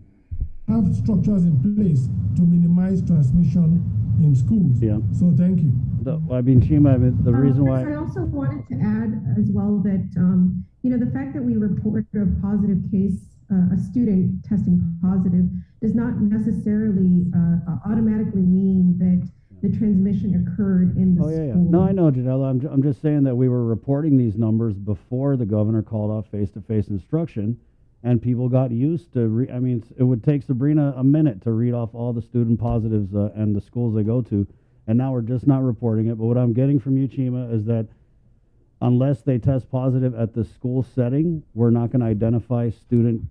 have structures in place to minimize transmission in schools. Yeah. So thank you. Chima, the reason why I also wanted to add as well that the fact that we report a positive case, a student testing positive, does not necessarily automatically mean that the transmission occurred in the school. No, I know, Janella. I'm just saying that we were reporting these numbers before the governor called off face-to-face instruction, and people got used to. It would take Sabrina a minute to read off all the student positives and the schools they go to, and now we're just not reporting it. But what I'm getting from you, Chima, is that unless they test positive at the school setting, we're not going to identify students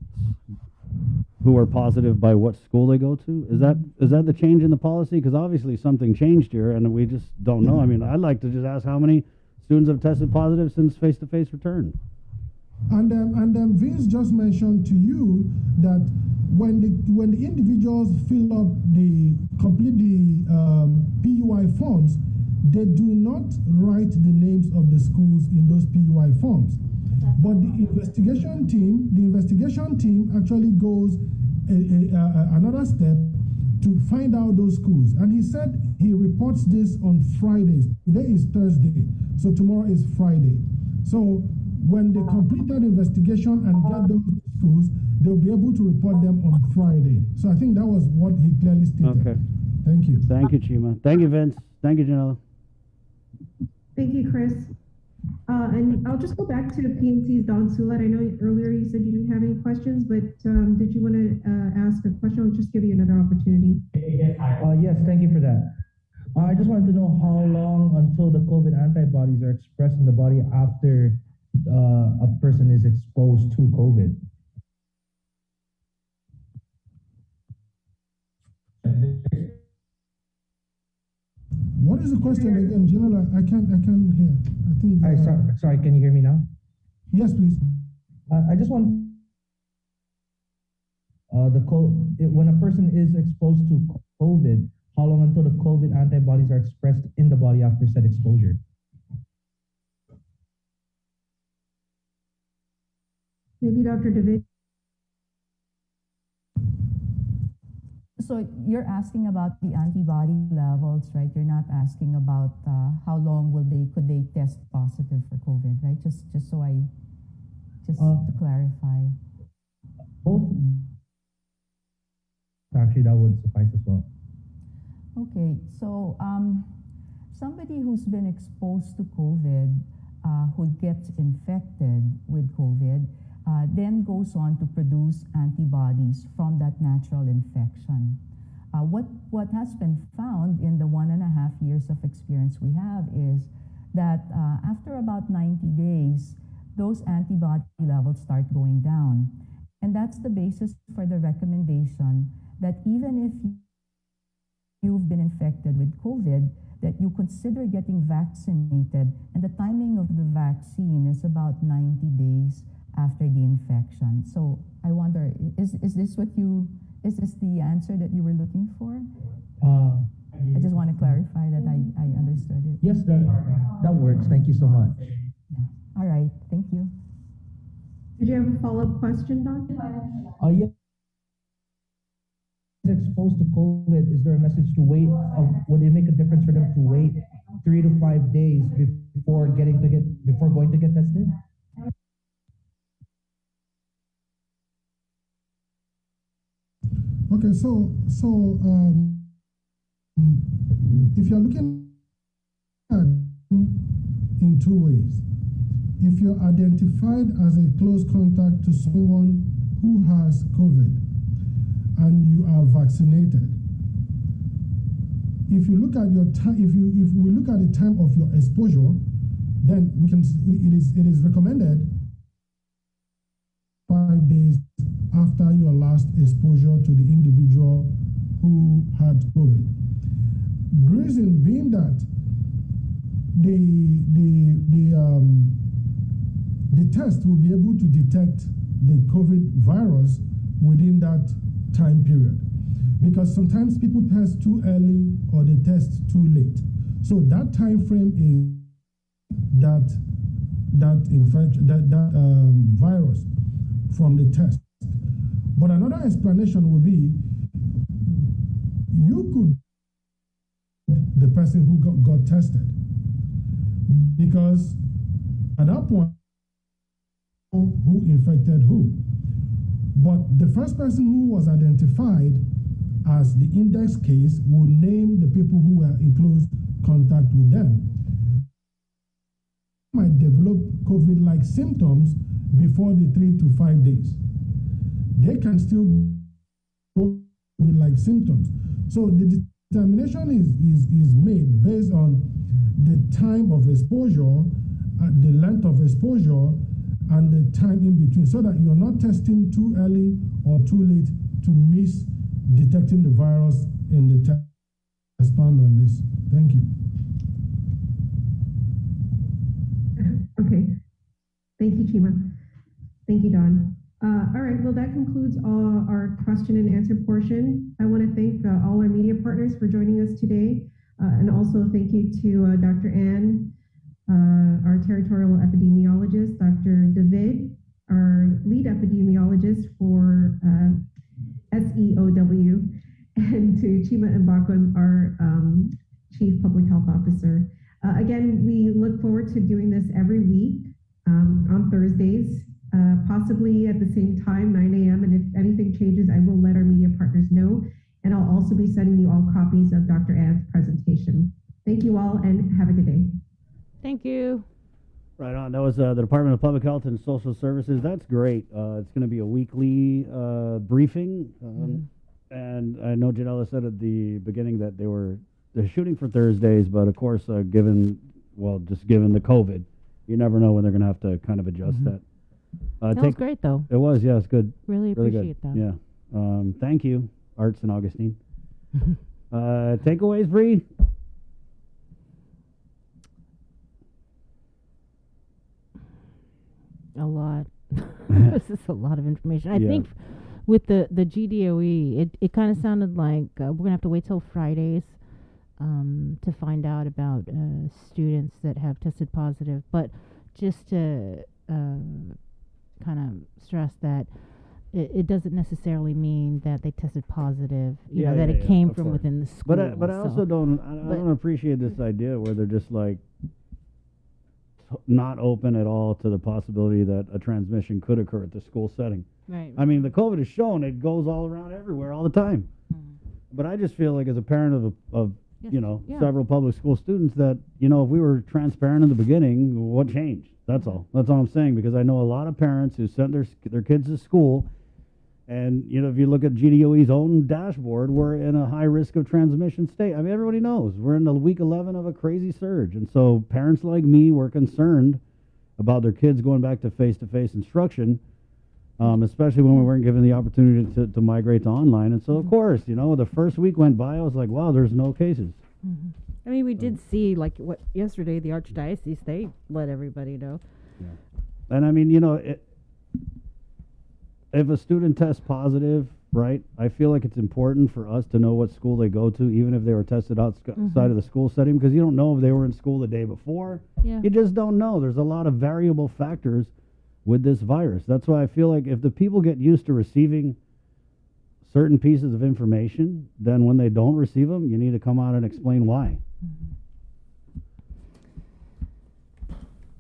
who are positive by what school they go to. Is that the change in the policy? Because obviously something changed here, and we just don't know. I'd like to just ask how many students have tested positive since face-to-face return. And Vince just mentioned to you that when the individuals fill up complete the PUI forms, they do not write the names of the schools in those PUI forms. But the investigation team actually goes another step to find out those schools. And he said he reports this on Fridays. Today is Thursday, so tomorrow is Friday. So when they complete that investigation and get those schools, they'll be able to report them on Friday. So I think that was what he clearly stated. Okay. Thank you. Thank you, Chima. Thank you, Vince. Thank you, Janella. Thank you, Chris. And I'll just go back to PNC's Don Sulat. I know earlier you said you didn't have any questions, but did you want to ask a question? I'll just give you another opportunity. Yes, thank you for that. I just wanted to know how long until the COVID antibodies are expressed in the body after a person is exposed to COVID. What is the question again, Janella? I can't hear. I think. Sorry, can you hear me now? Yes, please. I just want when a person is exposed to COVID, how long until the COVID antibodies are expressed in the body after said exposure? Maybe Dr. David. So you're asking about the antibody levels, right? You're not asking about how long could they test positive for COVID, right? Just to clarify. Both. Actually, that would suffice as well. Okay, so somebody who's been exposed to COVID, who gets infected with COVID, then goes on to produce antibodies from that natural infection. What has been found in the 1.5 years of experience we have is that after about 90 days, those antibody levels start going down. And that's the basis for the recommendation that even if you've been infected with COVID, that you consider getting vaccinated, and the timing of the vaccine is about 90 days after the infection. So I wonder, is this the answer that you were looking for? I just want to clarify that I understood it. Yes, that works. Thank you so much. All right, thank you. Did you have a follow-up question, Don? Yes. Exposed to COVID, is there a message to wait? Would it make a difference for them to wait 3 to 5 days before going to get tested? Okay, so if you're looking at in two ways, if you're identified as a close contact to someone who has COVID and you are vaccinated, if you look at your time, if we look at the time of your exposure, then it is recommended 5 days after your last exposure to the individual who had COVID. The reason being that the test will be able to detect the COVID virus within that time period, because sometimes people test too early or they test too late. So that time frame is that infection, that virus from the test. But another explanation would be you could the person who got tested, because at that point who infected who. But the first person who was identified as the index case will name the people who were in close contact with them. Might develop COVID-like symptoms before the 3 to 5 days. They can still go with like symptoms. So the determination is made based on the time of exposure, the length of exposure, and the time in between, so that you're not testing too early or too late to miss detecting the virus in the test. Expand on this. Thank you. Okay. Thank you, Chima. Thank you, Don. All right, well, that concludes our question and answer portion. I want to thank all our media partners for joining us today, and also thank you to Dr. Ann, our territorial epidemiologist, Dr. David, our lead epidemiologist for SEOW, and to Chima Mbakwe, our Chief Public Health Officer. Again, we look forward to doing this every week on Thursdays, possibly at the same time, 9 a.m. And if anything changes, I will let our media partners know. And I'll also be sending you all copies of Dr. Ann's presentation. Thank you all and have a good day. Thank you. Right on. That was the Department of Public Health and Social Services. That's great. It's going to be a weekly briefing. And I know Janella said at the beginning that they're shooting for Thursdays, but of course, given the COVID, you never know when they're going to have to kind of adjust that. That was great, though. It was, yeah, it's good. Really appreciate that. Yeah. Thank you, Arts and Augustine. Takeaways, Bree? A lot. This is a lot of information. I think with the GDOE, it kind of sounded like we're going to have to wait till Fridays to find out about students that have tested positive. But just to kind of stress that it doesn't necessarily mean that they tested positive, you know, that it came from within the school. But I also don't appreciate this idea where they're just like not open at all to the possibility that a transmission could occur at the school setting. Right. I mean, the COVID has shown it goes all around everywhere all the time. But I just feel like as a parent of several public school students that, if we were transparent in the beginning, what changed? That's all. That's all I'm saying, because I know a lot of parents who sent their kids to school, and, if you look at GDOE's own dashboard, we're in a high risk of transmission state. I mean, everybody knows we're in the week 11 of a crazy surge. And so parents like me were concerned about their kids going back to face-to-face instruction, especially when we weren't given the opportunity to migrate to online. And so, of course, the first week went by, I was like, wow, there's no cases. I mean, we did see, like, yesterday, the Archdiocese, they let everybody know. Yeah. And I mean, if a student tests positive, right, I feel like it's important for us to know what school they go to, even if they were tested outside of the school setting, because you don't know if they were in school the day before. Yeah. You just don't know. There's a lot of variable factors with this virus. That's why I feel like if the people get used to receiving certain pieces of information, then when they don't receive them, you need to come out and explain why.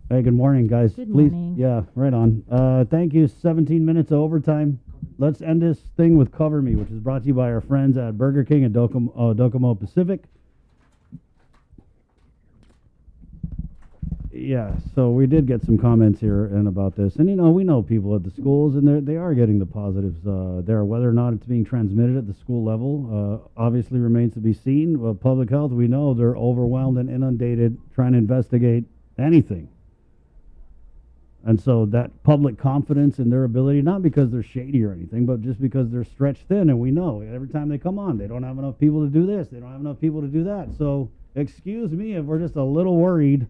Hey, good morning, guys. Good Please, morning. yeah, right on. Thank you. 17 minutes of overtime. Let's end this thing with Cover Me, which is brought to you by our friends at Burger King and Docomo Pacific. Yeah, so we did get some comments here and about this, and we know people at the schools, and they are getting the positives there. Whether or not it's being transmitted at the school level obviously remains to be seen. Well, public health, we know they're overwhelmed and inundated trying to investigate anything. And so that public confidence in their ability, not because they're shady or anything, but just because they're stretched thin, and we know every time they come on, they don't have enough people to do this, they don't have enough people to do that. So excuse me if we're just a little worried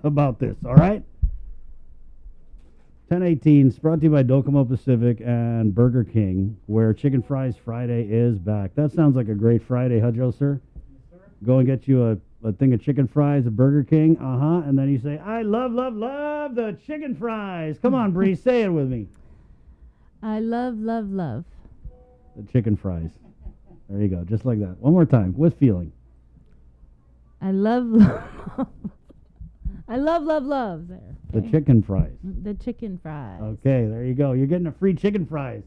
about this, all right? 10:18 is brought to you by Docomo Pacific and Burger King, where Chicken Fries Friday is back. That sounds like a great Friday, huh, Joe, sir? Yes, sir. Go and get you a thing of chicken fries at Burger King, and then you say, I love the chicken fries. Come on, Bree, say it with me. I love the chicken fries. There you go, just like that. One more time, with feeling. I love there. The chicken fries. The chicken fries. Okay, there you go. You're getting a free chicken fries.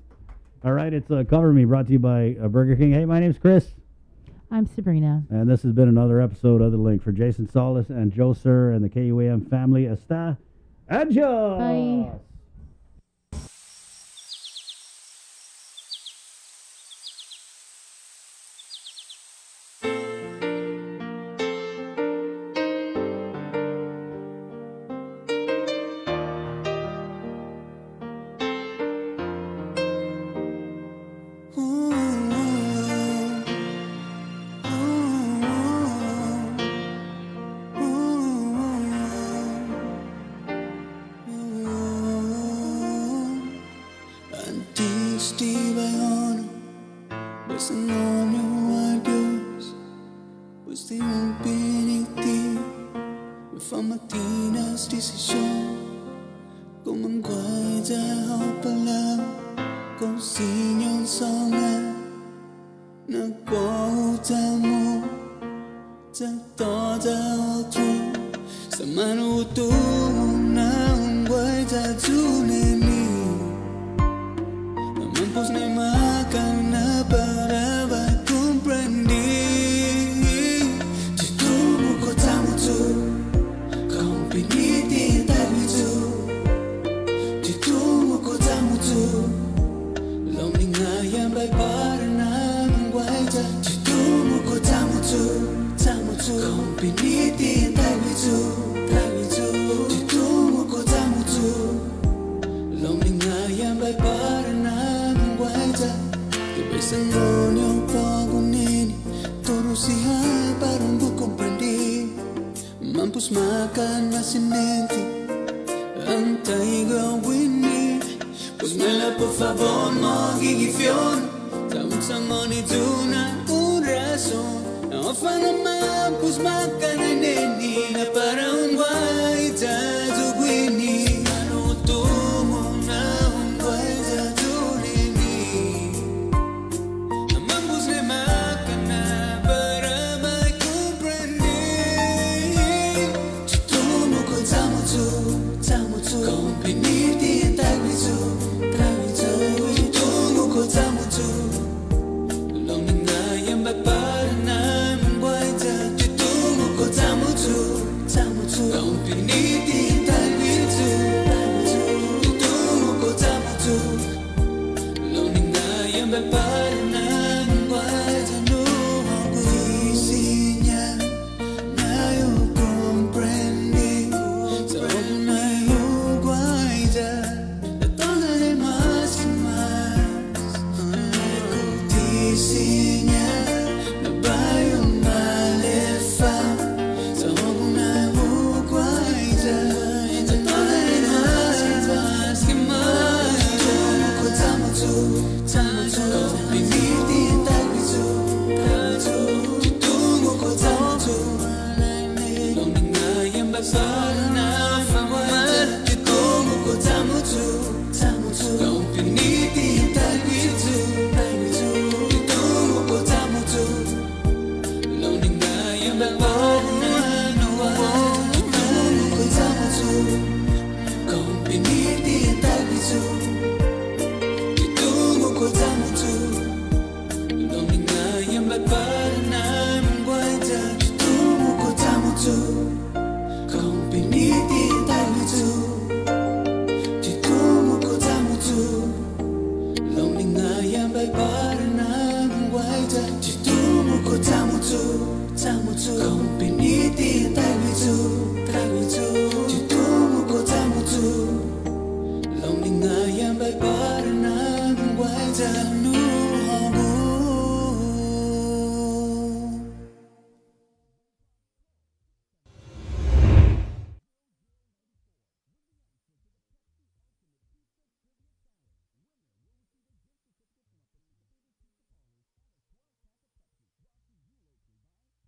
All right, it's Cover Me, brought to you by Burger King. Hey, my name's Chris. I'm Sabrina. And this has been another episode of The Link. For Jason Solis and Joe Sir and the KUAM family, hasta adios. Bye. Nagpahutamu sa toda otro sa manuto na ungway sa tuneni Mampus na makan na para ba comprender Si tu mo ko tamo tu kung piniti tayo tu Si tu mo ko tamo tu Loming ngayon ba'y para na ungway sa Si tu mo ko tamo tu kung piniti tayo tu Si tu mo ko tamo tu Loming ngayon ba'y para na ungway sa Diba'y sa ngonyong pagunini Toro siya parang bukomprendi Mampus makan masinenti Antay gawin ni Pues me la por favor magigifion Tawag sa ngonito na un rason Na ofan naman pues makan ay neni Na parang ungway sa tugwini Ano to mo na ungway sa tunini Mampus na makan na para may comprender Si tu mo ko tamo tu Kung piniti tayo tu Si tu mo ko tamo tu Longing na yan ba para namin buhay ta Si tu mo ko tamo tu Kung piniti tayo tu Si tu mo ko tamo tu Longing na yan ba para namin buhay ta No ako'y sinya na yung comprende Sa huwag na yung guayda Na toda de más y más Ako'y tisinya na ba yung malefa Sa huwag na yung guayda Na toda de más y más Ako tamo tu Kung piniti tayo tu Si tu mo ko tamo tu Longing na yan ba para na famad Si tu mo ko tamo tu Kung piniti tayo tu Si tu mo ko tamo tu Longing na yan ba para na nawad Si tu mo ko tamo tu Kung piniti tayo tu Si tu mo ko tamo tu Longing na yan ba para namin guayda Si tu mo ko tamo tu Kung piniti tayo tu Si tu mo ko tamo tu Longing na yan ba para namin guayda Si tu mo ko tamo tu Kung piniti tayo tu Si tu mo ko tamo tu Longing na yan ba para namin guayda